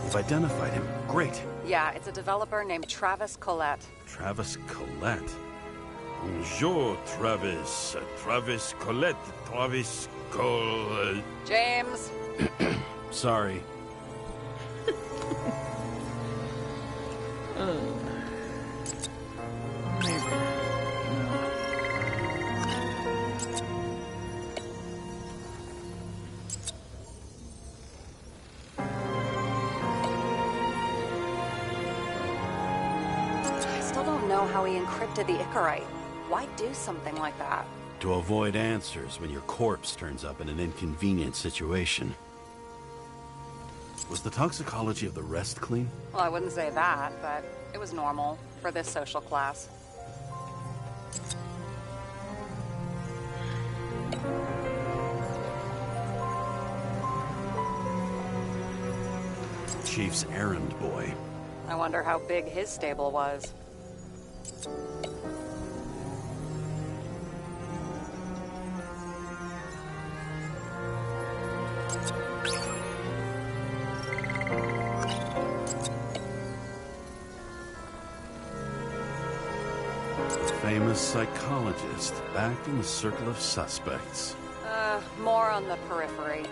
We've identified him. Great. Yeah, it's a developer named Travis Collette. Travis Collette. Bonjour, Travis. Travis Collette. Travis Collette. James! Sorry. Maybe. No. I still don't know how he encrypted the Icarite. Why do something like that? To avoid answers when your corpse turns up in an inconvenient situation. Was the toxicology of the rest clean? Well, I wouldn't say that, but it was normal for this social class. Chief's errand boy. I wonder how big his stable was. Famous psychologist, back in the circle of suspects. More on the periphery.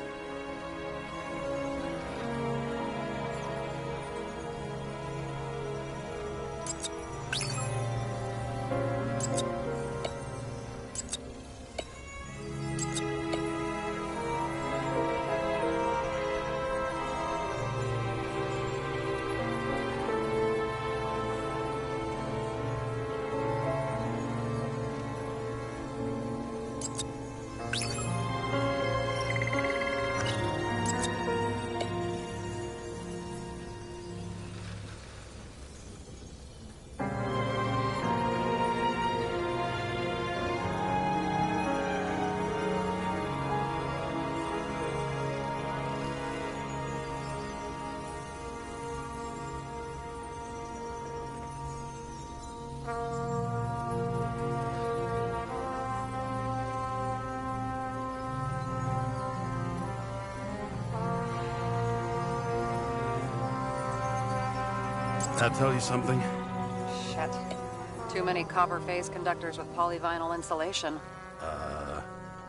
That tell you something? Shit. Too many copper phase conductors with polyvinyl insulation.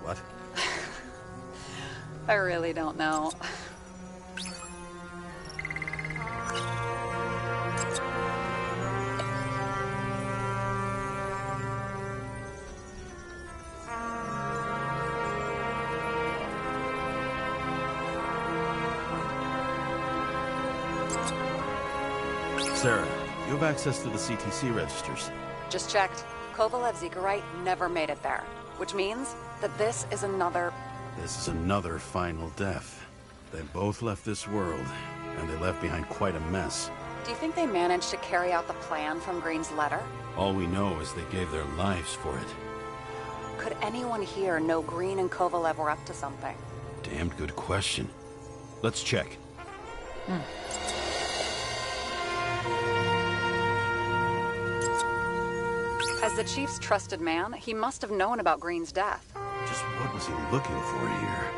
What? I really don't know. Sarah, you have access to the CTC registers. Just checked. Kovalev's Zekarite never made it there, which means that this is another final death. They both left this world, and they left behind quite a mess. Do you think they managed to carry out the plan from Green's letter? All we know is they gave their lives for it. Could anyone here know Green and Kovalev were up to something? Damned good question. Let's check. As the Chief's trusted man, he must have known about Green's death. Just what was he looking for here?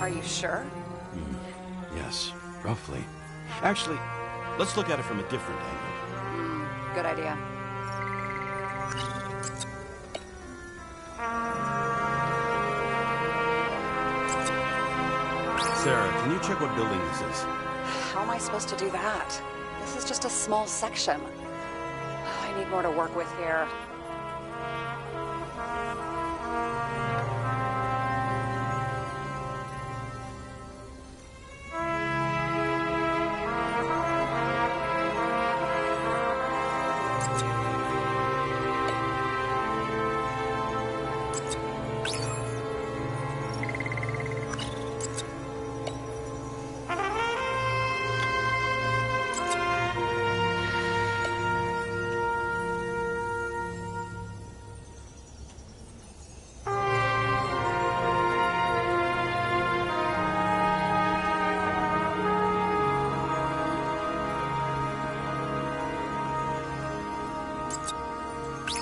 Are you sure? Yes, roughly. Actually, let's look at it from a different angle. Good idea. Sarah, can you check what building this is? How am I supposed to do that? This is just a small section. I need more to work with here.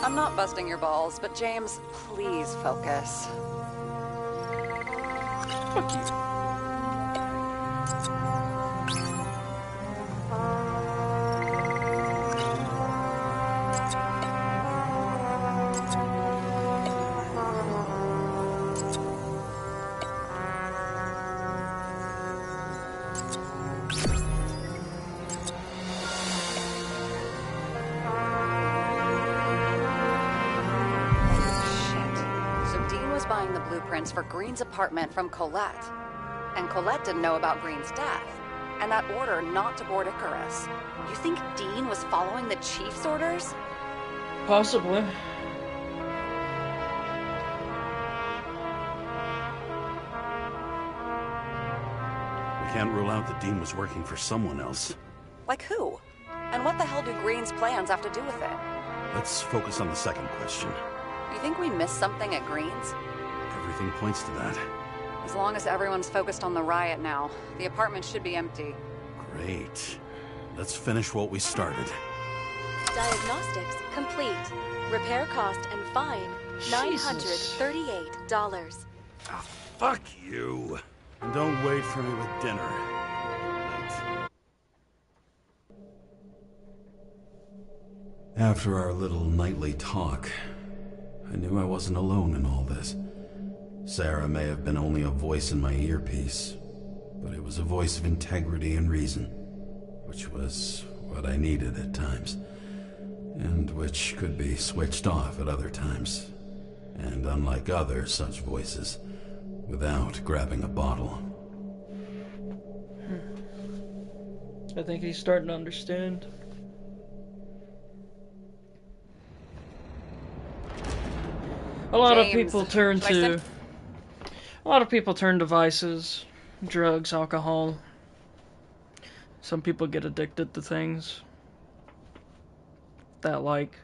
I'm not busting your balls, but James, please focus. Fuck you. Buying the blueprints for Green's apartment from Colette. And Colette didn't know about Green's death. And that order not to board Icarus. You think Dean was following the Chief's orders? Possibly. I can't rule out that Dean was working for someone else. Like who? And what the hell do Green's plans have to do with it? Let's focus on the second question. You think we missed something at Green's? Everything points to that. As long as everyone's focused on the riot now, the apartment should be empty. Great. Let's finish what we started. Diagnostics complete. Repair cost and fine, $938. Ah, fuck you. And don't wait for me with dinner. After our little nightly talk, I knew I wasn't alone in all this. Sarah may have been only a voice in my earpiece, but it was a voice of integrity and reason, which was what I needed at times, and which could be switched off at other times, and unlike other such voices, without grabbing a bottle. I think he's starting to understand. A lot of people turn to vices, drugs, alcohol. Some people get addicted to things that, like,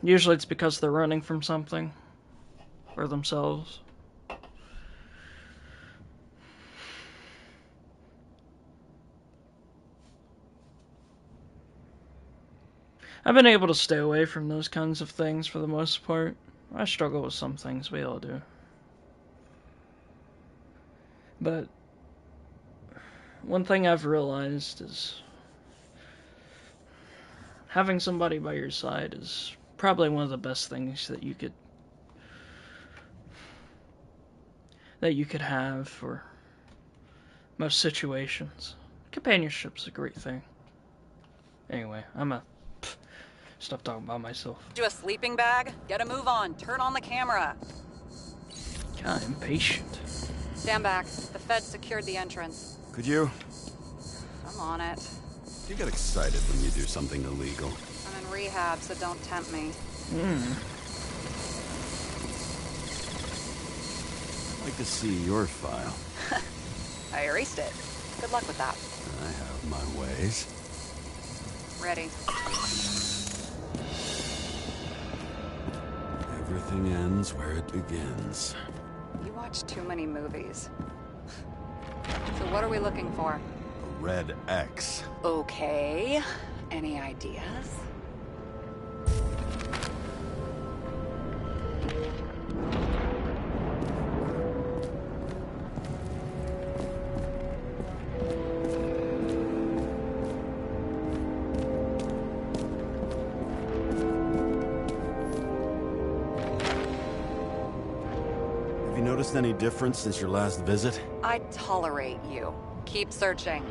usually it's because they're running from something or themselves. I've been able to stay away from those kinds of things for the most part. I struggle with some things, we all do. But one thing I've realized is having somebody by your side is probably one of the best things that you could have for most situations. Companionship's a great thing. Anyway, stop talking about myself. Do a sleeping bag? Get a move on. Turn on the camera. God, impatient. Stand back. The feds secured the entrance. Could you? I'm on it. You get excited when you do something illegal. I'm in rehab, so don't tempt me. I'd like to see your file. I erased it. Good luck with that. I have my ways. Ready. Everything ends where it begins. You watch too many movies. So what are we looking for? A red X. Okay. Any ideas? Noticed any difference since your last visit? I tolerate you. Keep searching.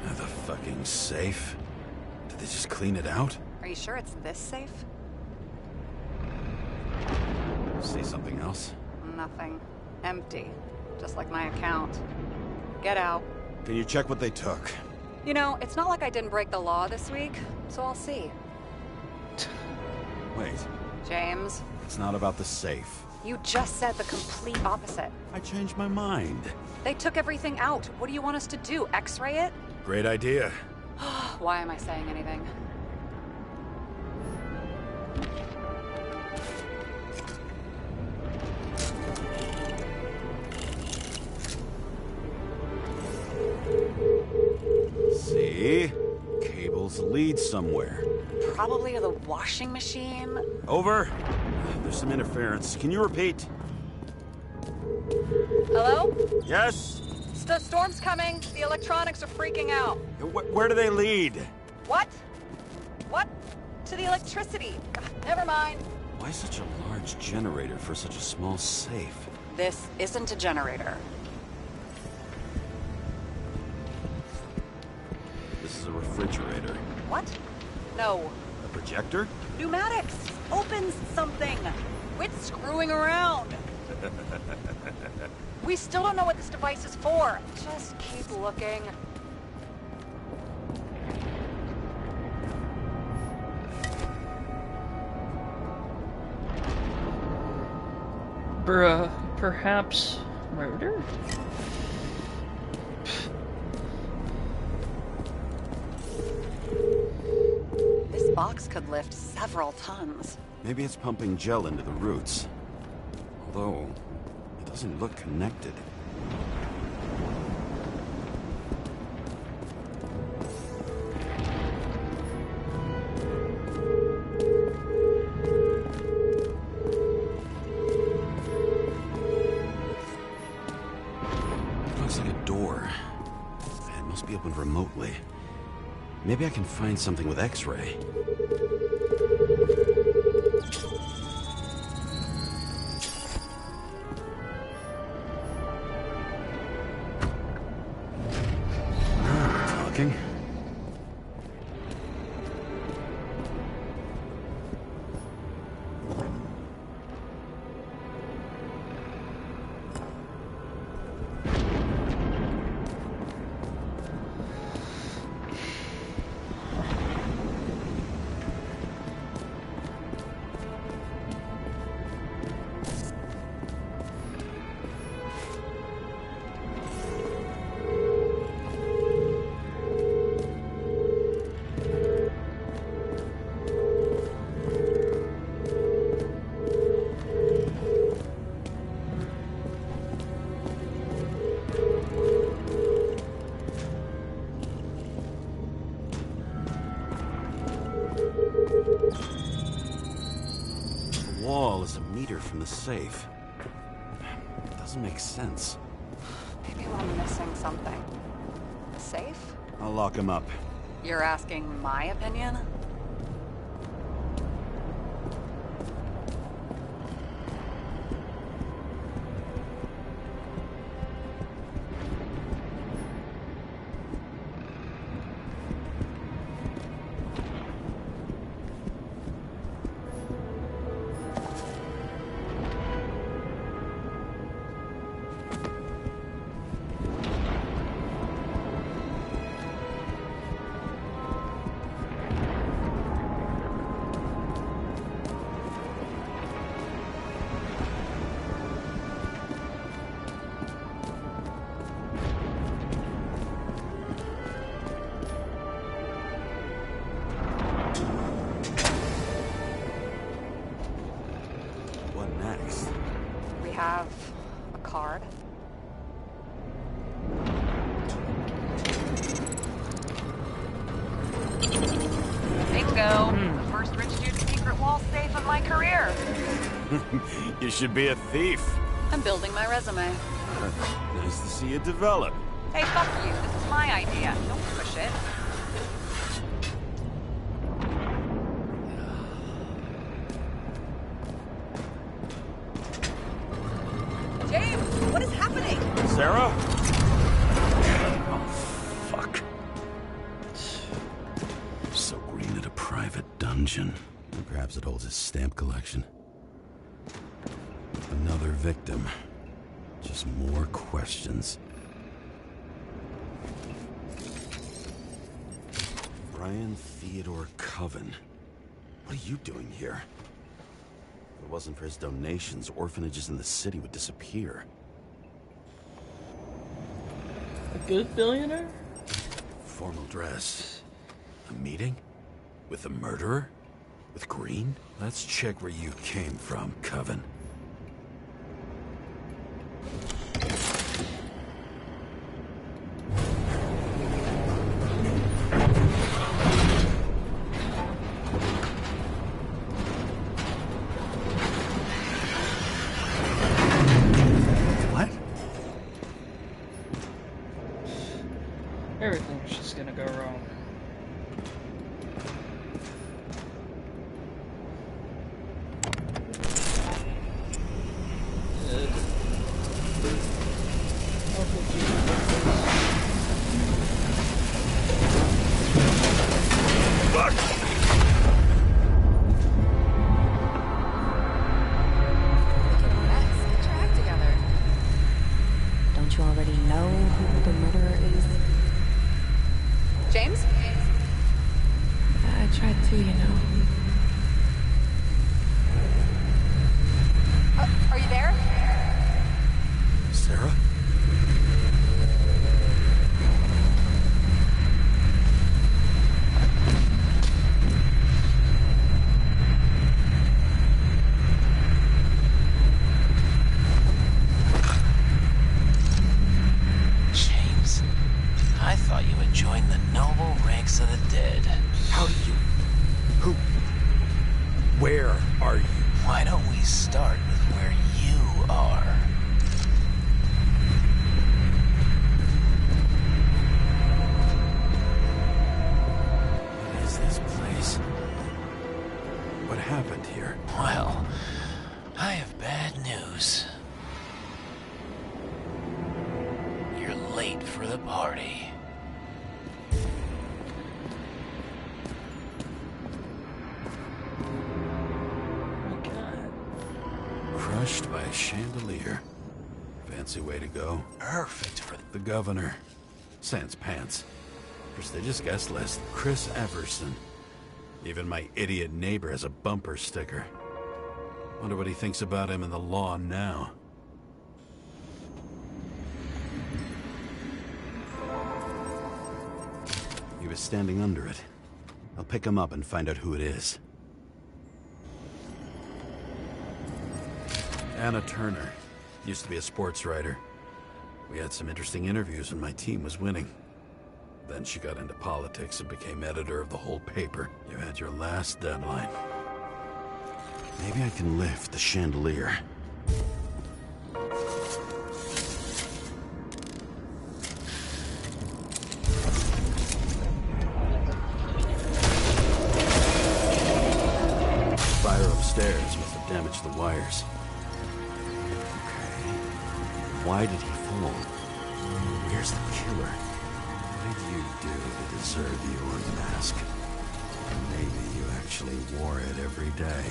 The fucking safe? Did they just clean it out? Are you sure it's this safe? See something else? Nothing. Empty. Just like my account. Get out. Can you check what they took? You know, it's not like I didn't break the law this week, so I'll see. Wait. James. It's not about the safe. You just said the complete opposite. I changed my mind. They took everything out. What do you want us to do? X-ray it? Great idea. Why am I saying anything? See? Cables lead somewhere. Probably to the washing machine. Over. There's some interference. Can you repeat? Hello? Yes? Storm's coming. The electronics are freaking out. Where do they lead? What? What? To the electricity. Never mind. Why such a large generator for such a small safe? This isn't a generator. This is a refrigerator. What? No. A projector? Pneumatics! Opens something! Quit screwing around! We still don't know what this device is for. Just keep looking. Perhaps murder? This box could lift several tons. Maybe it's pumping gel into the roots. Although, it doesn't look connected. Looks like a door. It must be opened remotely. Maybe I can find something with X-ray. Talking. Wall is a meter from the safe. It doesn't make sense. Maybe I'm missing something. The safe? I'll lock him up. You're asking my opinion? Have a card. Bingo! The first rich dude's secret wall safe of my career. You should be a thief. I'm building my resume. Nice to see you develop. Hey, fuck you. This is my idea. Don't push it. What is happening? Sarah? Oh, fuck. So Green at a private dungeon. Perhaps it holds his stamp collection. Another victim. Just more questions. Brian Theodore Coven. What are you doing here? If it wasn't for his donations, orphanages in the city would disappear. A good billionaire? Formal dress. A meeting? With the murderer? With Green? Let's check where you came from, Coven. Everything's just gonna go wrong. Don't you already know who the murderer is? James? I tried to, you know. Are you there? Sarah? James, I thought you had joined the noble ranks of the dead. How do you... Who... Where are you? Why don't we start with where you are? What is this place? What happened here? Well, I have bad news. You're late for the party. Crushed by a chandelier. Fancy way to go. Perfect for The governor. Sans pants. Prestigious guest list. Chris Everson. Even my idiot neighbor has a bumper sticker. Wonder what he thinks about him and the law now. He was standing under it. I'll pick him up and find out who it is. Anna Turner. Used to be a sports writer. We had some interesting interviews when my team was winning. Then she got into politics and became editor of the whole paper. You had your last deadline. Maybe I can lift the chandelier. Fire upstairs must have damaged the wires. Why did he fall? Where's the killer? What did you do to deserve your mask? Maybe you actually wore it every day.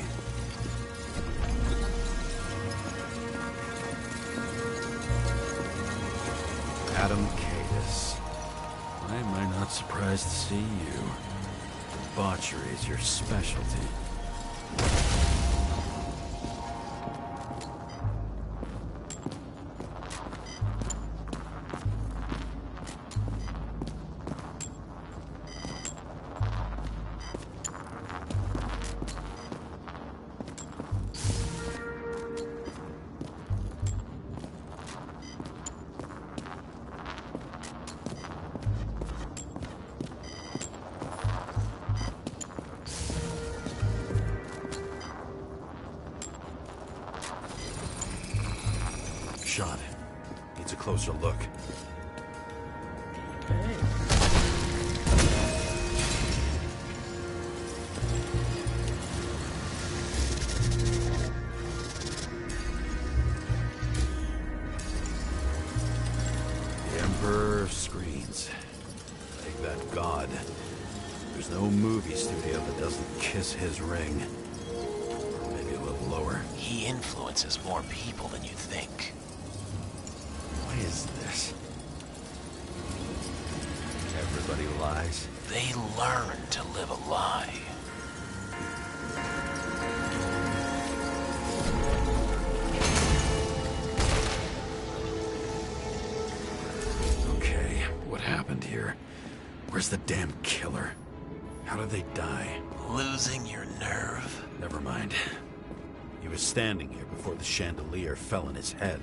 Adam Cadis. Why am I not surprised to see you? Debauchery is your specialty. Shot. Needs a closer look. The Emperor of Screens. Take that god. There's no movie studio that doesn't kiss his ring. Or maybe a little lower. He influences more people than you think. What is this? Everybody lies. They learn to live a lie. Okay, what happened here? Where's the damn killer? How did they die? Losing your nerve? Never mind. He was standing here before the chandelier fell on his head.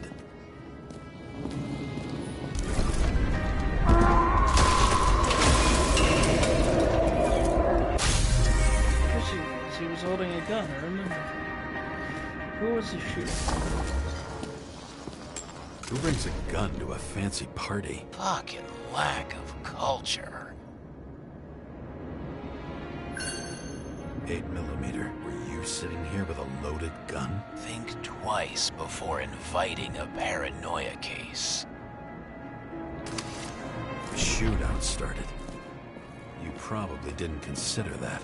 He was holding a gun, I remember. Who was he shooting? Who brings a gun to a fancy party? Fucking lack of culture. 8mm. Were you sitting here with a loaded gun? Think twice before inviting a paranoia case. The shootout started. You probably didn't consider that.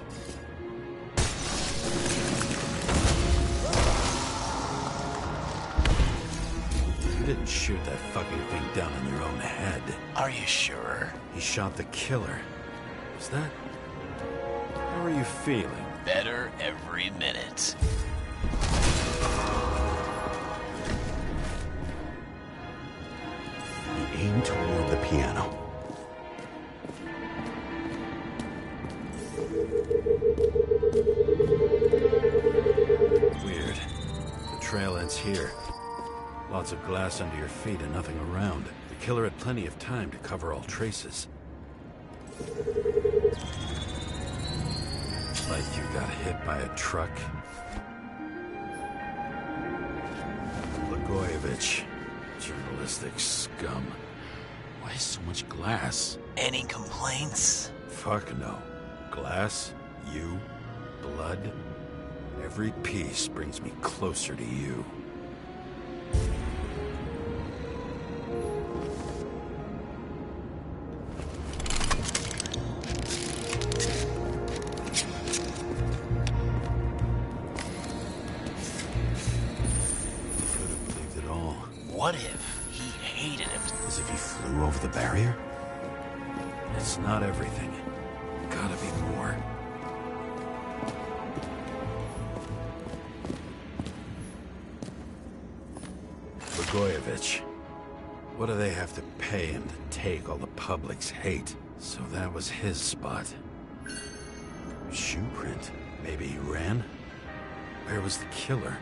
You didn't shoot that fucking thing down on your own head. Are you sure? He shot the killer. Was that... How are you feeling? Better every minute. Aim toward the piano. Weird. The trail ends here. Lots of glass under your feet and nothing around. The killer had plenty of time to cover all traces. Like you got hit by a truck. Blagojevich. Journalistic scum. Why so much glass? Any complaints? Fuck no. Glass, you, blood. Every piece brings me closer to you. What if he hated him? As if he flew over the barrier? It's not everything. Gotta be more. Blagojevich. What do they have to pay him to take all the public's hate? So that was his spot. Shoe print. Maybe he ran? Where was the killer?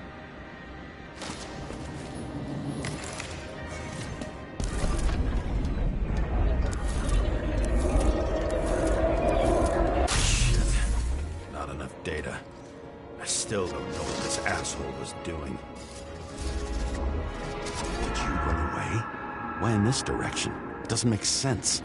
Data. I still don't know what this asshole was doing. Did you run away? Why in this direction? Doesn't make sense.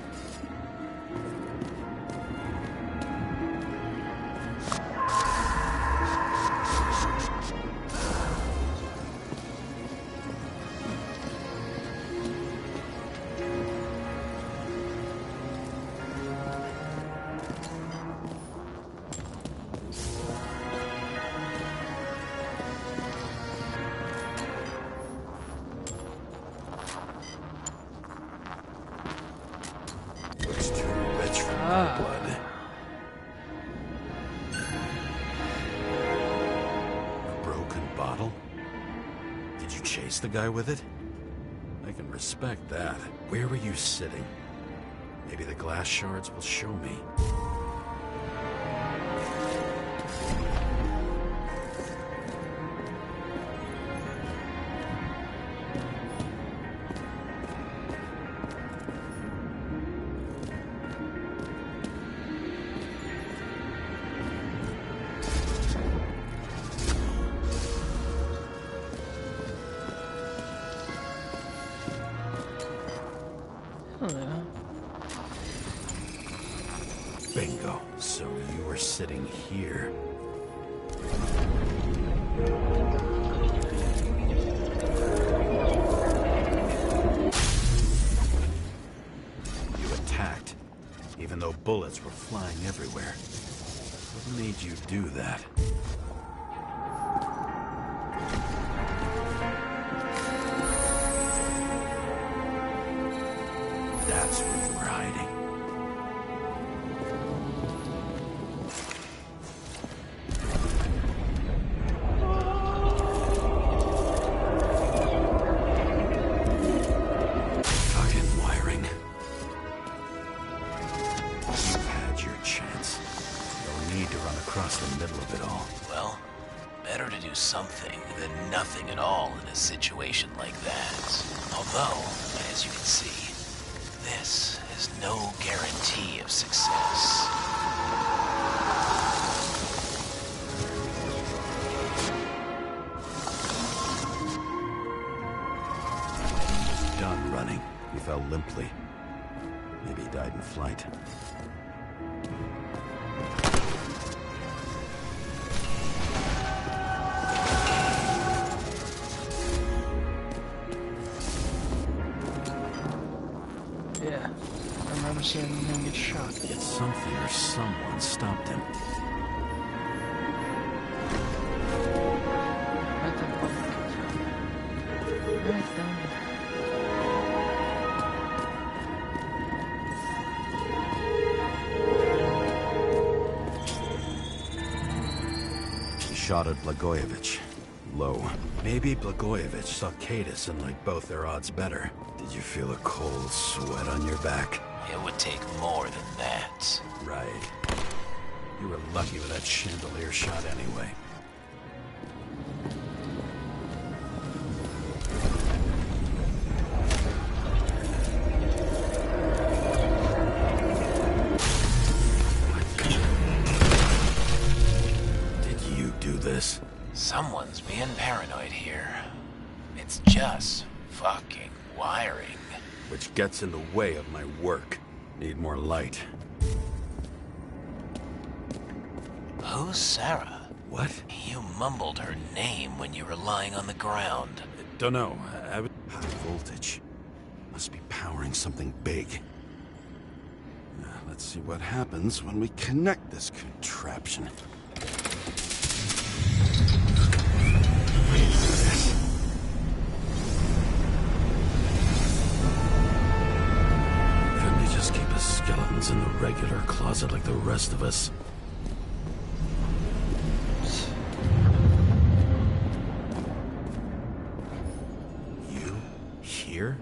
Blood. A broken bottle? Did you chase the guy with it? I can respect that. Where were you sitting? Maybe the glass shards will show me. Bingo. So you were sitting here. You attacked, even though bullets were flying everywhere. What made you do that? That's where you were hiding. Fucking wiring. You've had your chance. No need to run across the middle of it all. Well, better to do something than nothing at all in a situation like that. Although, as you can see, this is no guarantee of success. He was done running. He fell limply. Maybe he died in flight. Yeah, I remember seeing him get shot. Yet something or someone stopped him. Right there. Right down there. He shot at Blagojevich. Low. Maybe Blagojevich saw Cadis and liked both their odds better. Did you feel a cold sweat on your back? It would take more than that. Right. You were lucky with that chandelier shot anyway. Did you do this? Someone's being paranoid here. It's just fucking wiring. Which gets in the way of my work. Need more light. Who's Sarah? What? You mumbled her name when you were lying on the ground. Don't know. High voltage. Must be powering something big. Let's see what happens when we connect this contraption. Couldn't you just keep us skeletons in the regular closet like the rest of us? You? Here?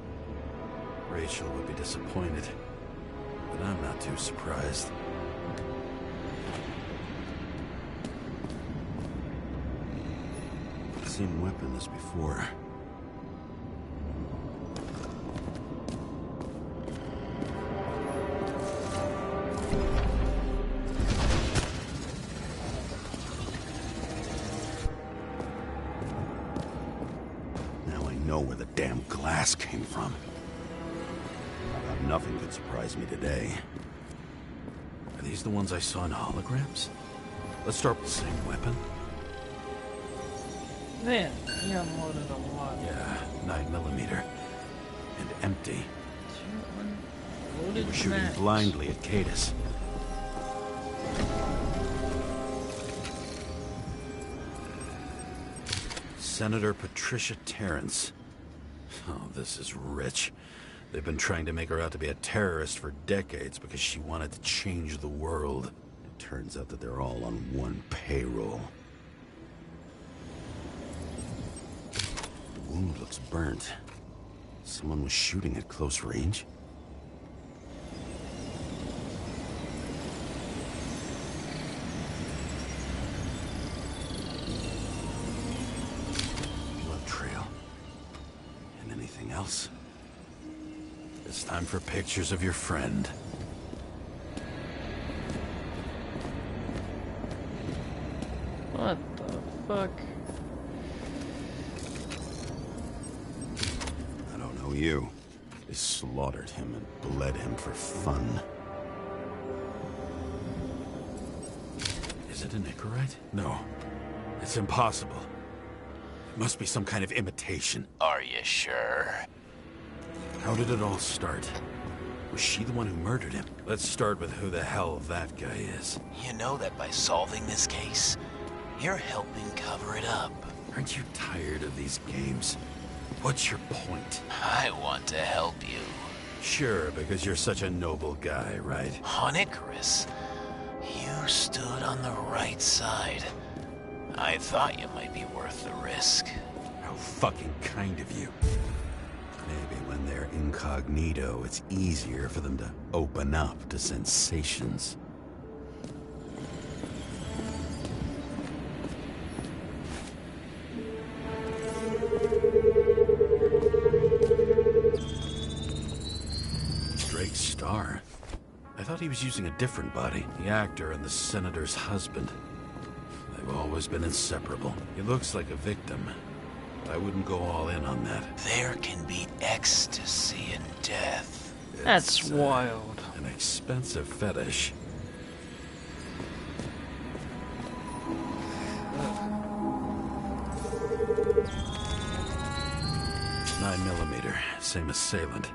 Rachel would be disappointed. But I'm not too surprised. I've seen weapons before. Now I know where the damn glass came from. Nothing could surprise me today. Are these the ones I saw in holograms? Let's start with the same weapon. Man, he unloaded a lot. Yeah, 9mm. And empty. Loaded They were shooting match. blindly at Cadus. Senator Patricia Terrence. Oh, this is rich. They've been trying to make her out to be a terrorist for decades because she wanted to change the world. It turns out that they're all on one payroll. The wound looks burnt. Someone was shooting at close range? Blood trail. And anything else? It's time for pictures of your friend. What the fuck? I don't know you. They slaughtered him and bled him for fun. Is it an Icarite? No. It's impossible. It must be some kind of imitation. Are you sure? How did it all start? Was she the one who murdered him? Let's start with who the hell that guy is. You know that by solving this case, you're helping cover it up. Aren't you tired of these games? What's your point? I want to help you. Sure, because you're such a noble guy, right? On Icarus, you stood on the right side. I thought you might be worth the risk. How fucking kind of you. Maybe when they're incognito, it's easier for them to open up to sensations. Drake's star. I thought he was using a different body. The actor and the senator's husband. They've always been inseparable. He looks like a victim. I wouldn't go all in on that. There can be ecstasy in death. That's wild. An expensive fetish. It's 9mm, same assailant.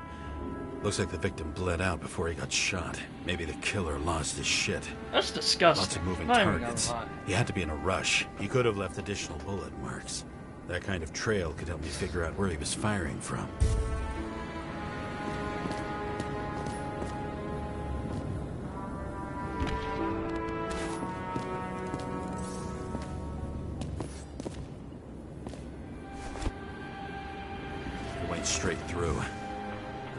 Looks like the victim bled out before he got shot. Maybe the killer lost his shit. That's disgusting. Lots of moving Not even gonna targets. lie. He had to be in a rush. He could have left additional bullet marks. That kind of trail could help me figure out where he was firing from. It went straight through.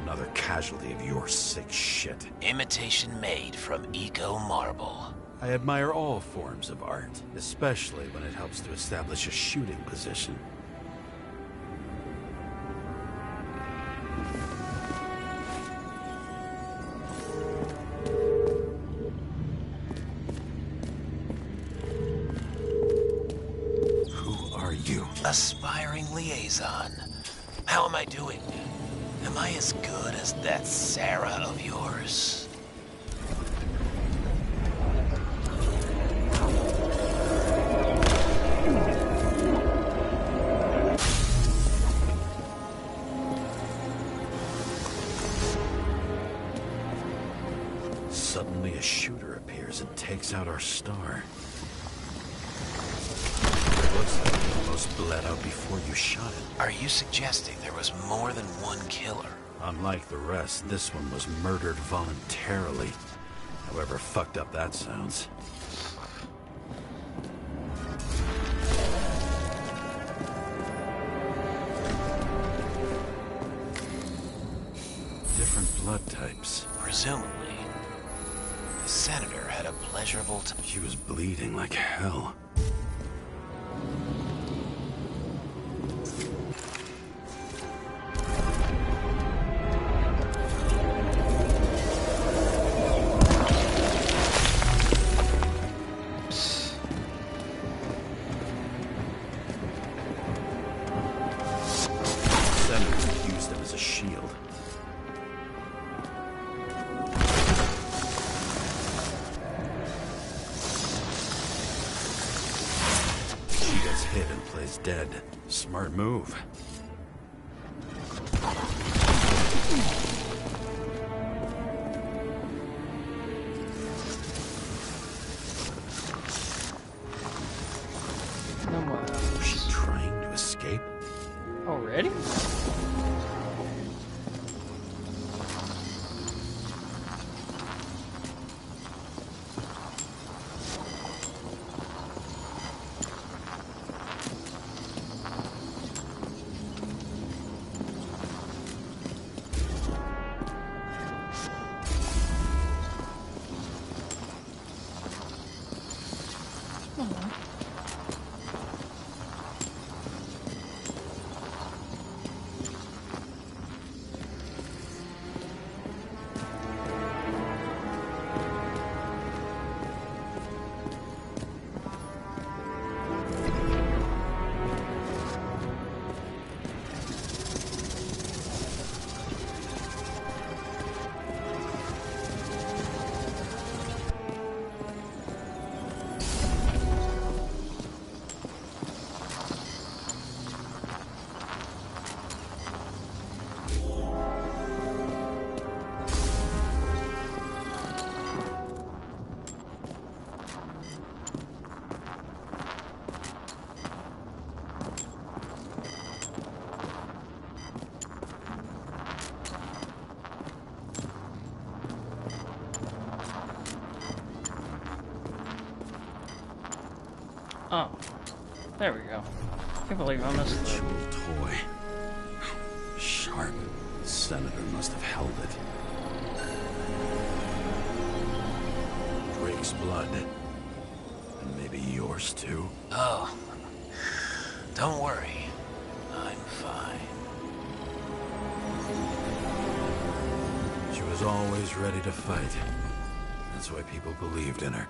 another casualty of your sick shit. Imitation made from eco marble. I admire all forms of art, especially when it helps to establish a shooting position. Who are you? Aspiring liaison. How am I doing? Am I as good as that Sarah of yours? Suddenly a shooter appears and takes out our star. It looks like you almost bled out before you shot it. Are you suggesting there was more than one killer? Unlike the rest, this one was murdered voluntarily. However fucked up that sounds. Different blood types. Presumably, the senator had a pleasurable time. She was bleeding like hell. Senator used it as a shield. Hit and plays dead. Smart move. Was she trying to escape? Already? Oh, there we go. Can't believe I missed that. Jewel toy. Sharp. Senator must have held it. Drake's blood. And maybe yours too. Oh, don't worry. I'm fine. She was always ready to fight. That's why people believed in her.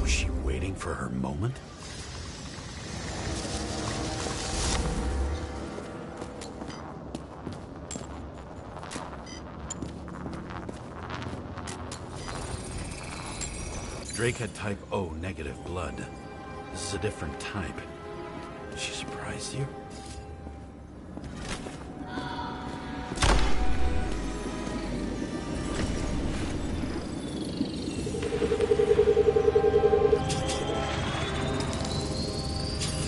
Was she waiting for her moment? Drake had type O negative blood. This is a different type. She surprised you?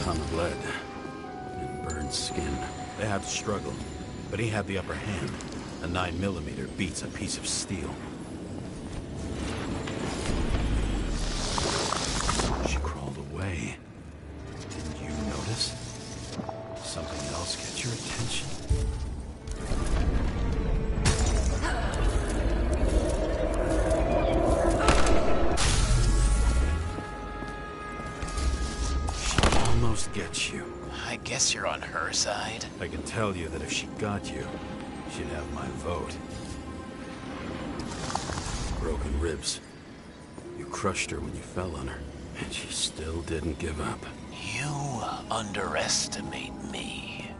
Tom bled and burned skin. They had to struggle, but he had the upper hand. A 9mm beats a piece of steel. almost get you. I guess you're on her side. I can tell you that if she got you, she'd have my vote. Broken ribs. You crushed her when you fell on her, and she still didn't give up. You underestimate me.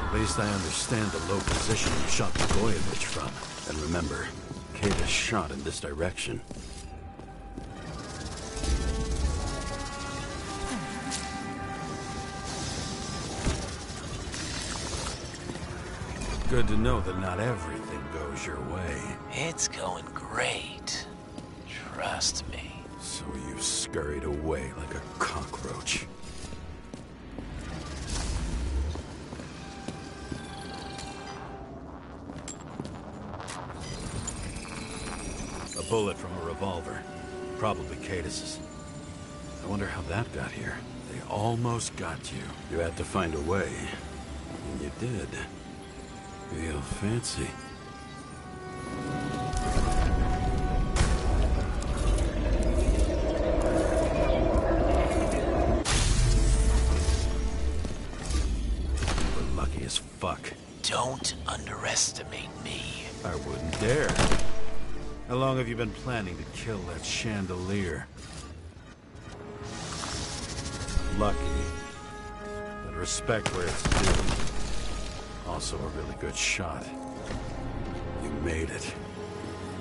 At least I understand the low position you shot Blagojevich from. And remember, Kata shot in this direction. Good to know that not everything goes your way. It's going great. Trust me. So you scurried away like a cockroach. A bullet from a revolver. Probably Cadis's. I wonder how that got here. They almost got you. You had to find a way. And you did. Real fancy. We're lucky as fuck. Don't underestimate me. I wouldn't dare. How long have you been planning to kill that chandelier? Lucky. But respect where it's due. Also a really good shot. You made it.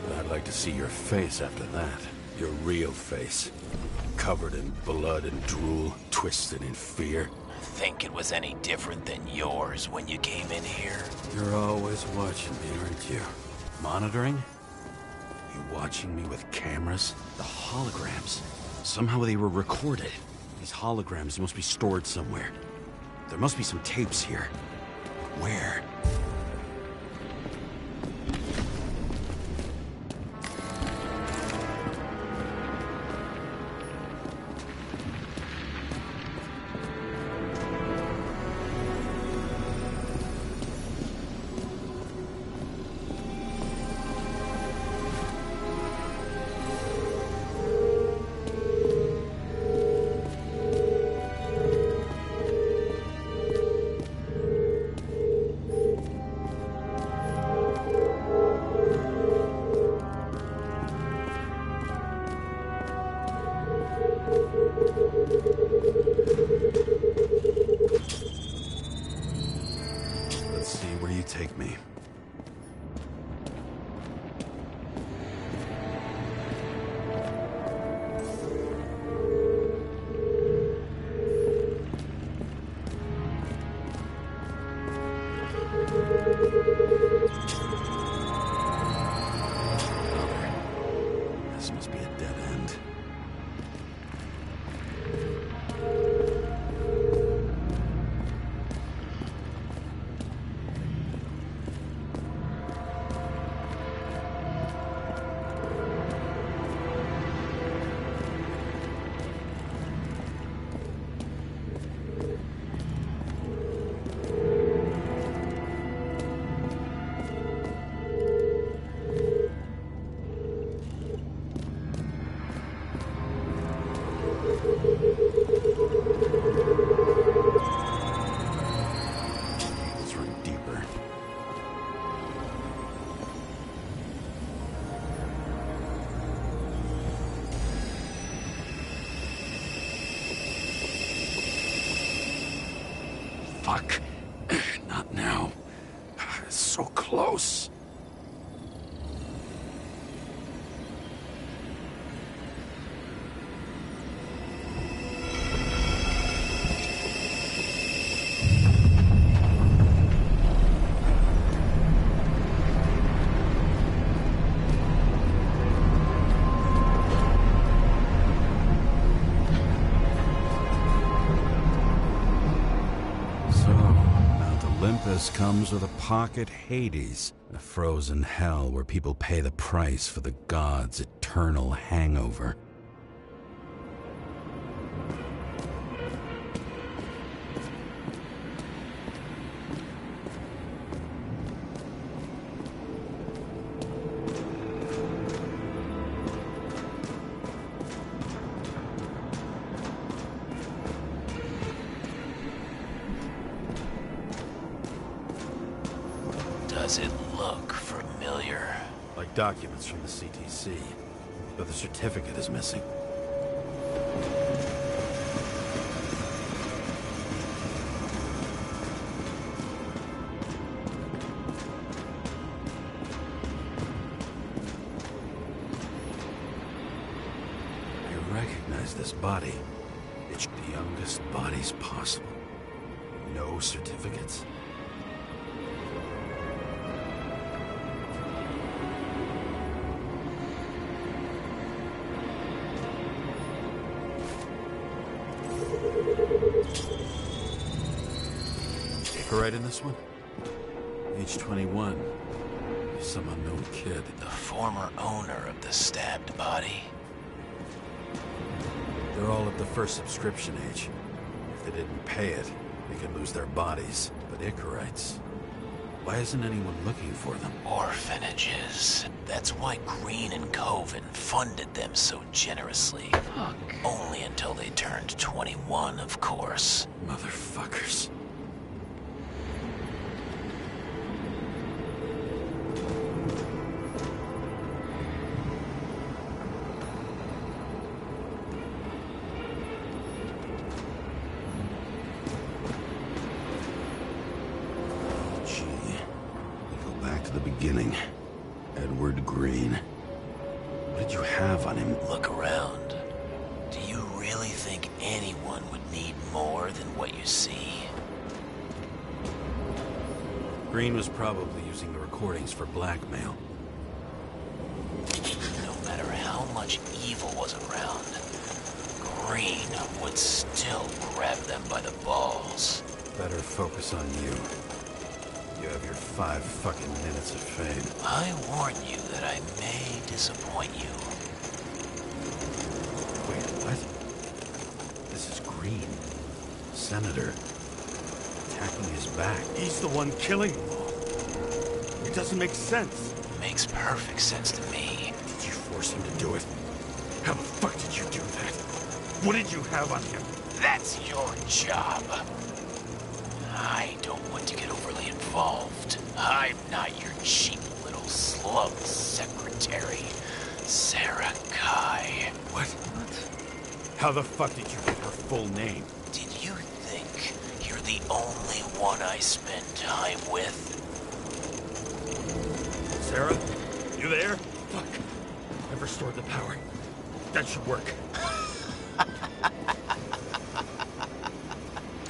But I'd like to see your face after that. Your real face. Covered in blood and drool, twisted in fear. Think it was any different than yours when you came in here? You're always watching me, aren't you? Monitoring? You watching me with cameras? The holograms. Somehow they were recorded. These holograms must be stored somewhere. There must be some tapes here. Where? Let's see where you take me. This must be a dead end. Let's run deeper. Fuck. Not now. It's so close. Olympus comes with a pocket Hades, a frozen hell where people pay the price for the gods' eternal hangover. Does it look familiar? Like documents from the CTC, but the certificate is missing. I recognize this body. It's the youngest bodies possible. No certificates. Right in this one? Age 21. Some unknown kid. The former owner of the stabbed body. They're all of the first subscription age. If they didn't pay it, they could lose their bodies. But Icarites, why isn't anyone looking for them? Orphanages. That's why Green and Coven funded them so generously. Fuck. Only until they turned 21, of course. Motherfuckers. Beginning. Edward Green. What did you have on him? Look around. Do you really think anyone would need more than what you see? Green was probably using the recordings for blackmail. No matter how much evil was around, Green would still grab them by the balls. Better focus on you. You have your 5 fucking minutes of fame. I warn you that I may disappoint you. Wait, what? This is Green. Senator. Attacking his back. He's the one killing them all. It doesn't make sense. Makes perfect sense to me. Did you force him to do it? How the fuck did you do that? What did you have on him? That's your job. I don't want to get overly involved. I'm not your cheap little slum secretary, Sarah Kai. What? How the fuck did you get her full name? Did you think you're the only one I spend time with? Sarah? You there? Fuck. I've restored the power. That should work.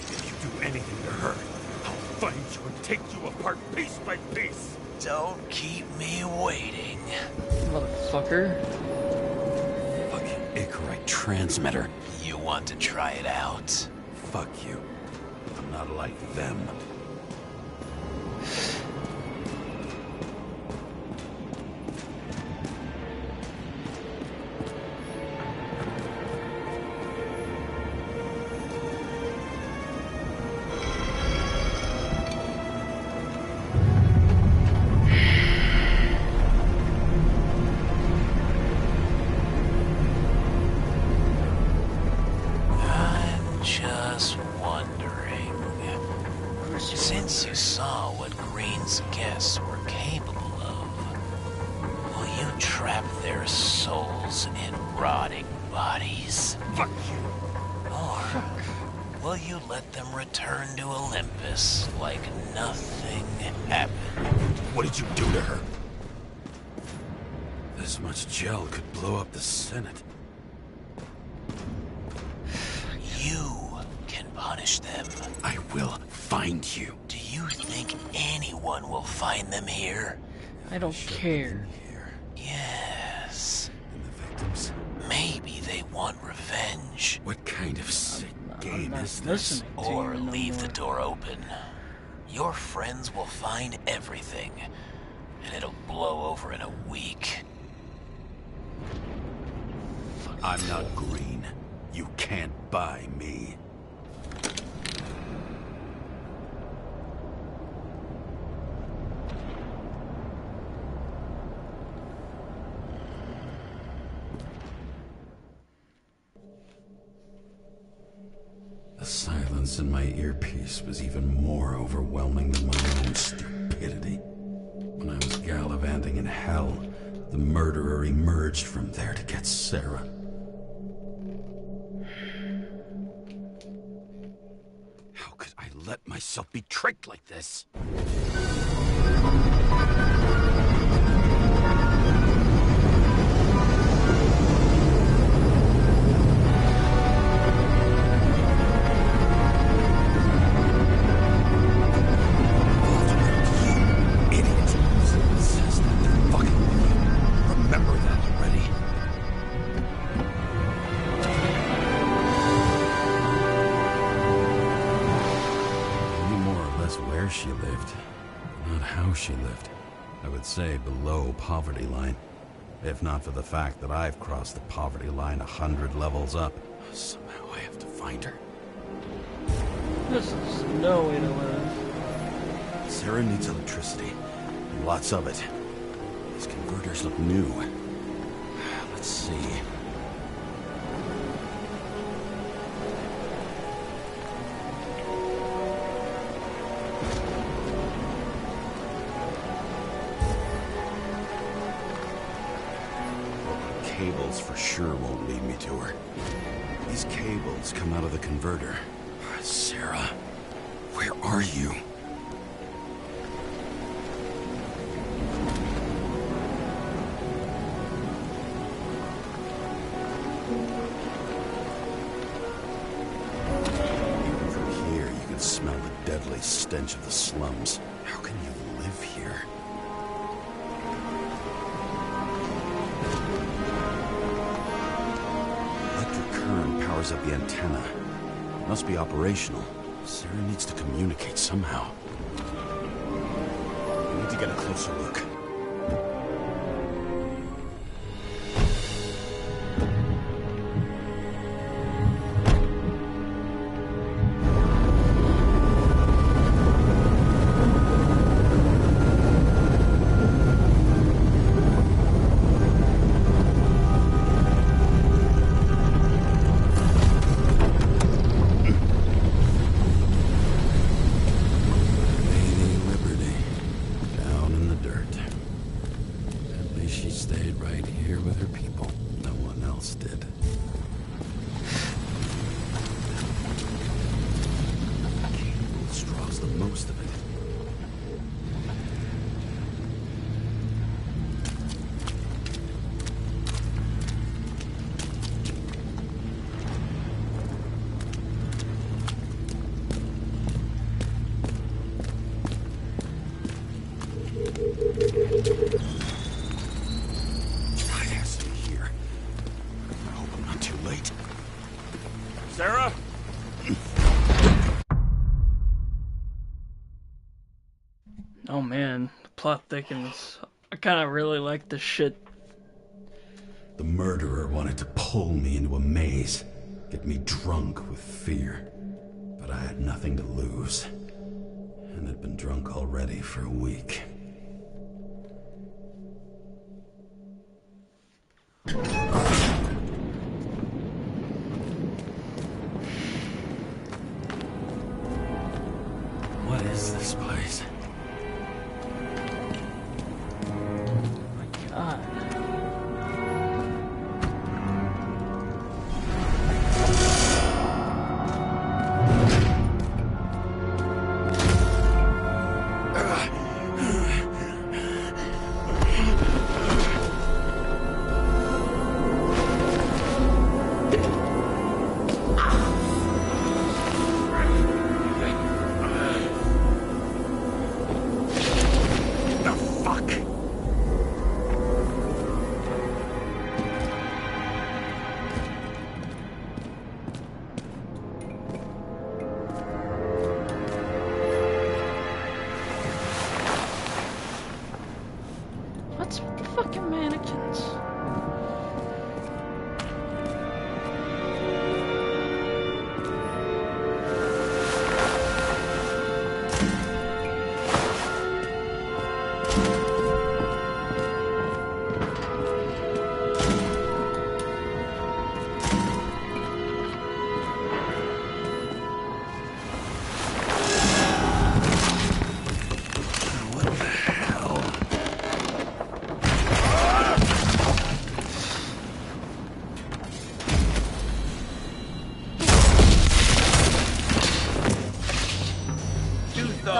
If you do anything to her, I'll find you and take you apart piece by piece. Don't keep me waiting. Motherfucker. Fucking Icarite transmitter. You want to try it out? Fuck you. I'm not like them. Just wondering, since you saw what Green's guests were capable of, will you trap their souls in rotting bodies? Fuck you. Or will you let them return to Olympus like nothing happened? What did you do to her? This much gel could blow up the Senate. You can punish them. I will find you. Do you think anyone will find them here? I don't care. Yes. And the victims? Maybe they want revenge. What kind of sick game is this? Or leave the door open. Your friends will find everything, and it'll blow over in a week. I'm not Green. You can't buy me. The silence in my earpiece was even more overwhelming than my own stupidity. gallivanting in hell, the murderer emerged from there to get Sarah. How could I let myself be tricked like this? She lived, not how she lived. I would say below poverty line. If not for the fact that I've crossed the poverty line 100 levels up. Somehow I have to find her. This is no way to live. Sarah needs electricity, and lots of it. These converters look new. Let's see. Cables for sure won't lead me to her. These cables come out of the converter. Sarah, where are you? Even from here, you can smell the deadly stench of the slums. How can you live here? Powers up the antenna. It must be operational. Sarah needs to communicate somehow. I need to get a closer look. Sarah? Oh man, the plot thickens. I kinda really like this shit. The murderer wanted to pull me into a maze, get me drunk with fear. But I had nothing to lose, and had been drunk already for a week. What is this place? Oh my god.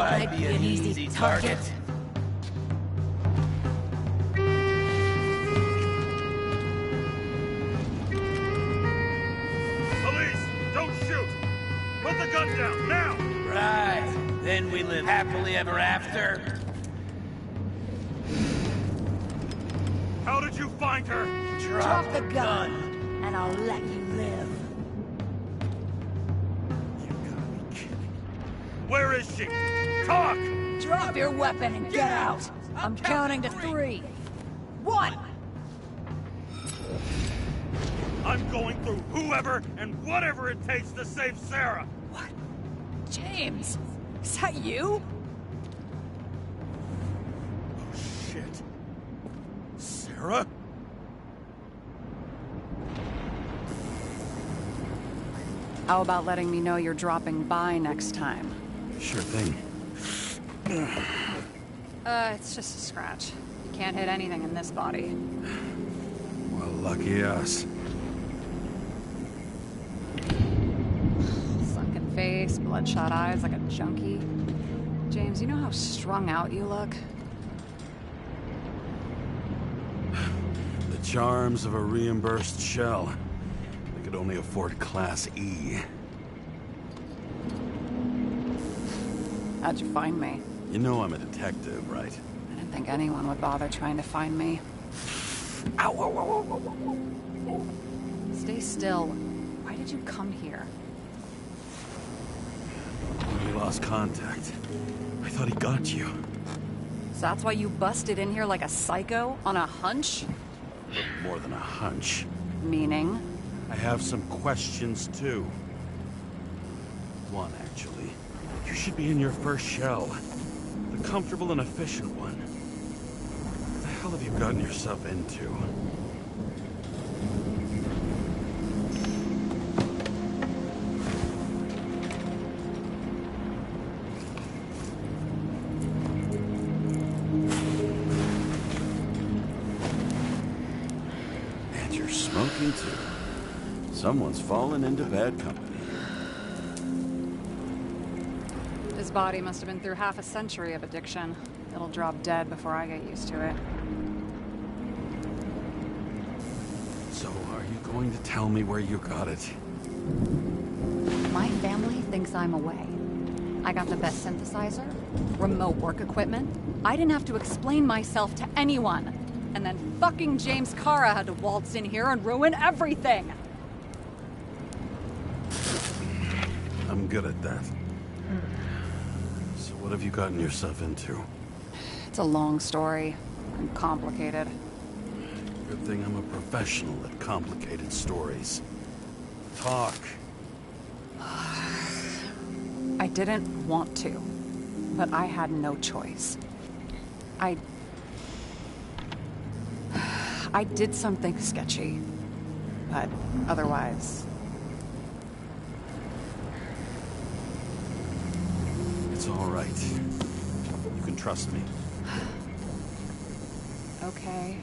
I'd be an easy target. Police, don't shoot! Put the gun down, now! Right. Then we live happily ever after. How did you find her? Drop the gun, and I'll let you live. You gotta be kidding. Where is she? Talk! Drop your weapon and get out. I'm counting to 3. 1! I'm going through whoever and whatever it takes to save Sarah. What? James, is that you? Oh, shit. Sarah? How about letting me know you're dropping by next time? Sure thing. It's just a scratch. You can't hit anything in this body. Well, lucky us. Sunken face, bloodshot eyes like a junkie. James, you know how strung out you look? The charms of a reimbursed shell. They could only afford Class E. How'd you find me? You know I'm a detective, right? I didn't think anyone would bother trying to find me. Ow, whoa, whoa, whoa, whoa, whoa. Stay still. Why did you come here? We lost contact. I thought he got you. So that's why you busted in here like a psycho on a hunch? More than a hunch. Meaning? I have some questions, too. One, actually. You should be in your first shell. The comfortable and efficient one. What the hell have you gotten yourself into? And you're smoking, too. Someone's fallen into bad company. His body must have been through half a century of addiction. It'll drop dead before I get used to it. So, are you going to tell me where you got it? My family thinks I'm away. I got the best synthesizer, remote work equipment. I didn't have to explain myself to anyone. And then fucking James Kara had to waltz in here and ruin everything. I'm good at that. So what have you gotten yourself into? It's a long story and complicated. Good thing I'm a professional at complicated stories. Talk. I didn't want to, but I had no choice. I did something sketchy, but otherwise... It's all right. You can trust me. Okay.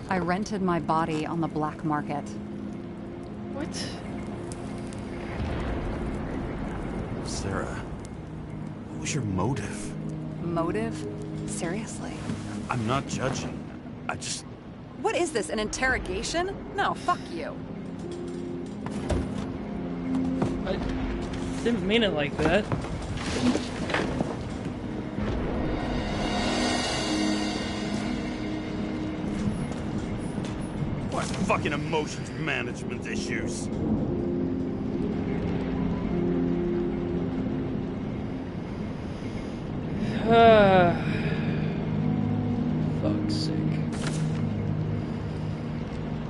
I rented my body on the black market. What? Sarah, what was your motive? Motive? Seriously? I'm not judging. I just... What is this, an interrogation? No, fuck you. I didn't mean it like that. What fucking emotions management issues? Fuck's sake.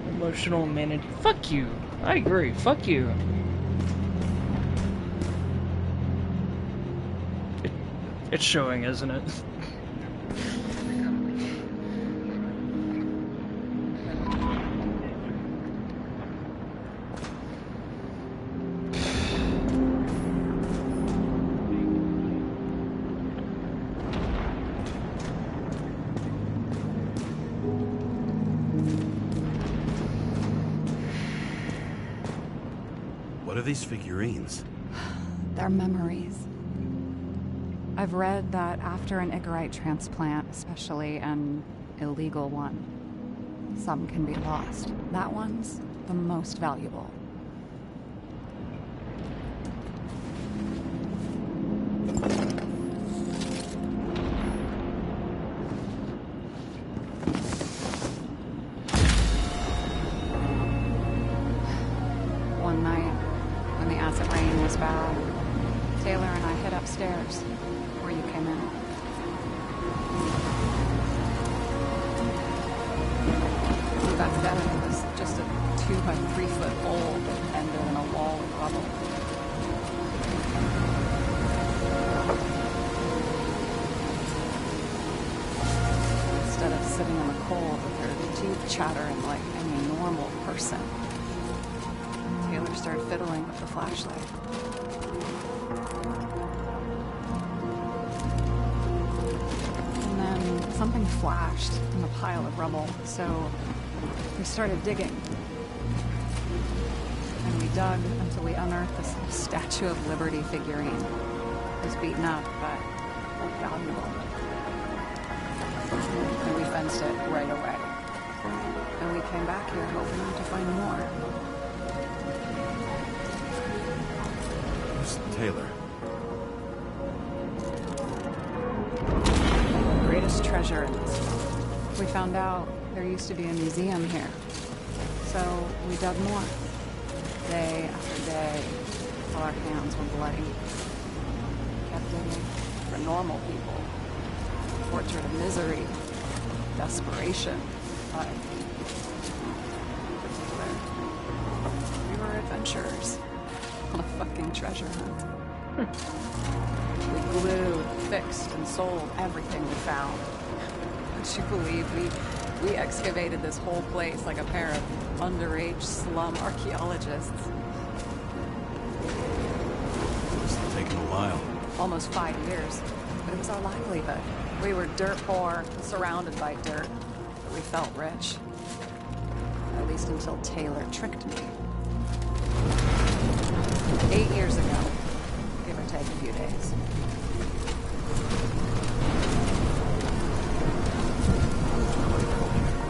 Emotional management. Fuck you. I agree. Fuck you. It's showing, isn't it? What are these figurines? They're memories. I've read that after an Icarite transplant, especially an illegal one, some can be lost. That one's the most valuable. One night, when the acid rain was bad, Taylor and I hid upstairs, where you came in. Back then, it was just a 2 by 3 foot hole that ended in a wall of rubble. Instead of sitting in the cold with her teeth chattering like any normal person, Taylor started fiddling with the flashlight. And then something flashed in the pile of rubble, so we started digging. And we dug until we unearthed this Statue of Liberty figurine. It was beaten up, but valuable. And we fenced it right away. And we came back here hoping to find more. Who's Taylor? Greatest treasure in this world. We found out there used to be a museum here. So we dug more. Day after day, till our hands were bloody. We kept digging for normal people. Tortured of misery. Desperation. But we were adventurers. On a fucking treasure hunt. We glued, fixed, and sold everything we found. Would you believe we excavated this whole place like a pair of underage slum archaeologists? Must have taken a while. Almost 5 years. But it was our livelihood. We were dirt poor, surrounded by dirt. But we felt rich. At least until Taylor tricked me. 8 years ago. Give or take a few days.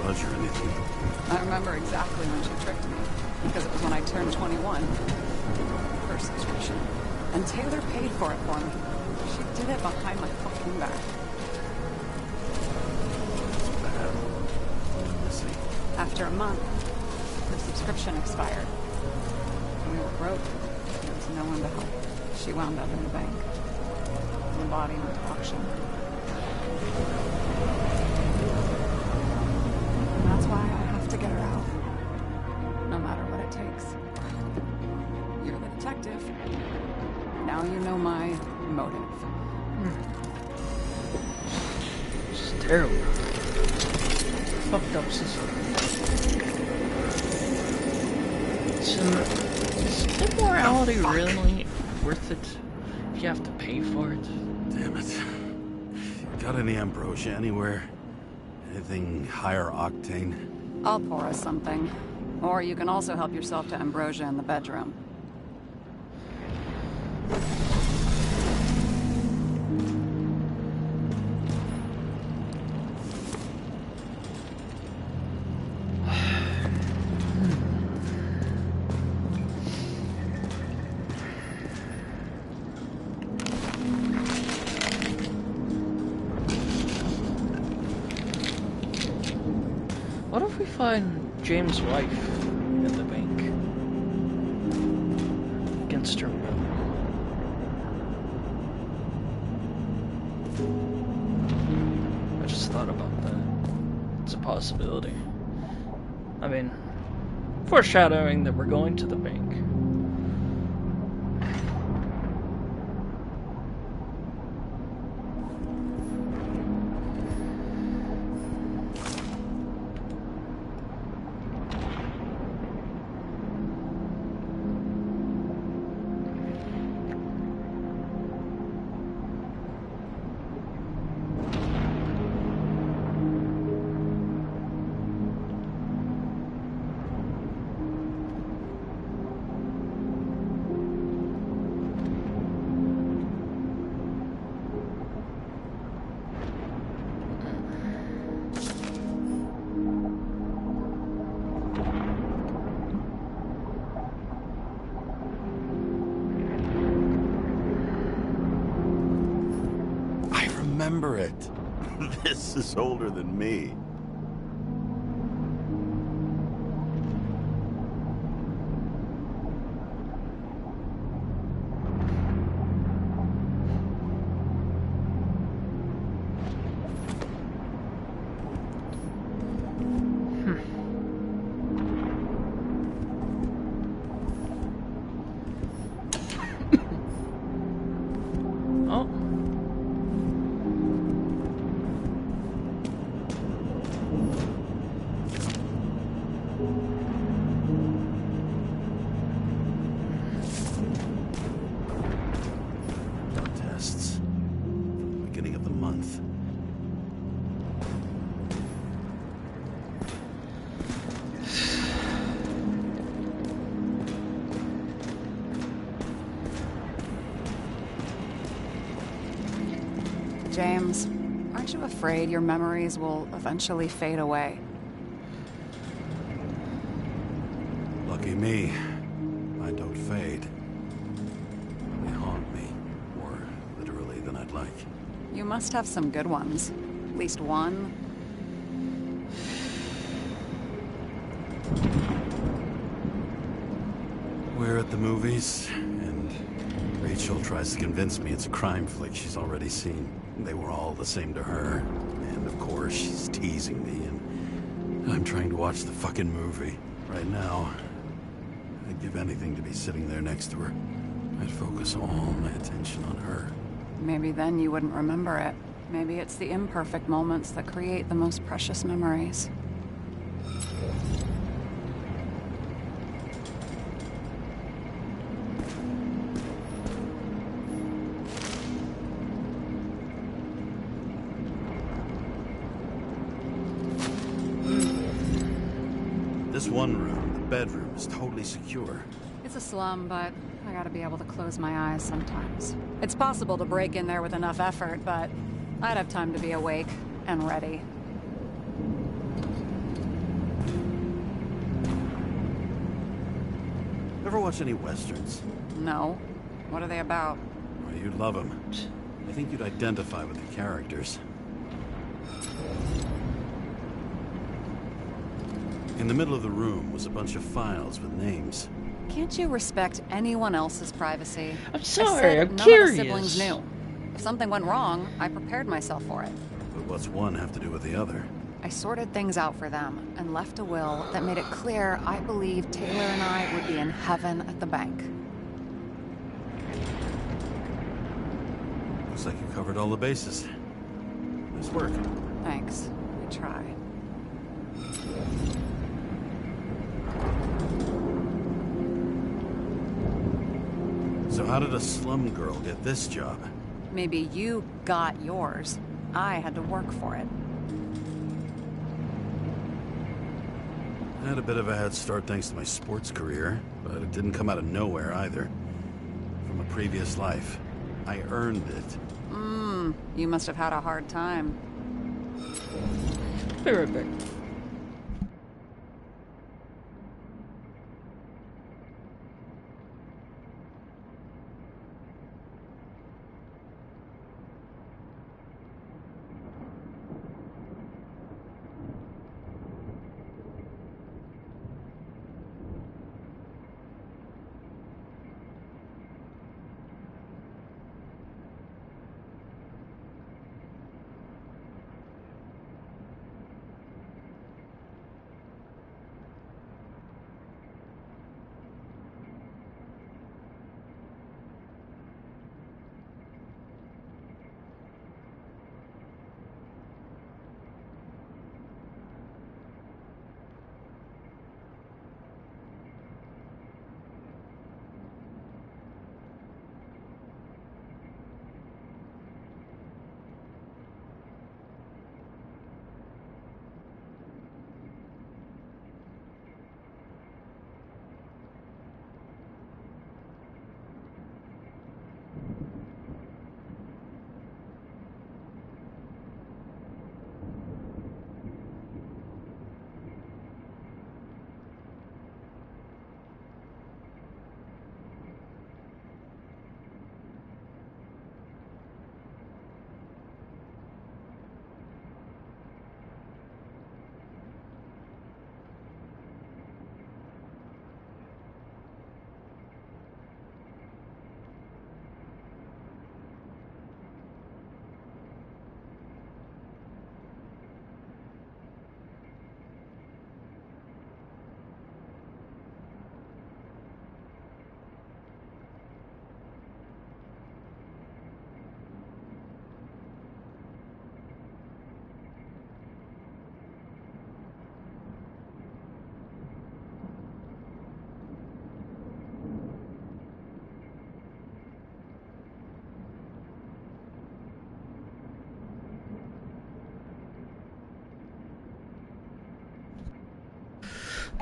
Or anything. I remember exactly when she tricked me, because it was when I turned 21. Her subscription. And Taylor paid for it for me. She did it behind my fucking back. Bad. Let's see. After a month, her subscription expired. We were broke. There was no one to help. She wound up in the bank. And the body went to auction. That's why I have to get her out. No matter what it takes. You're the detective. Now you know my motive. It's terrible. Fucked up system. Is immorality really worth it if you have to pay for it? Damn it. Got any ambrosia anywhere? Anything higher octane? I'll pour us something. Or you can also help yourself to ambrosia in the bedroom. What if we find James' wife in the bank? Against her will. I just thought about that. It's a possibility. I mean, foreshadowing that we're going to the bank. remember it. This is older than me. James, aren't you afraid your memories will eventually fade away? Lucky me. I don't fade. They haunt me, more literally than I'd like. You must have some good ones. At least one. We're at the movies, and Rachel tries to convince me it's a crime flick she's already seen. They were all the same to her. And of course, she's teasing me, and I'm trying to watch the fucking movie. Right now, I'd give anything to be sitting there next to her. I'd focus all my attention on her. Maybe then you wouldn't remember it. Maybe it's the imperfect moments that create the most precious memories. This one room, the bedroom, is totally secure. It's a slum, but I gotta be able to close my eyes sometimes. It's possible to break in there with enough effort, but I'd have time to be awake and ready. Ever watch any westerns? No. What are they about? Well, you'd love them. I think you'd identify with the characters. In the middle of the room was a bunch of files with names. Can't you respect anyone else's privacy? I'm sorry, I'm none curious. of the siblings knew. If something went wrong, I prepared myself for it. But what's one have to do with the other? I sorted things out for them and left a will that made it clear I believed Taylor and I would be in heaven at the bank. Looks like you covered all the bases. Nice work. Thanks. I tried. So how did a slum girl get this job? Maybe you got yours. I had to work for it. I had a bit of a head start thanks to my sports career, but it didn't come out of nowhere either. From a previous life. I earned it. You must have had a hard time. Be right back.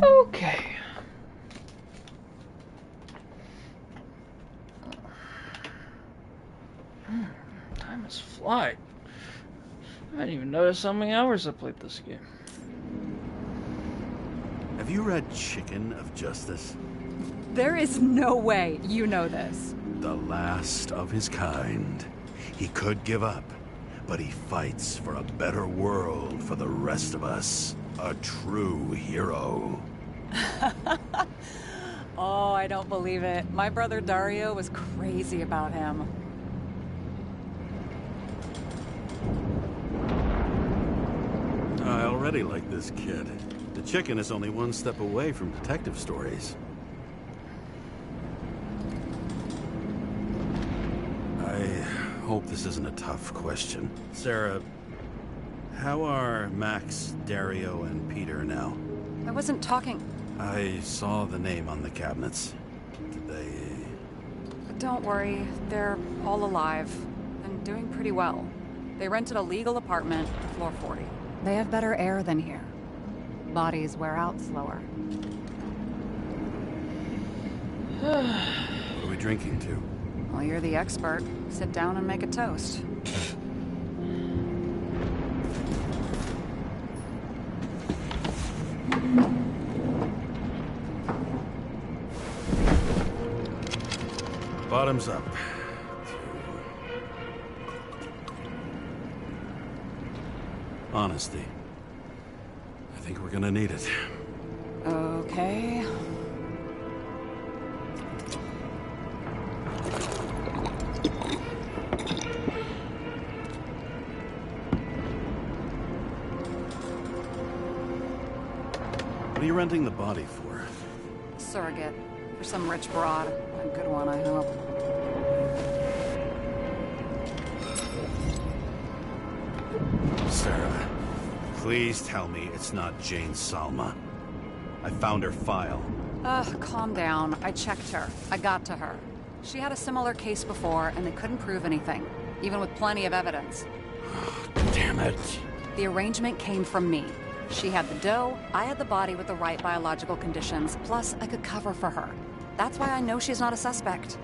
Okay. Time is flying. I didn't even notice how many hours I played this game. Have you read Chicken of Justice? There is no way you know this. The last of his kind. He could give up, but he fights for a better world for the rest of us. A true hero. Oh, I don't believe it. My brother Dario was crazy about him. I already like this kid. The chicken is only one step away from detective stories. I hope this isn't a tough question. Sarah, how are Max, Dario, and Peter now? I wasn't talking... I saw the name on the cabinets. Did they... Don't worry, they're all alive and doing pretty well. They rented a legal apartment, floor 40. They have better air than here. Bodies wear out slower. What are we drinking to? Well, you're the expert. Sit down and make a toast. Bottoms up. Honesty. I think we're gonna need it. Okay. What are you renting the body for? Surrogate. For some rich broad. A good one, I hope. Sarah, please tell me it's not Jane Salma. I found her file. Calm down. I checked her. I got to her. She had a similar case before, and they couldn't prove anything, even with plenty of evidence. Damn it. The arrangement came from me. She had the dough, I had the body with the right biological conditions, plus I could cover for her. That's why I know she's not a suspect.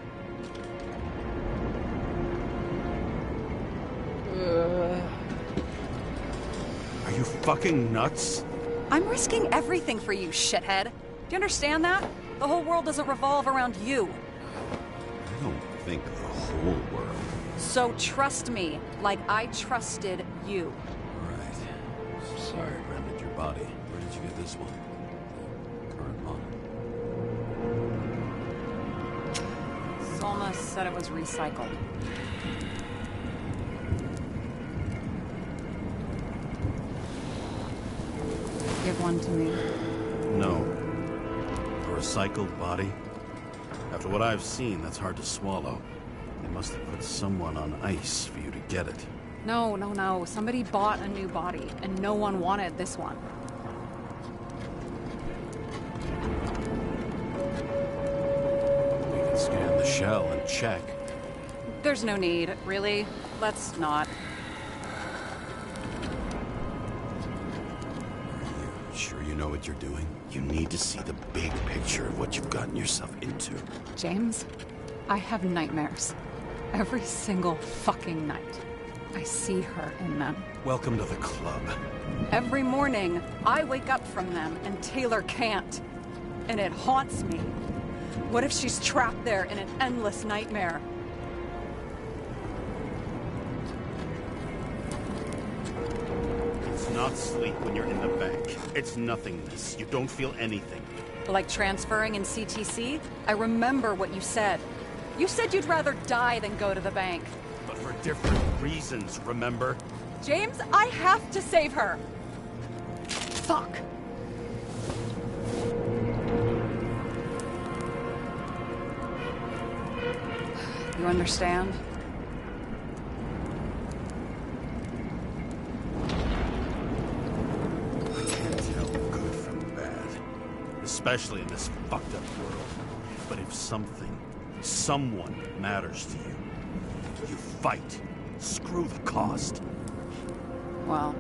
Are you fucking nuts? I'm risking everything for you, shithead. Do you understand that? The whole world doesn't revolve around you. I don't think the whole world. So trust me, like I trusted you. All right. Sorry, rented your body. Where did you get this one? Current model. Salma said it was recycled. Give one to me. No. A recycled body? After what I've seen, that's hard to swallow. They must have put someone on ice for you to get it. No. Somebody bought a new body, and no one wanted this one. We can scan the shell and check. There's no need, really. Let's not. Are you sure you know what you're doing? You need to see the big picture of what you've gotten yourself into. James, I have nightmares. Every single fucking night. I see her in them. Welcome to the club. Every morning, I wake up from them and Taylor can't. And it haunts me. What if she's trapped there in an endless nightmare? It's not sleep when you're in the bank. It's nothingness. You don't feel anything. Like transferring in CTC? I remember what you said. You said you'd rather die than go to the bank. But for different reasons, remember? James, I have to save her! Fuck. You understand? I can't tell good from bad. Especially in this fucked up world. But if someone matters to you, you fight. Screw the cost. Well,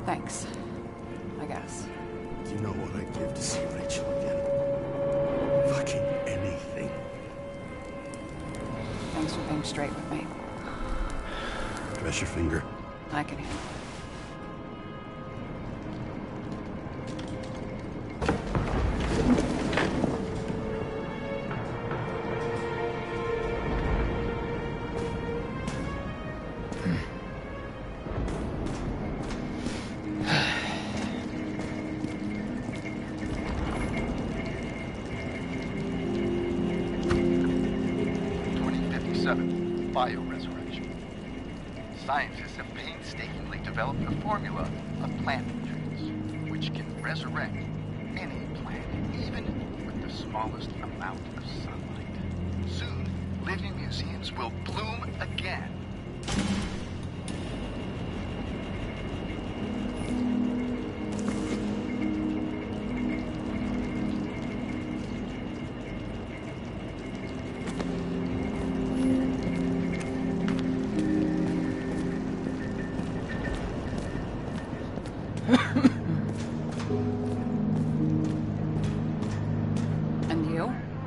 thanks, I guess. Do you know what I'd give to see Rachel again? Fucking anything. Thanks for being straight with me. Press your finger. I can handle it. Bioresurrection. Scientists have painstakingly developed a formula of plant nutrients which can resurrect any plant, even with the smallest amount of sunlight. Soon, living museums will bloom again.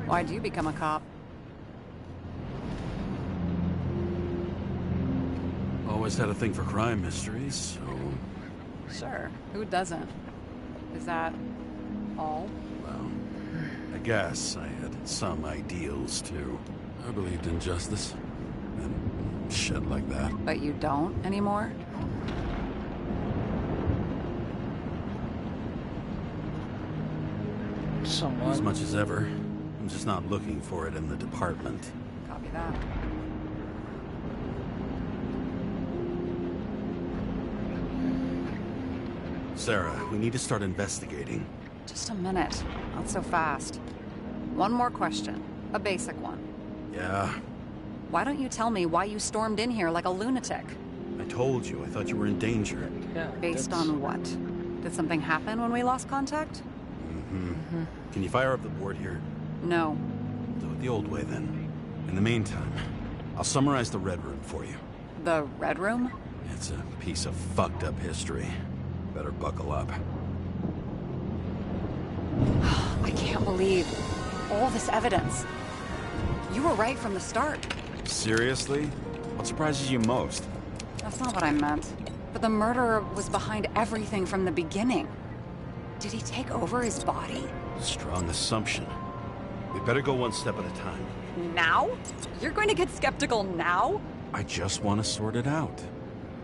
Why'd you become a cop? Always had a thing for crime mysteries, so... Sure, who doesn't? Is that all? Well, I guess I had some ideals, too. I believed in justice, and shit like that. But you don't anymore? Somewhat. As much as ever. I'm just not looking for it in the department. Copy that. Sarah, we need to start investigating. Just a minute. Not so fast. One more question. A basic one. Yeah? Why don't you tell me why you stormed in here like a lunatic? I told you, I thought you were in danger. Yeah, Based on what? Did something happen when we lost contact? Mm-hmm. Can you fire up the board here? No. Do it the old way, then. In the meantime, I'll summarize the Red Room for you. The Red Room? It's a piece of fucked up history. Better buckle up. I can't believe all this evidence. You were right from the start. Seriously? What surprises you most? That's not what I meant. But the murderer was behind everything from the beginning. Did he take over his body? Strong assumption. We better go one step at a time. Now? You're going to get skeptical now? I just want to sort it out.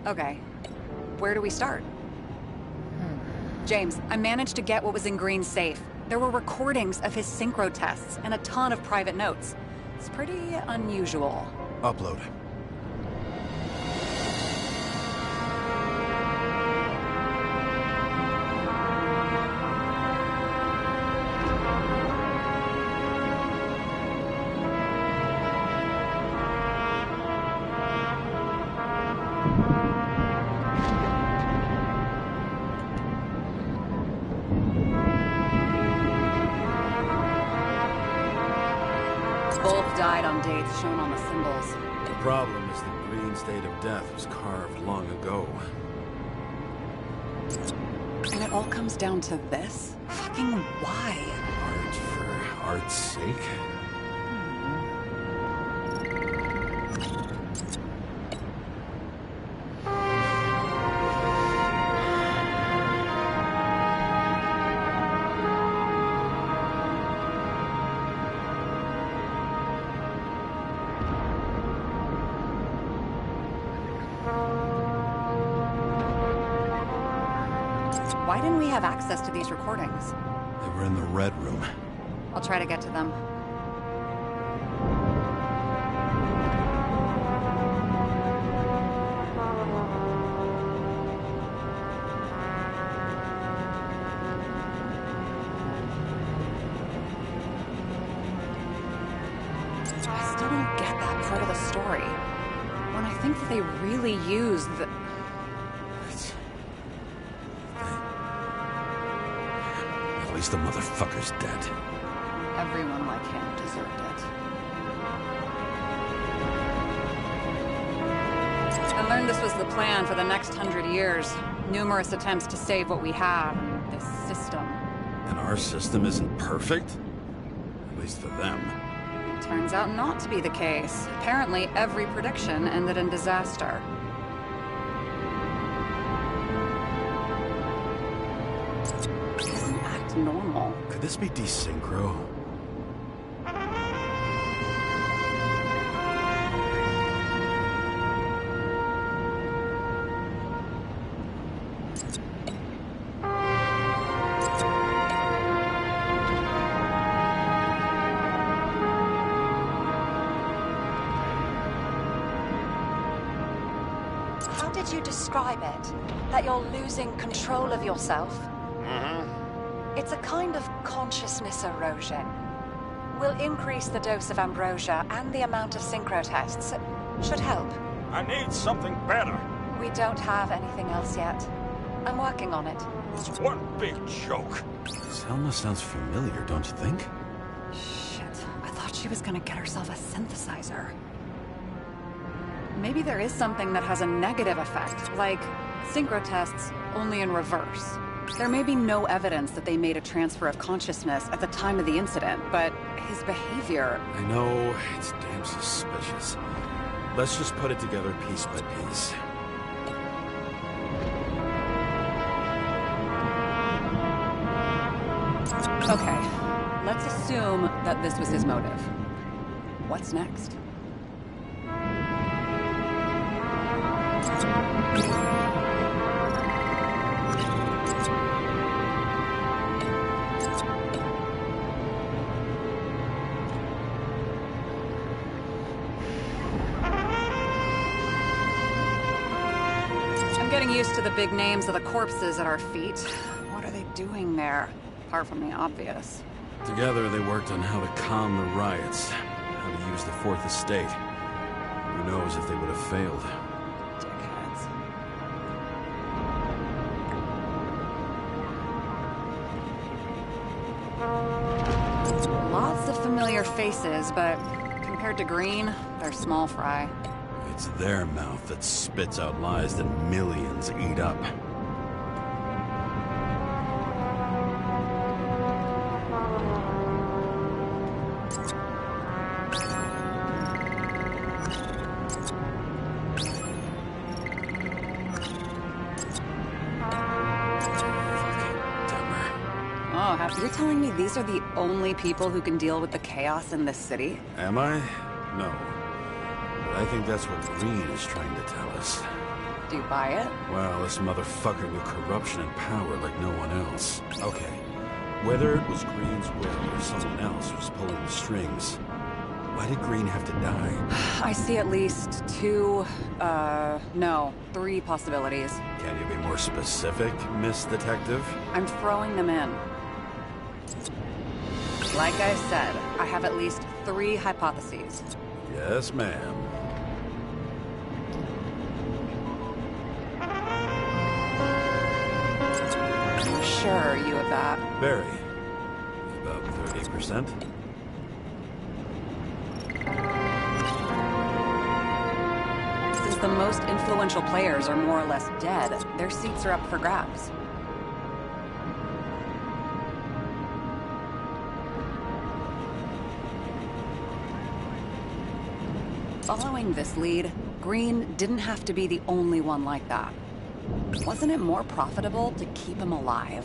Okay. Where do we start? James, I managed to get what was in Green's safe. There were recordings of his synchro tests and a ton of private notes. It's pretty unusual. Upload. Both died on dates shown on the symbols. The problem is the green state of death was carved long ago. And it all comes down to this? Fucking why? Art for art's sake? Why didn't we have access to these recordings? They were in the Red Room. I'll try to get to them. I still don't get that part of the story. When I think that they really used the... At least the motherfucker's dead. Everyone like him deserved it. I learned this was the plan for the next 100 years. Numerous attempts to save what we have, this system. And our system isn't perfect? At least for them. Turns out not to be the case. Apparently, every prediction ended in disaster. It doesn't act normal. Could this be desynchro? How did you describe it? That you're losing control of yourself? Mm-hmm. It's a kind of consciousness erosion. We'll increase the dose of ambrosia and the amount of synchro tests. Should help. I need something better. We don't have anything else yet. I'm working on it. It's one big joke. Selma sounds familiar, don't you think? Shit, I thought she was gonna get herself a synthesizer. Maybe there is something that has a negative effect, like synchro tests, only in reverse. There may be no evidence that they made a transfer of consciousness at the time of the incident, but his behavior... I know, it's damn suspicious. Let's just put it together piece by piece. Okay, let's assume that this was his motive. What's next? I'm getting used to the big names of the corpses at our feet. What are they doing there, apart from the obvious? Together, they worked on how to calm the riots, how to use the Fourth Estate. Who knows if they would have failed. Dickheads. Lots of familiar faces, but compared to Green, they're small fry. It's their mouth that spits out lies that millions eat up. You're telling me these are the only people who can deal with the chaos in this city? Am I? No. But I think that's what Green is trying to tell us. Do you buy it? Well, this motherfucker knew corruption and power like no one else. Okay. Whether it was Green's will or someone else who's pulling the strings, why did Green have to die? I see at least three possibilities. Can you be more specific, Miss Detective? I'm throwing them in. Like I said, I have at least 3 hypotheses. Yes, ma'am. You're sure you have that? Very. About 30%. Since the most influential players are more or less dead, their seats are up for grabs. Following this lead, Green didn't have to be the only one like that. Wasn't it more profitable to keep him alive?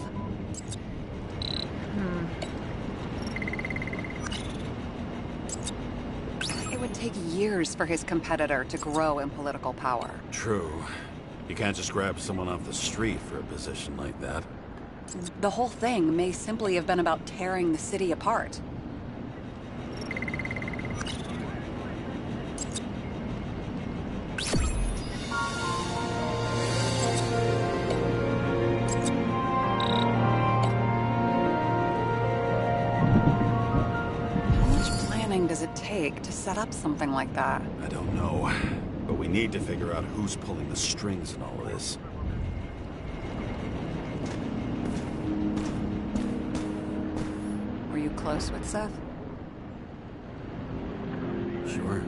It would take years for his competitor to grow in political power. True. You can't just grab someone off the street for a position like that. The whole thing may simply have been about tearing the city apart. Does it take to set up something like that? I don't know, but we need to figure out who's pulling the strings in all of this. Were you close with Seth? Sure.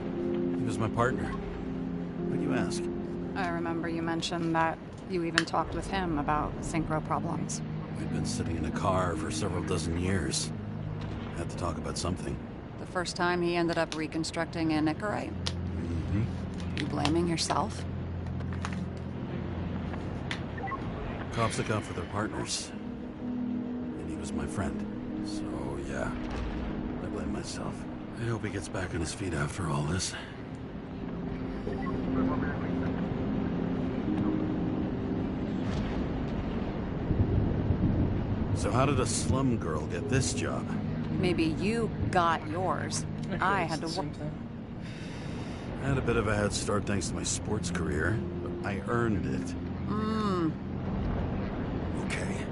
He was my partner. Why'd you ask? I remember you mentioned that you even talked with him about synchro problems. We'd been sitting in a car for several dozen years. Had to talk about something. The first time he ended up reconstructing an Icarite? Mm-hmm. You blaming yourself? Cops look out for their partners. And he was my friend. So, yeah. I blame myself. I hope he gets back on his feet after all this. So how did a slum girl get this job? Maybe you got yours. I had to work. I had a bit of a head start thanks to my sports career, but I earned it. Okay,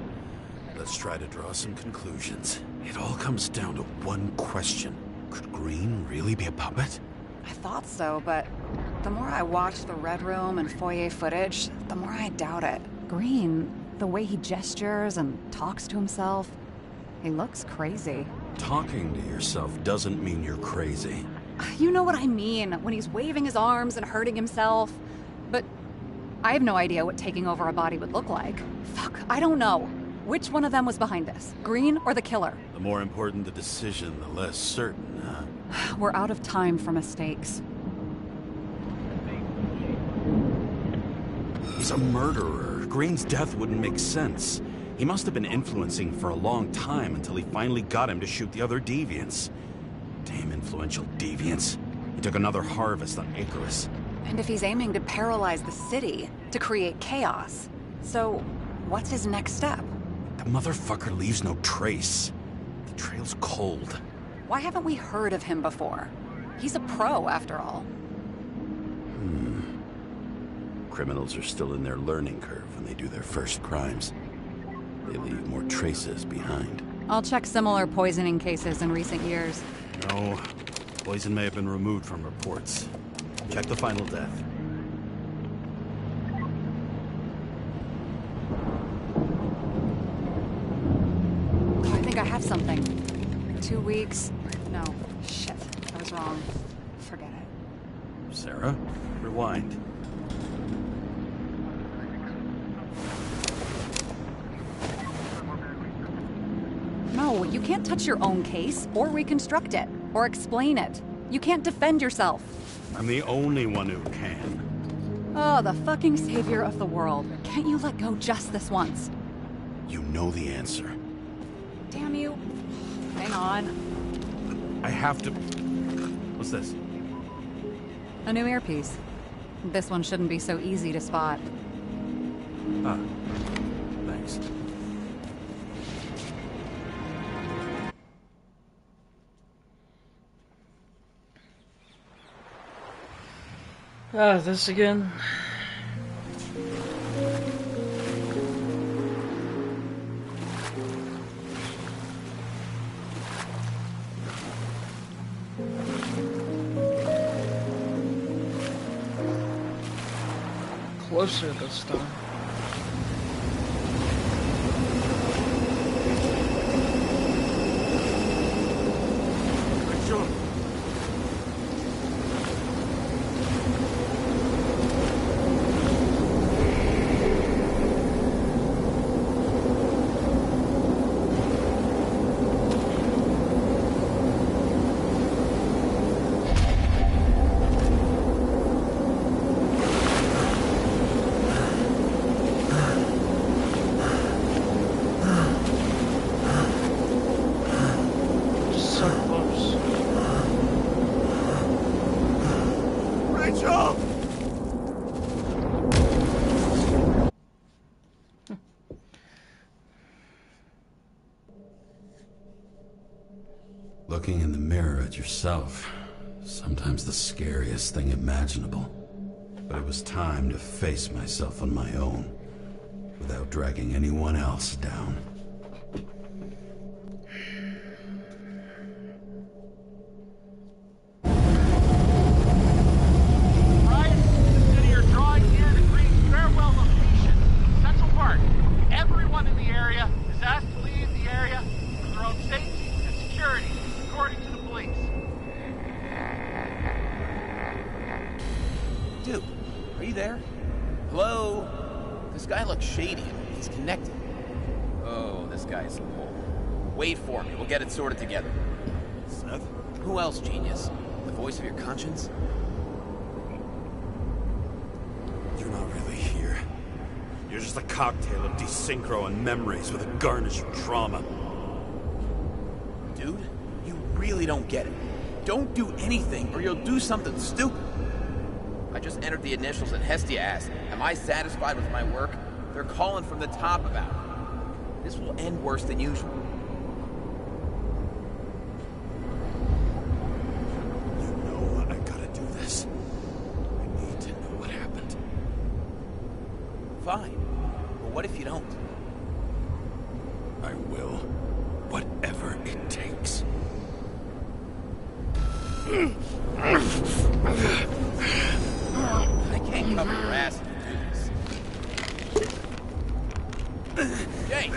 let's try to draw some conclusions. It all comes down to one question. Could Green really be a puppet? I thought so, but the more I watch the Red Room and foyer footage, the more I doubt it. Green, the way he gestures and talks to himself, he looks crazy. Talking to yourself doesn't mean you're crazy. You know what I mean, when he's waving his arms and hurting himself. But I have no idea what taking over a body would look like. Fuck, I don't know. Which one of them was behind this? Green or the killer? The more important the decision, the less certain, huh? We're out of time for mistakes. He's a murderer. Green's death wouldn't make sense. He must have been influencing for a long time until he finally got him to shoot the other deviants. Damn influential deviants. He took another harvest on Icarus. And if he's aiming to paralyze the city, to create chaos, so what's his next step? The motherfucker leaves no trace. The trail's cold. Why haven't we heard of him before? He's a pro, after all. Criminals are still in their learning curve when they do their first crimes. They leave more traces behind. I'll check similar poisoning cases in recent years. No, poison may have been removed from reports. Check the final death. I think I have something. 2 weeks. No, shit. I was wrong. Forget it. Sarah, rewind. No, you can't touch your own case, or reconstruct it, or explain it. You can't defend yourself. I'm the only one who can. Oh, the fucking savior of the world. Can't you let go just this once? You know the answer. Damn you. Hang on. I have to... What's this? A new earpiece. This one shouldn't be so easy to spot. Ah, thanks. This again. Closer this time. Looking in the mirror at yourself, sometimes the scariest thing imaginable. But it was time to face myself on my own, without dragging anyone else down. Oh, this guy's a bull. Wait for me. We'll get it sorted together. Seth? Who else, genius? The voice of your conscience? You're not really here. You're just a cocktail of desynchro and memories with a garnish of trauma. Dude, you really don't get it. Don't do anything or you'll do something stupid. I just entered the initials and Hestia asked, am I satisfied with my work? They're calling from the top about it. This will end worse than usual. You know I gotta do this. I need to know what happened. Fine. But what if you don't? I will. Whatever it takes. I can't cover your ass if you do this. Jay!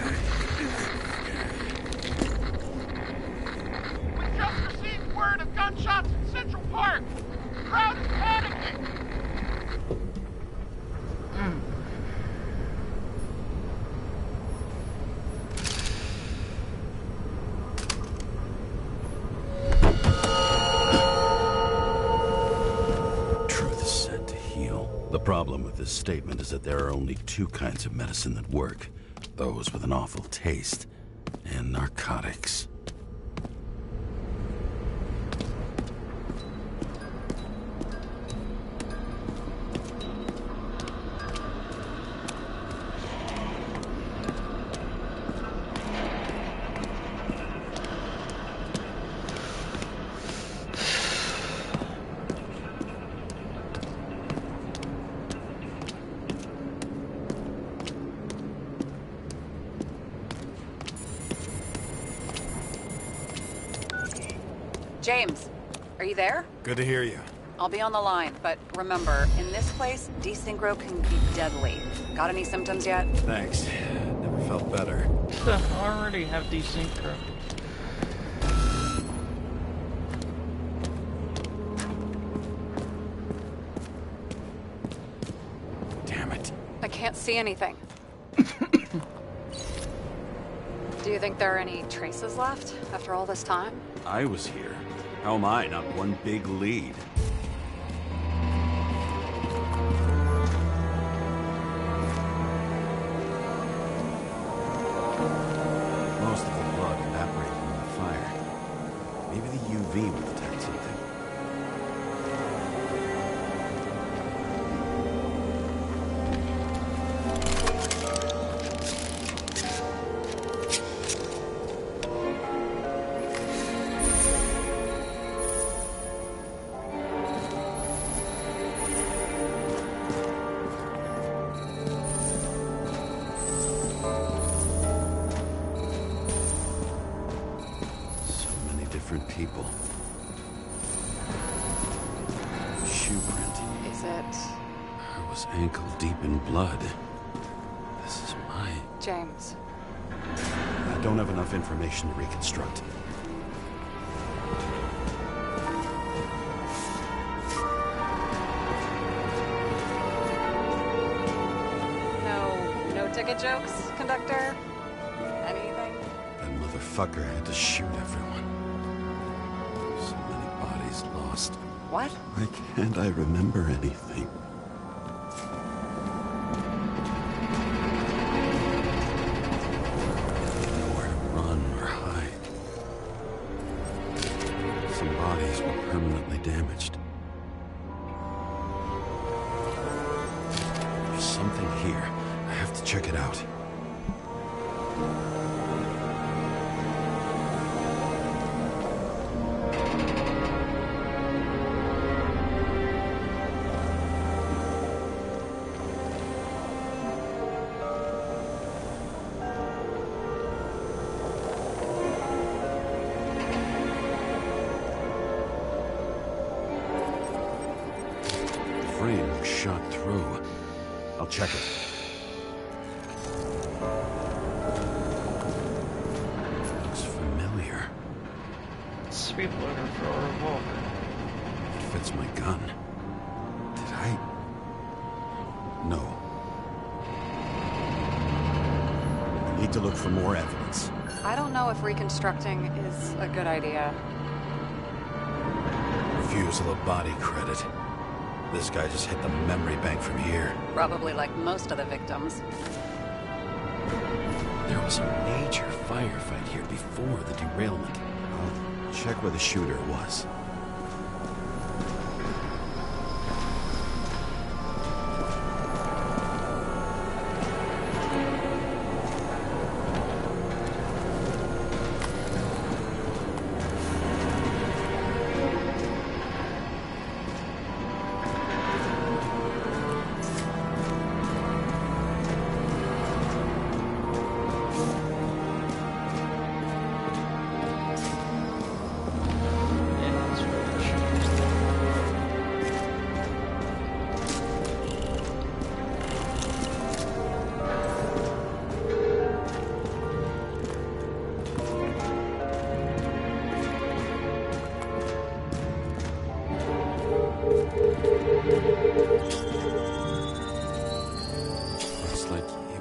We just received word of gunshots in Central Park. The crowd is panicking. Truth is said to heal. The problem with this statement is that there are only two kinds of medicine that work. Those with an awful taste, and narcotics. James, are you there? Good to hear you. I'll be on the line, but remember, in this place, desynchro can be deadly. Got any symptoms yet? Thanks. Never felt better. I already have desynchro. Damn it. I can't see anything. Do you think there are any traces left after all this time? I was here. How am I not one big lead? Most of the blood evaporated in the fire. Maybe the UV will detect something. People. Shoe print. Is it... I was ankle deep in blood. This is my... James? I don't have enough information to reconstruct. No ticket jokes, conductor? Anything? That motherfucker had to shoot everyone. So many bodies lost. What? Why can't I remember anything? Nowhere to run or hide. Some bodies were permanently damaged. There's something here. I have to check it out. Frame was shot through. I'll check it. Looks familiar. Sweep loader for a revolver. It fits my gun. Did I? No. Need to look for more evidence. I don't know if reconstructing is a good idea. Refusal of body credit. This guy just hit the memory bank from here. Probably like most of the victims. There was a major firefight here before the derailment. I'll check where the shooter was.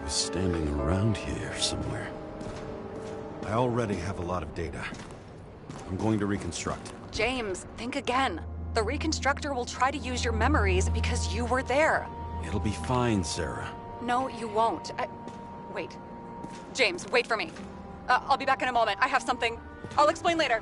Standing around here somewhere. I already have a lot of data. I'm going to reconstruct. James, think again. The reconstructor will try to use your memories because you were there. It'll be fine, Sarah. No, you won't. Wait. James, wait for me. I'll be back in a moment. I have something. I'll explain later.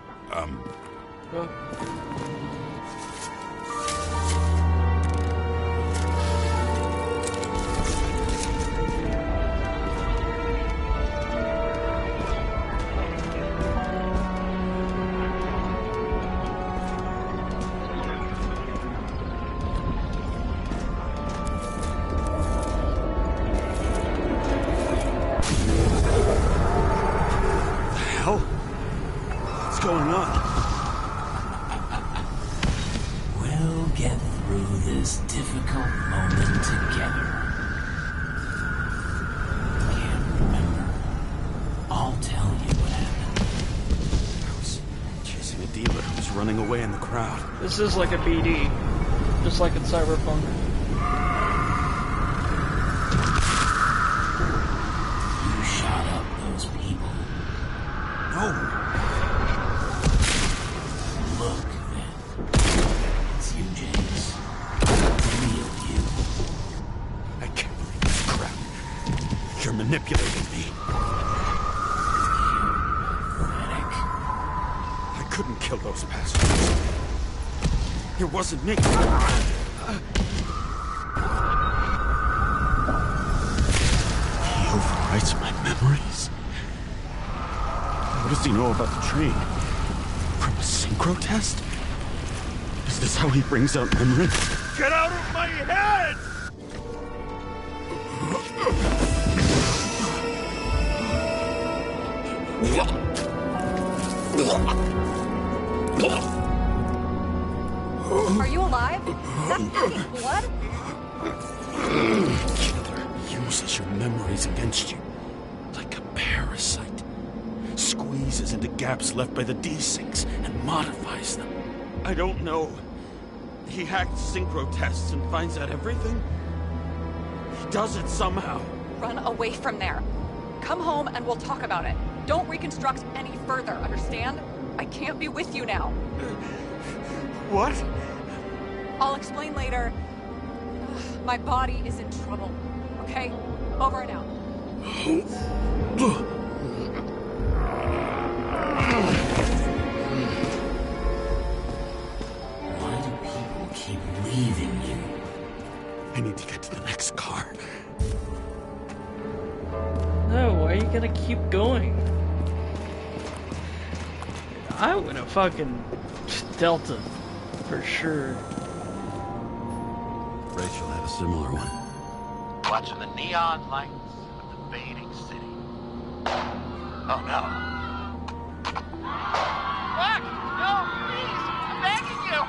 What's going on? We'll get through this difficult moment together. Can't remember. I'll tell you what happened. I was chasing a dealer who was running away in the crowd. This is like a BD, just like in Cyberpunk. You shot up those people. No. Look, then. It's you, James. Real you. I can't believe this crap. You're manipulating me. Pathetic. I couldn't kill those bastards. It wasn't me. He overwrites my memories? What does he know about the train? From a synchro test? Is this how he brings out memories? Get out of my head! Are you alive? Is that blood? Killer uses your memories against you. Like a parasite. Squeezes into gaps left by the desyncs and modifies them. I don't know. He hacked synchro tests and finds out everything? He does it somehow. Run away from there. Come home and we'll talk about it. Don't reconstruct any further, understand? I can't be with you now. What? I'll explain later. My body is in trouble. Okay? Over and out. Why do people keep leaving you? I need to get to the next car. No, why are you gonna keep going? I would have fucking Delta for sure. Rachel had a similar one. Watching the neon lights of the fading city. Oh no. Fuck! No, please! I'm begging you!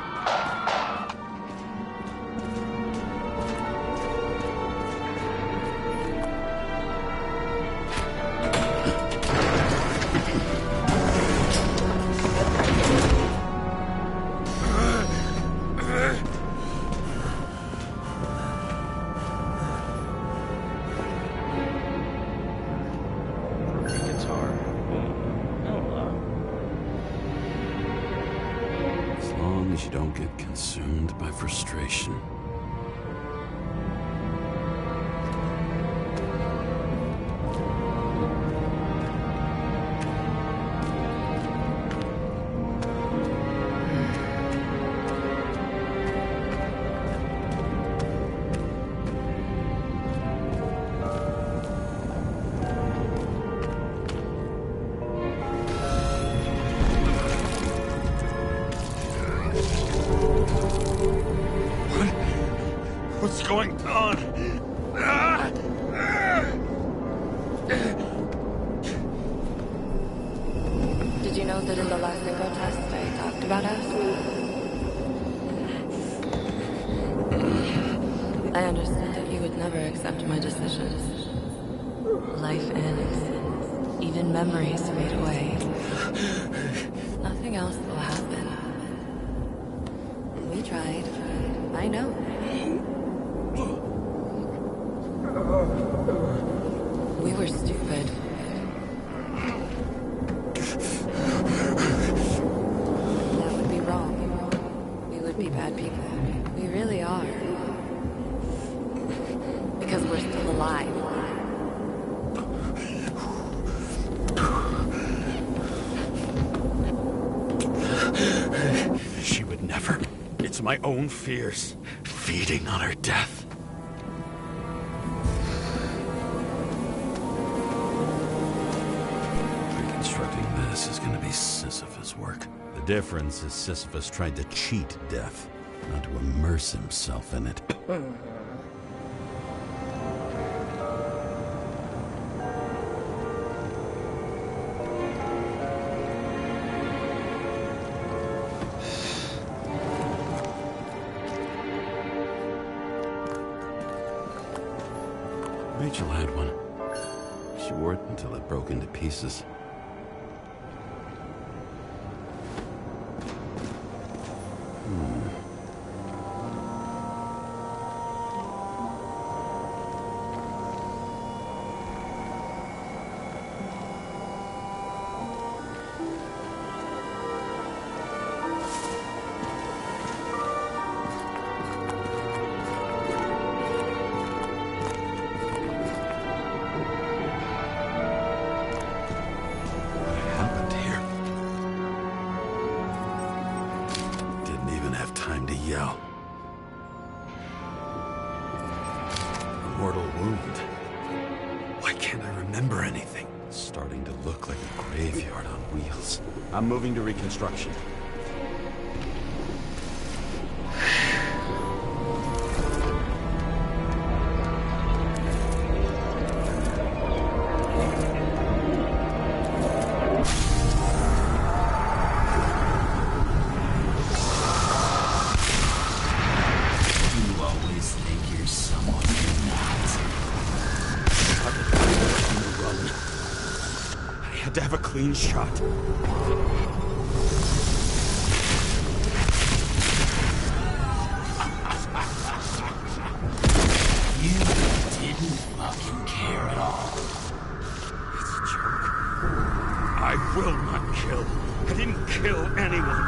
you don't get consumed by frustration. What's going on? Did you know that in the last synchro test I talked about us? I understood that you would never accept my decisions. Life ends. Even memories fade away. Nothing else will happen. We tried. I know. We were stupid. That would be wrong. We would be bad people. We really are. Because we're still alive. She would never. It's my own fears feeding on her death. Reconstructing this is going to be Sisyphus work. The difference is Sisyphus tried to cheat death, not to immerse himself in it. Rachel had one. She wore it until it broke into pieces. Mortal wound. Why can't I remember anything? It's starting to look like a graveyard on wheels. I'm moving to reconstruction. To have a clean shot. You didn't fucking care at all. It's a joke. I will not kill. I didn't kill anyone.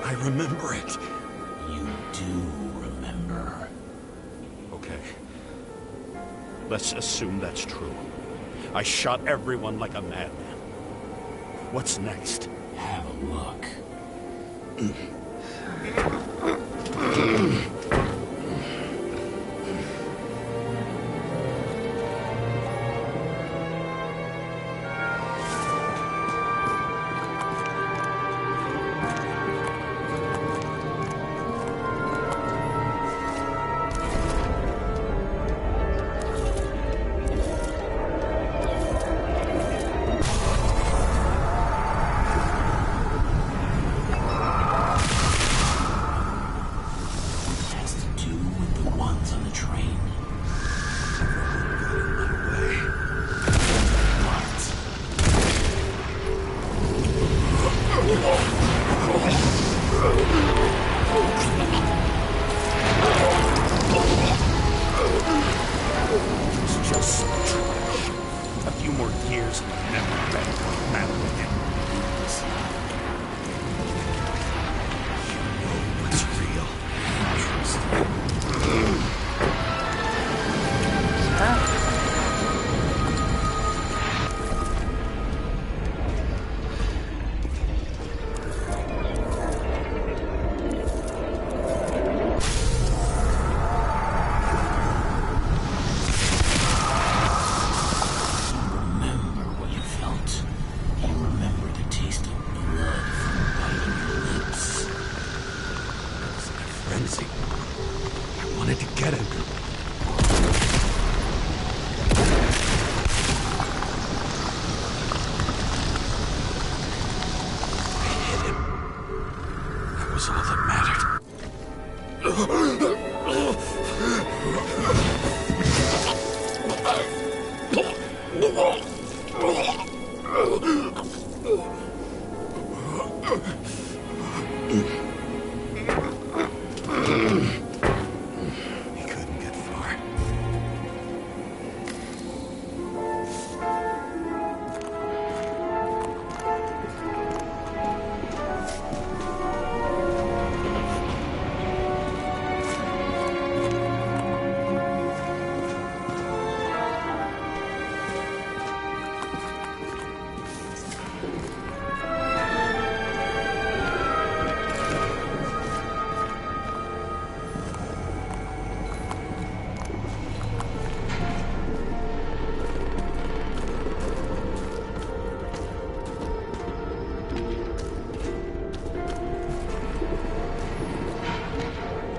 I remember it. You do remember. Okay. Let's assume that's true. I shot everyone like a madman. What's next? Have a look. frenzy. I wanted to get him. I hit him. That was all that mattered. He couldn't get far.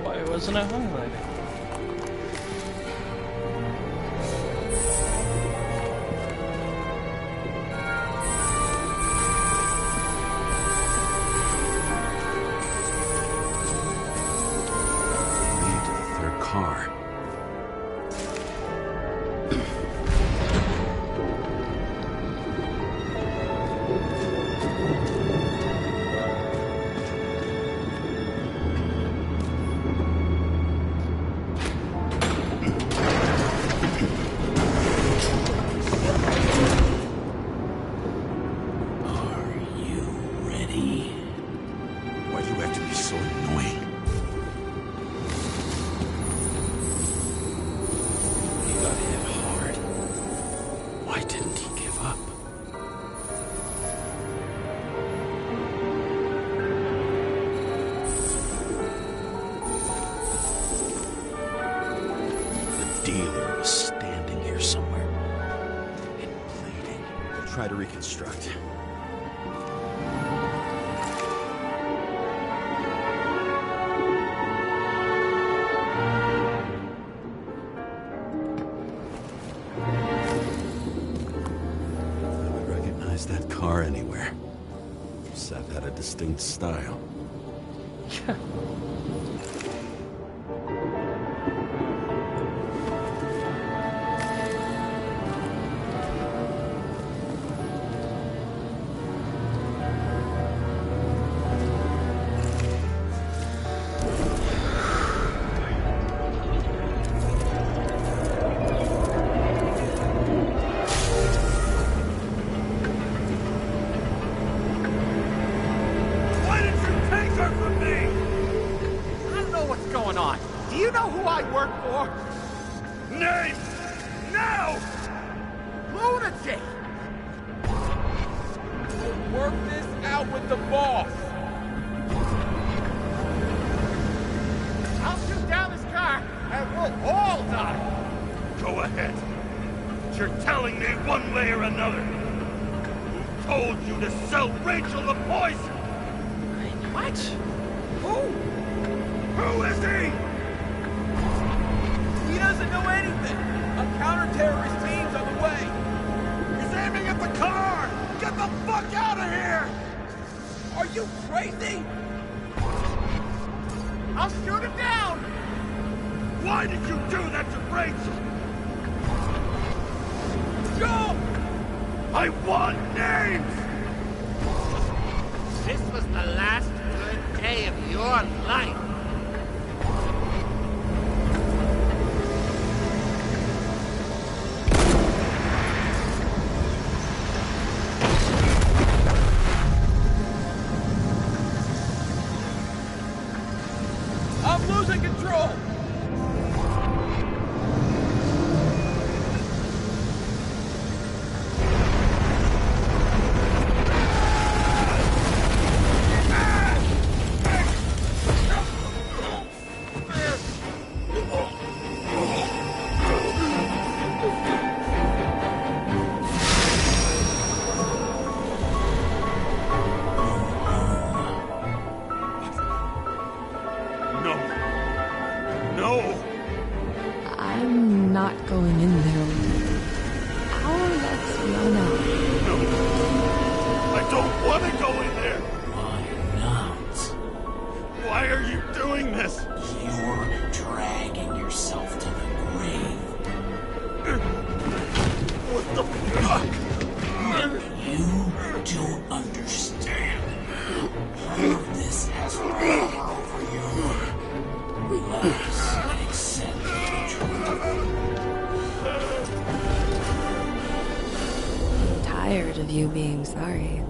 Why wasn't it highlighted? Lead to the third car. Why do you have to be so annoying? He got hit hard. Why didn't he give up? The dealer was standing here somewhere and bleeding. We'll try to reconstruct. That car anywhere. Seth had a distinct style. Why did you take her from me? I don't know what's going on. Do you know who I work for? Name! Now! Lunatic! We'll work this out with the boss. I'll shoot down this car and we'll all die. Go ahead. But you're telling me one way or another. Who told you to sell Rachel the poison? What? Who? Who is he? He doesn't know anything. A counter-terrorist team's on the way. He's aiming at the car! Get the fuck out of here! Are you crazy? I'll shoot him down! Why did you do that to Rachel? Go! I want names! This was the last good day of your life. I'm losing control. No. No! I'm not going in there with you. Our luck's run out. No! I don't want to go in there! Why not? Why are you doing this? You're dragging yourself to the grave. What the fuck? You don't understand. All of this has power over you. Relax and accept the truth. I'm tired of you being sorry.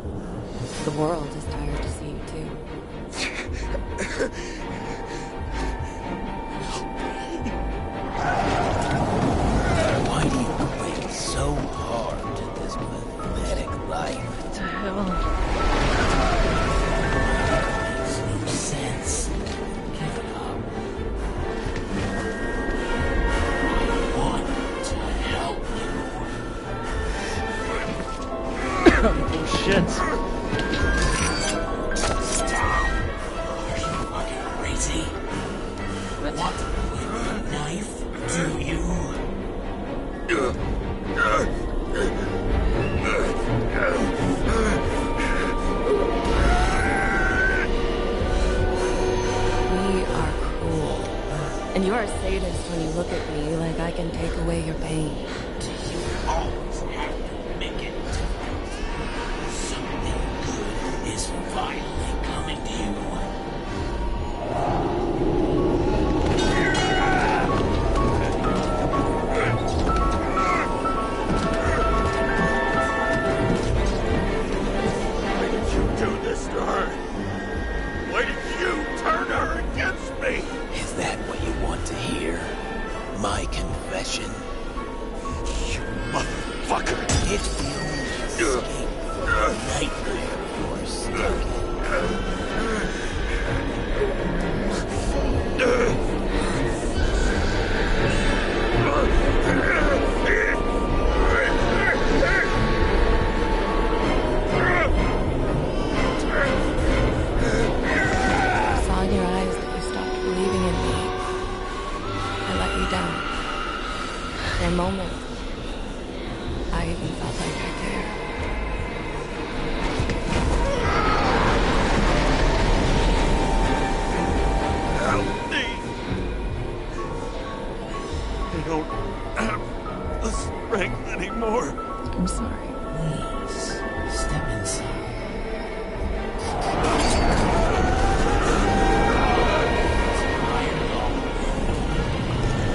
The world is tired to see you too. Why do you cling so hard to this pathetic life? What the hell? Makes no sense. Give it up. I want to help you. Oh shit. Stop. Are you fucking crazy? Want to win the knife? Do you? We are cruel. And you are a sadist when you look at me like I can take away your pain. Do you always have to make it difficult? Something good is finally coming to you. Why did you do this to her? Why did you turn her against me? Is that what you want to hear? My confession? You motherfucker! It's the only escape from the nightmare you're stuck I saw in your eyes that you stopped believing in me. I let you down. For a moment, I even felt like I cared. Help me! I don't have the strength anymore. I'm sorry. Please, step inside.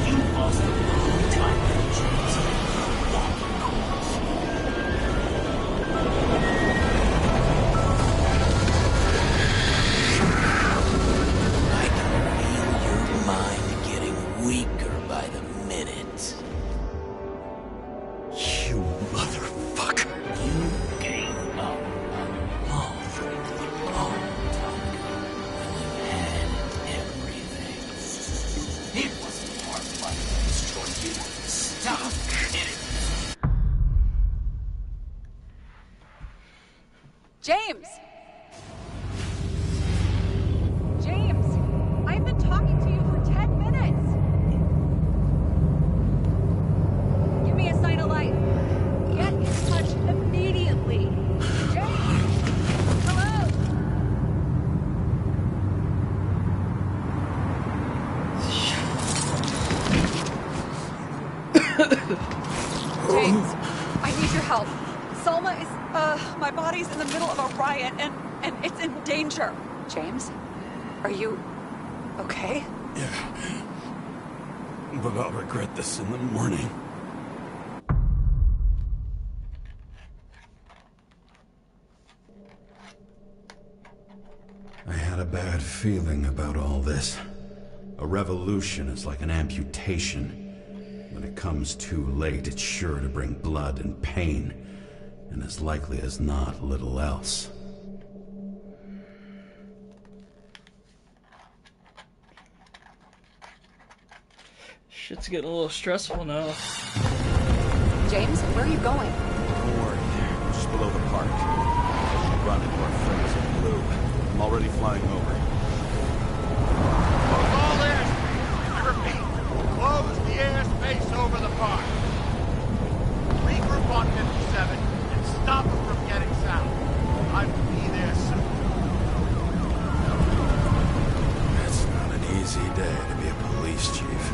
You lost a long time ago, James. Walk the course. I can feel your mind getting weaker by the minute. You motherfucker! You gave up a long time ago when you had everything. It wasn't our fight that destroyed you. Stop it! James! James! I've been talking to you for 10 minutes! Give me a sign of life. Get in touch immediately. James! Hello? James, I need your help. Salma is, my body's in the middle of a riot and it's in danger. James, are you okay? Yeah. But I'll regret this in the morning. I had a bad feeling about all this. A revolution is like an amputation. When it comes too late, it's sure to bring blood and pain, and as likely as not, little else. Shit's getting a little stressful now. James, where are you going? Don't worry, just below the park. I should run into our friends in blue. I'm already flying over. All this, I repeat, be a police chief.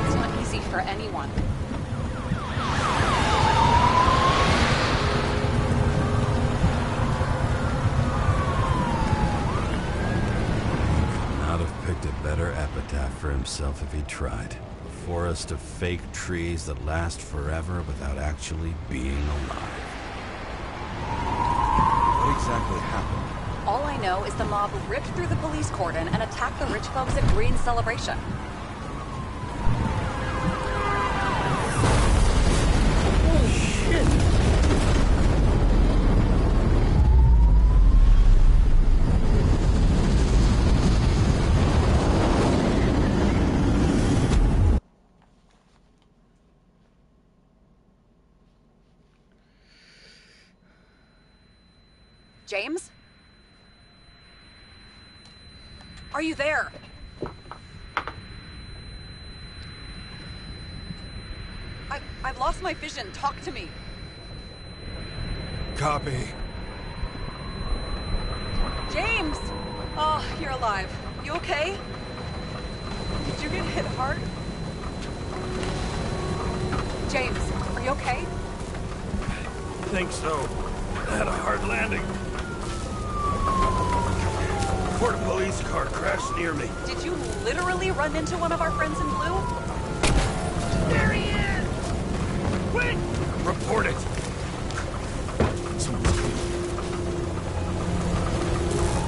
It's not easy for anyone. Not have picked a better epitaph for himself if he tried. A forest of fake trees that last forever without actually being alive. What exactly happened? All I know is the mob ripped through the police cordon and attacked the rich folks at Green's celebration. Holy shit! James? Are you there? I've lost my vision. Talk to me. Copy. James! Oh, you're alive. You okay? Did you get hit hard? James, are you okay? I think so. I had a hard landing. Before a police car crashed near me. Did you literally run into one of our friends in blue? There he is! Quick! Report it!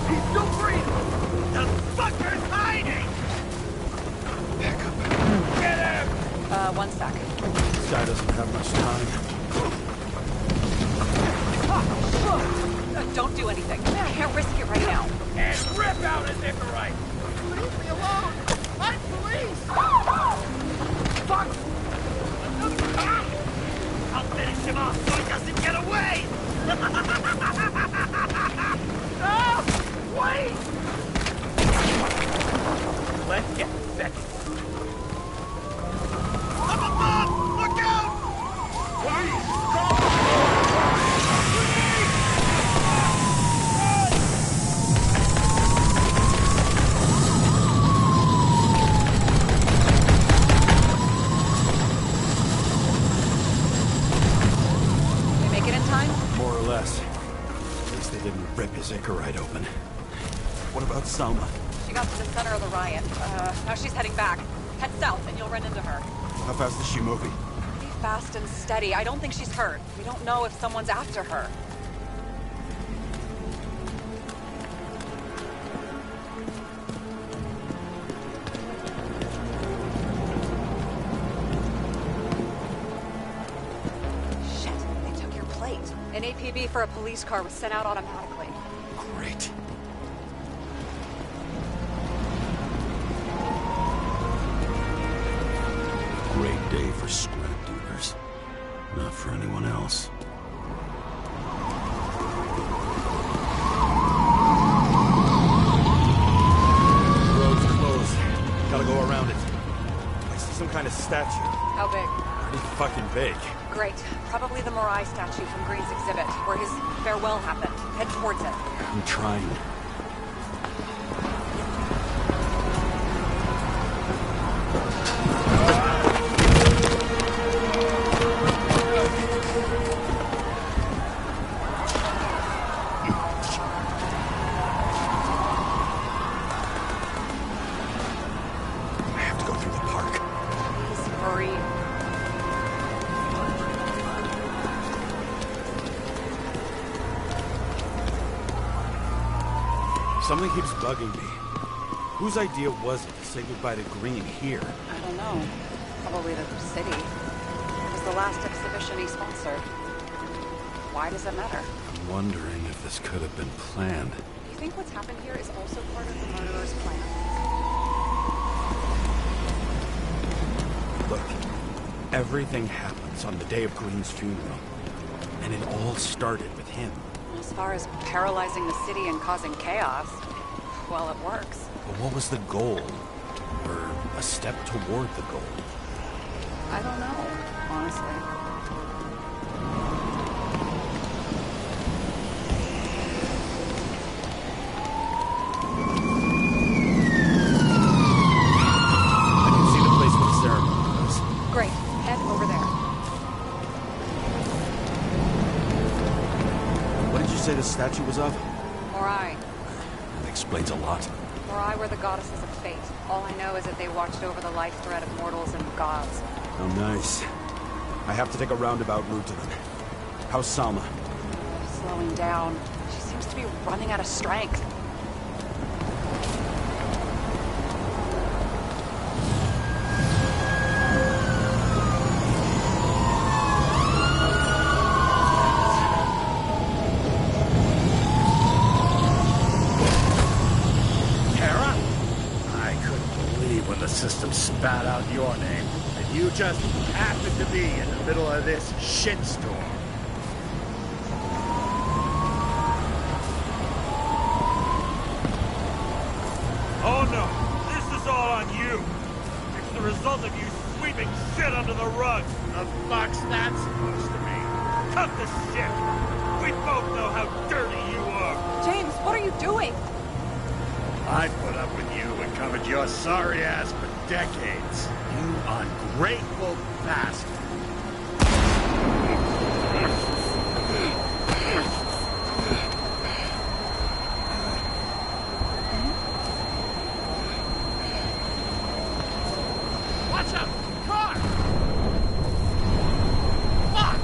He's still breathing! The fucker's hiding! Back up. Get him! One sec. This guy doesn't have much time. Don't do anything. I can't risk it right now. And rip out his Nicorite! Leave me alone! I'm police! Fuck! I'll finish him off so he doesn't get away! No! Wait! Let's get second. Up above! Look out! Please! Go! More or less. At least they didn't rip his Icarite open. What about Selma? She got to the center of the riot. Now she's heading back. Head south and you'll run into her. How fast is she moving? Pretty fast and steady. I don't think she's hurt. We don't know if someone's after her. An APB for a police car was sent out automatically. Great. Great day for scrap dealers. Not for anyone else. The road's closed. Gotta go around it. I see some kind of statue. How big? Pretty fucking big. Great. Probably the Morai statue from Green's exhibit, where his farewell happened. Head towards it. I'm trying. I have to go through the park. Please hurry. Something keeps bugging me. Whose idea was it to say goodbye to Green here? I don't know. Probably the city. It was the last exhibition he sponsored. Why does it matter? I'm wondering if this could have been planned. Do you think what's happened here is also part of the murderer's plan? Look, everything happens on the day of Green's funeral. And it all started with him. As far as paralyzing the city and causing chaos, well, it works. But what was the goal? Or a step toward the goal? I don't know, honestly. statue was of? Morai. That explains a lot. Morai were the goddesses of fate. All I know is that they watched over the life thread of mortals and gods. Oh, nice. I have to take a roundabout route to them. How's Salma? Slowing down. She seems to be running out of strength. System spat out your name, and you just happened to be in the middle of this shitstorm. Oh no, this is all on you. It's the result of you sweeping shit under the rug. The fuck's that supposed to mean? Cut the shit. We both know how dirty you are. James, what are you doing? I put up with you and covered your sorry ass for decades. You ungrateful bastard. Watch out! Car! Fuck!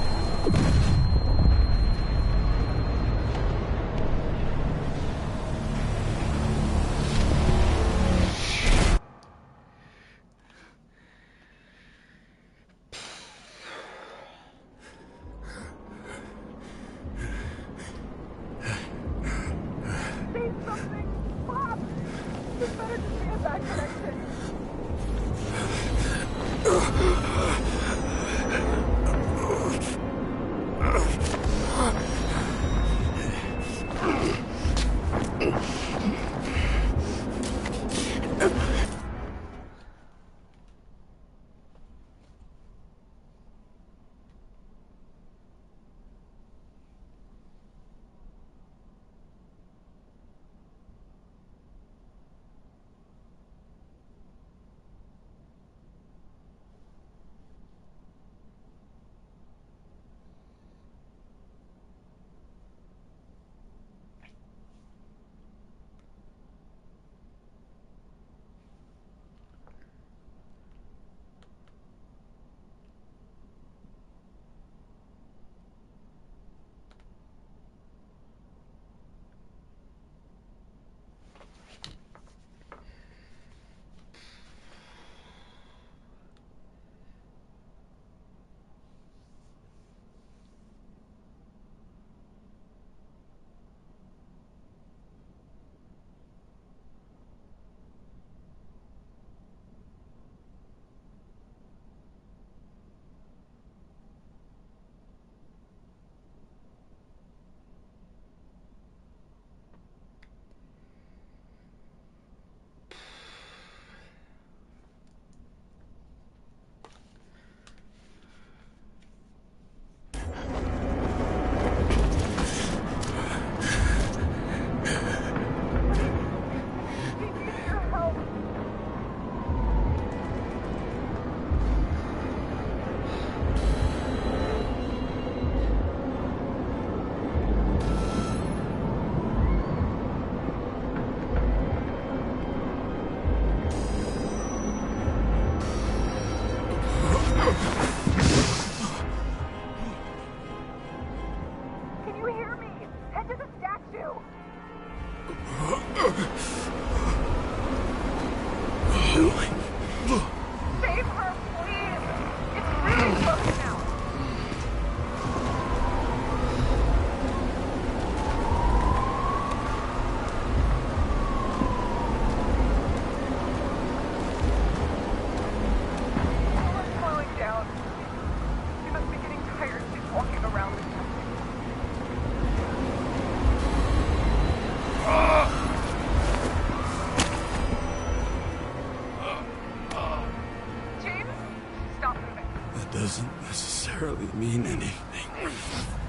Doesn't necessarily mean anything.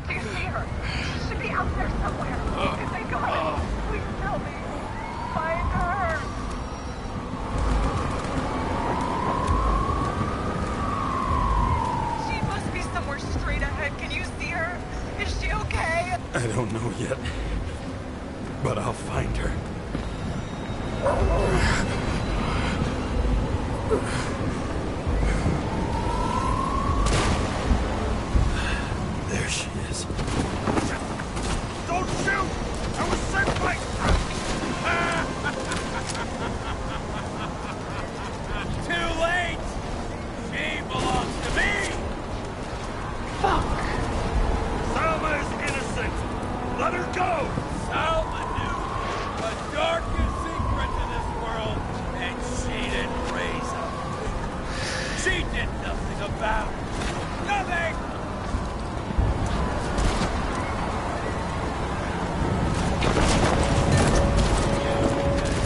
Do you see her? She should be out there somewhere. If they got her, please tell me. Find her. She must be somewhere straight ahead. Can you see her? Is she okay? I don't know yet. There she is. Don't shoot! I was sent by... Too late! She belongs to me! Fuck. Salma is innocent! Let her go! Salma knew the darkest secret to this world, and she didn't raise a finger. She did nothing about it. Nothing!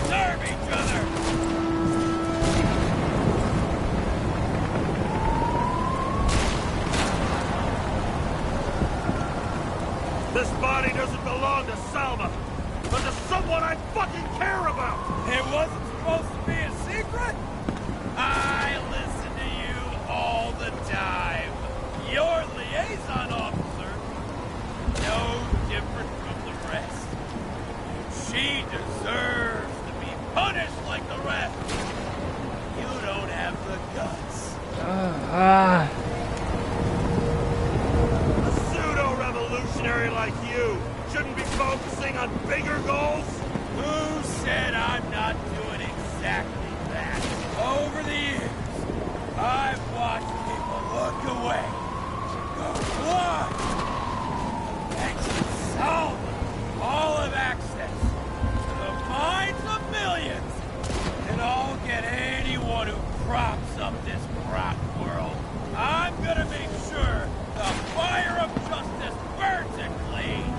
Serve each other! This body doesn't belong to Salma, but to someone I fucking care about! It wasn't supposed to be a secret? I listen to you all the time. Your liaison officer, no different from the rest. She deserves to be punished like the rest. You don't have the guts. A pseudo-revolutionary like you shouldn't be focusing on bigger goals? Who said I'm not doing exactly that? Over the years, I've watched people look away, go blind. Thanks to Salma, all have access to the minds of millions, and I'll get anyone who props up this rotten world. I'm gonna make sure the fire of justice burns it clean.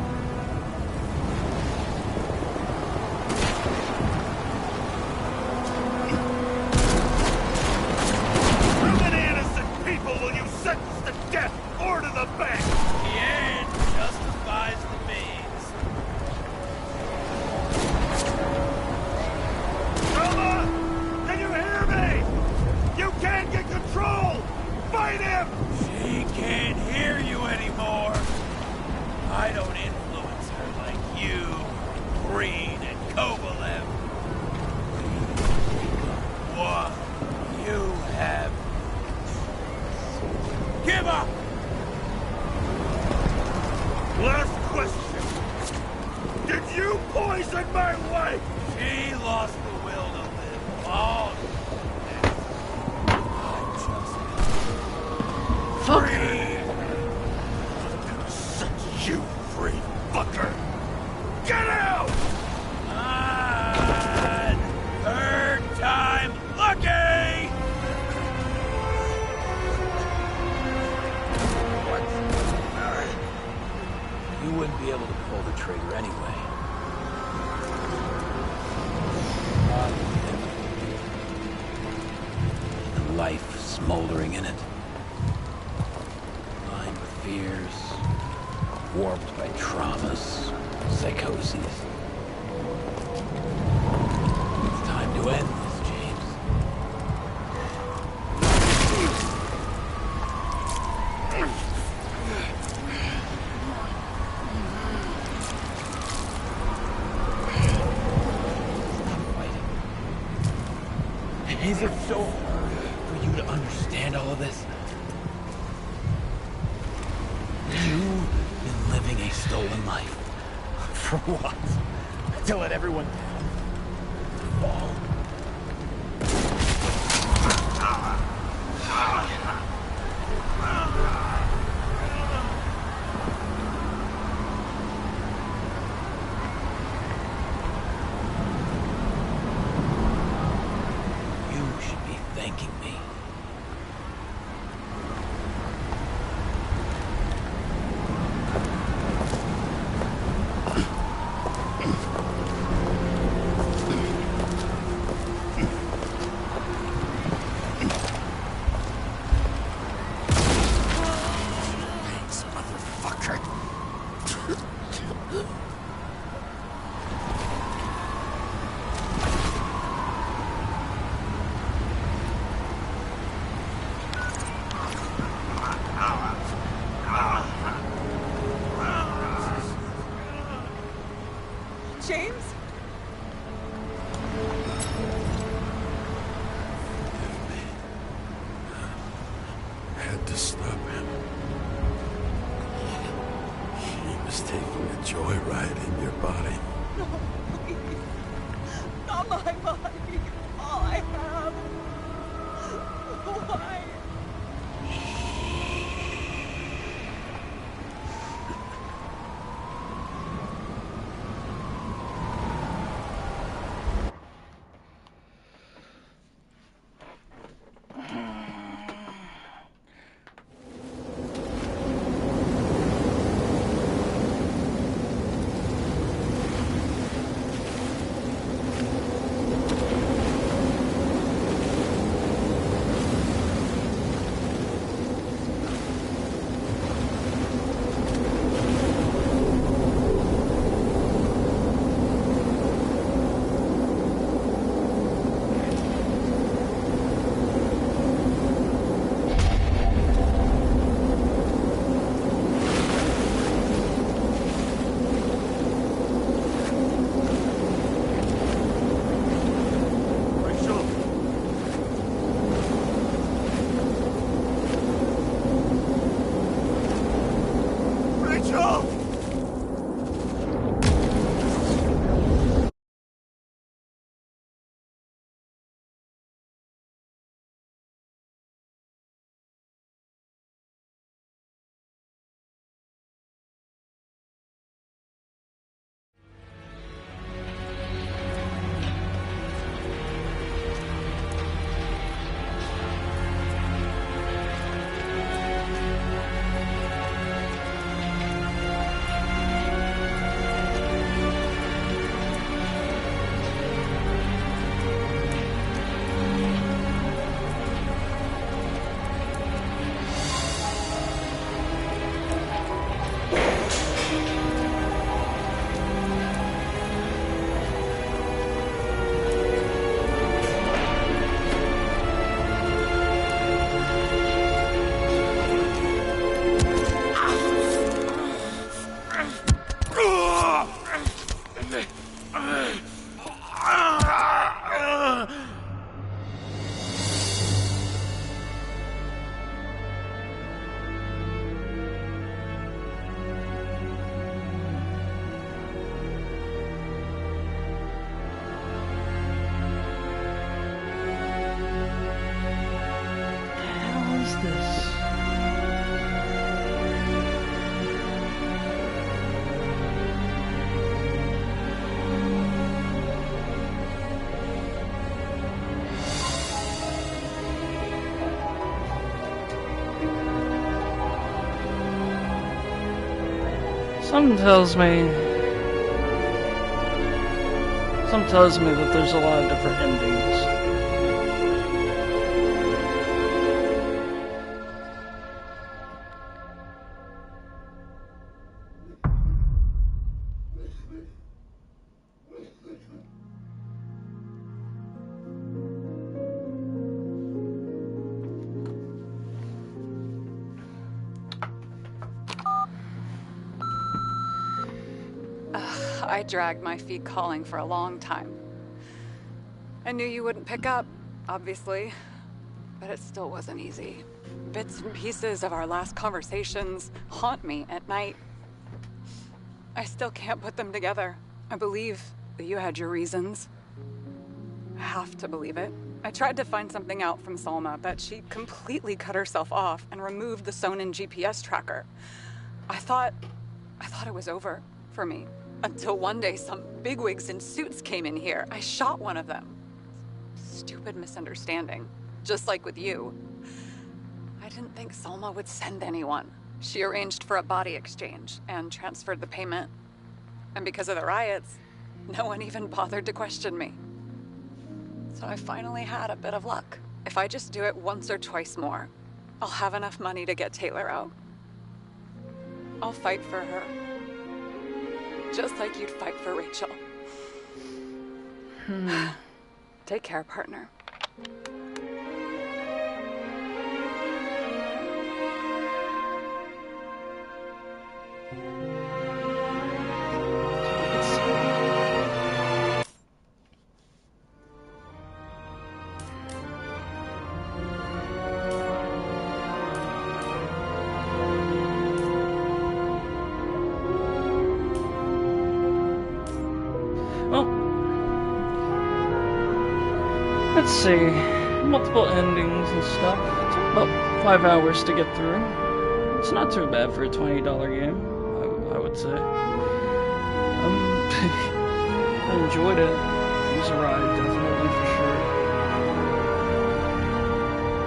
How many innocent people will you sentence to death or to the bank? The end justifies the means. Salma! Can you hear me? You can't get control! Fight him! She can't hear you anymore. I don't influence her like you, Green, and Kovalev. What you have. Give up! Last question. Did you poison my wife? She lost the will to live long. I just Fuck. free. Set you free, fucker! Get out! On third time lucky! You wouldn't be able to pull the trigger anyway. And life smoldering in it. Lined with fears, warped by traumas, psychoses. It's time to end this, James. Is it so hard for you to understand all of this? You've been living a stolen life. For what? To let everyone down? Fall? You should be thanking me. Thanks, motherfucker. had to stop him. He was taking a joyride in your body. No, please. Not my body. All I have. Why? Something tells me that there's a lot of different endings. I dragged my feet calling for a long time. I knew you wouldn't pick up, obviously, but it still wasn't easy. Bits and pieces of our last conversations haunt me at night. I still can't put them together. I believe that you had your reasons. I have to believe it. I tried to find something out from Salma, but she completely cut herself off and removed the Sonin GPS tracker. I thought it was over for me. Until one day some bigwigs in suits came in here. I shot one of them. Stupid misunderstanding. Just like with you. I didn't think Salma would send anyone. She arranged for a body exchange and transferred the payment. And because of the riots, no one even bothered to question me. So I finally had a bit of luck. If I just do it once or twice more, I'll have enough money to get Taylor out. I'll fight for her. Just like you'd fight for Rachel. Take care, partner. see, multiple endings and stuff. It took about 5 hours to get through. It's not too bad for a $20 game, I would say. I enjoyed it. It was a ride, definitely, for sure.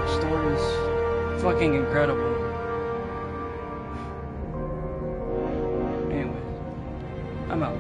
The story is fucking incredible. Anyway, I'm out.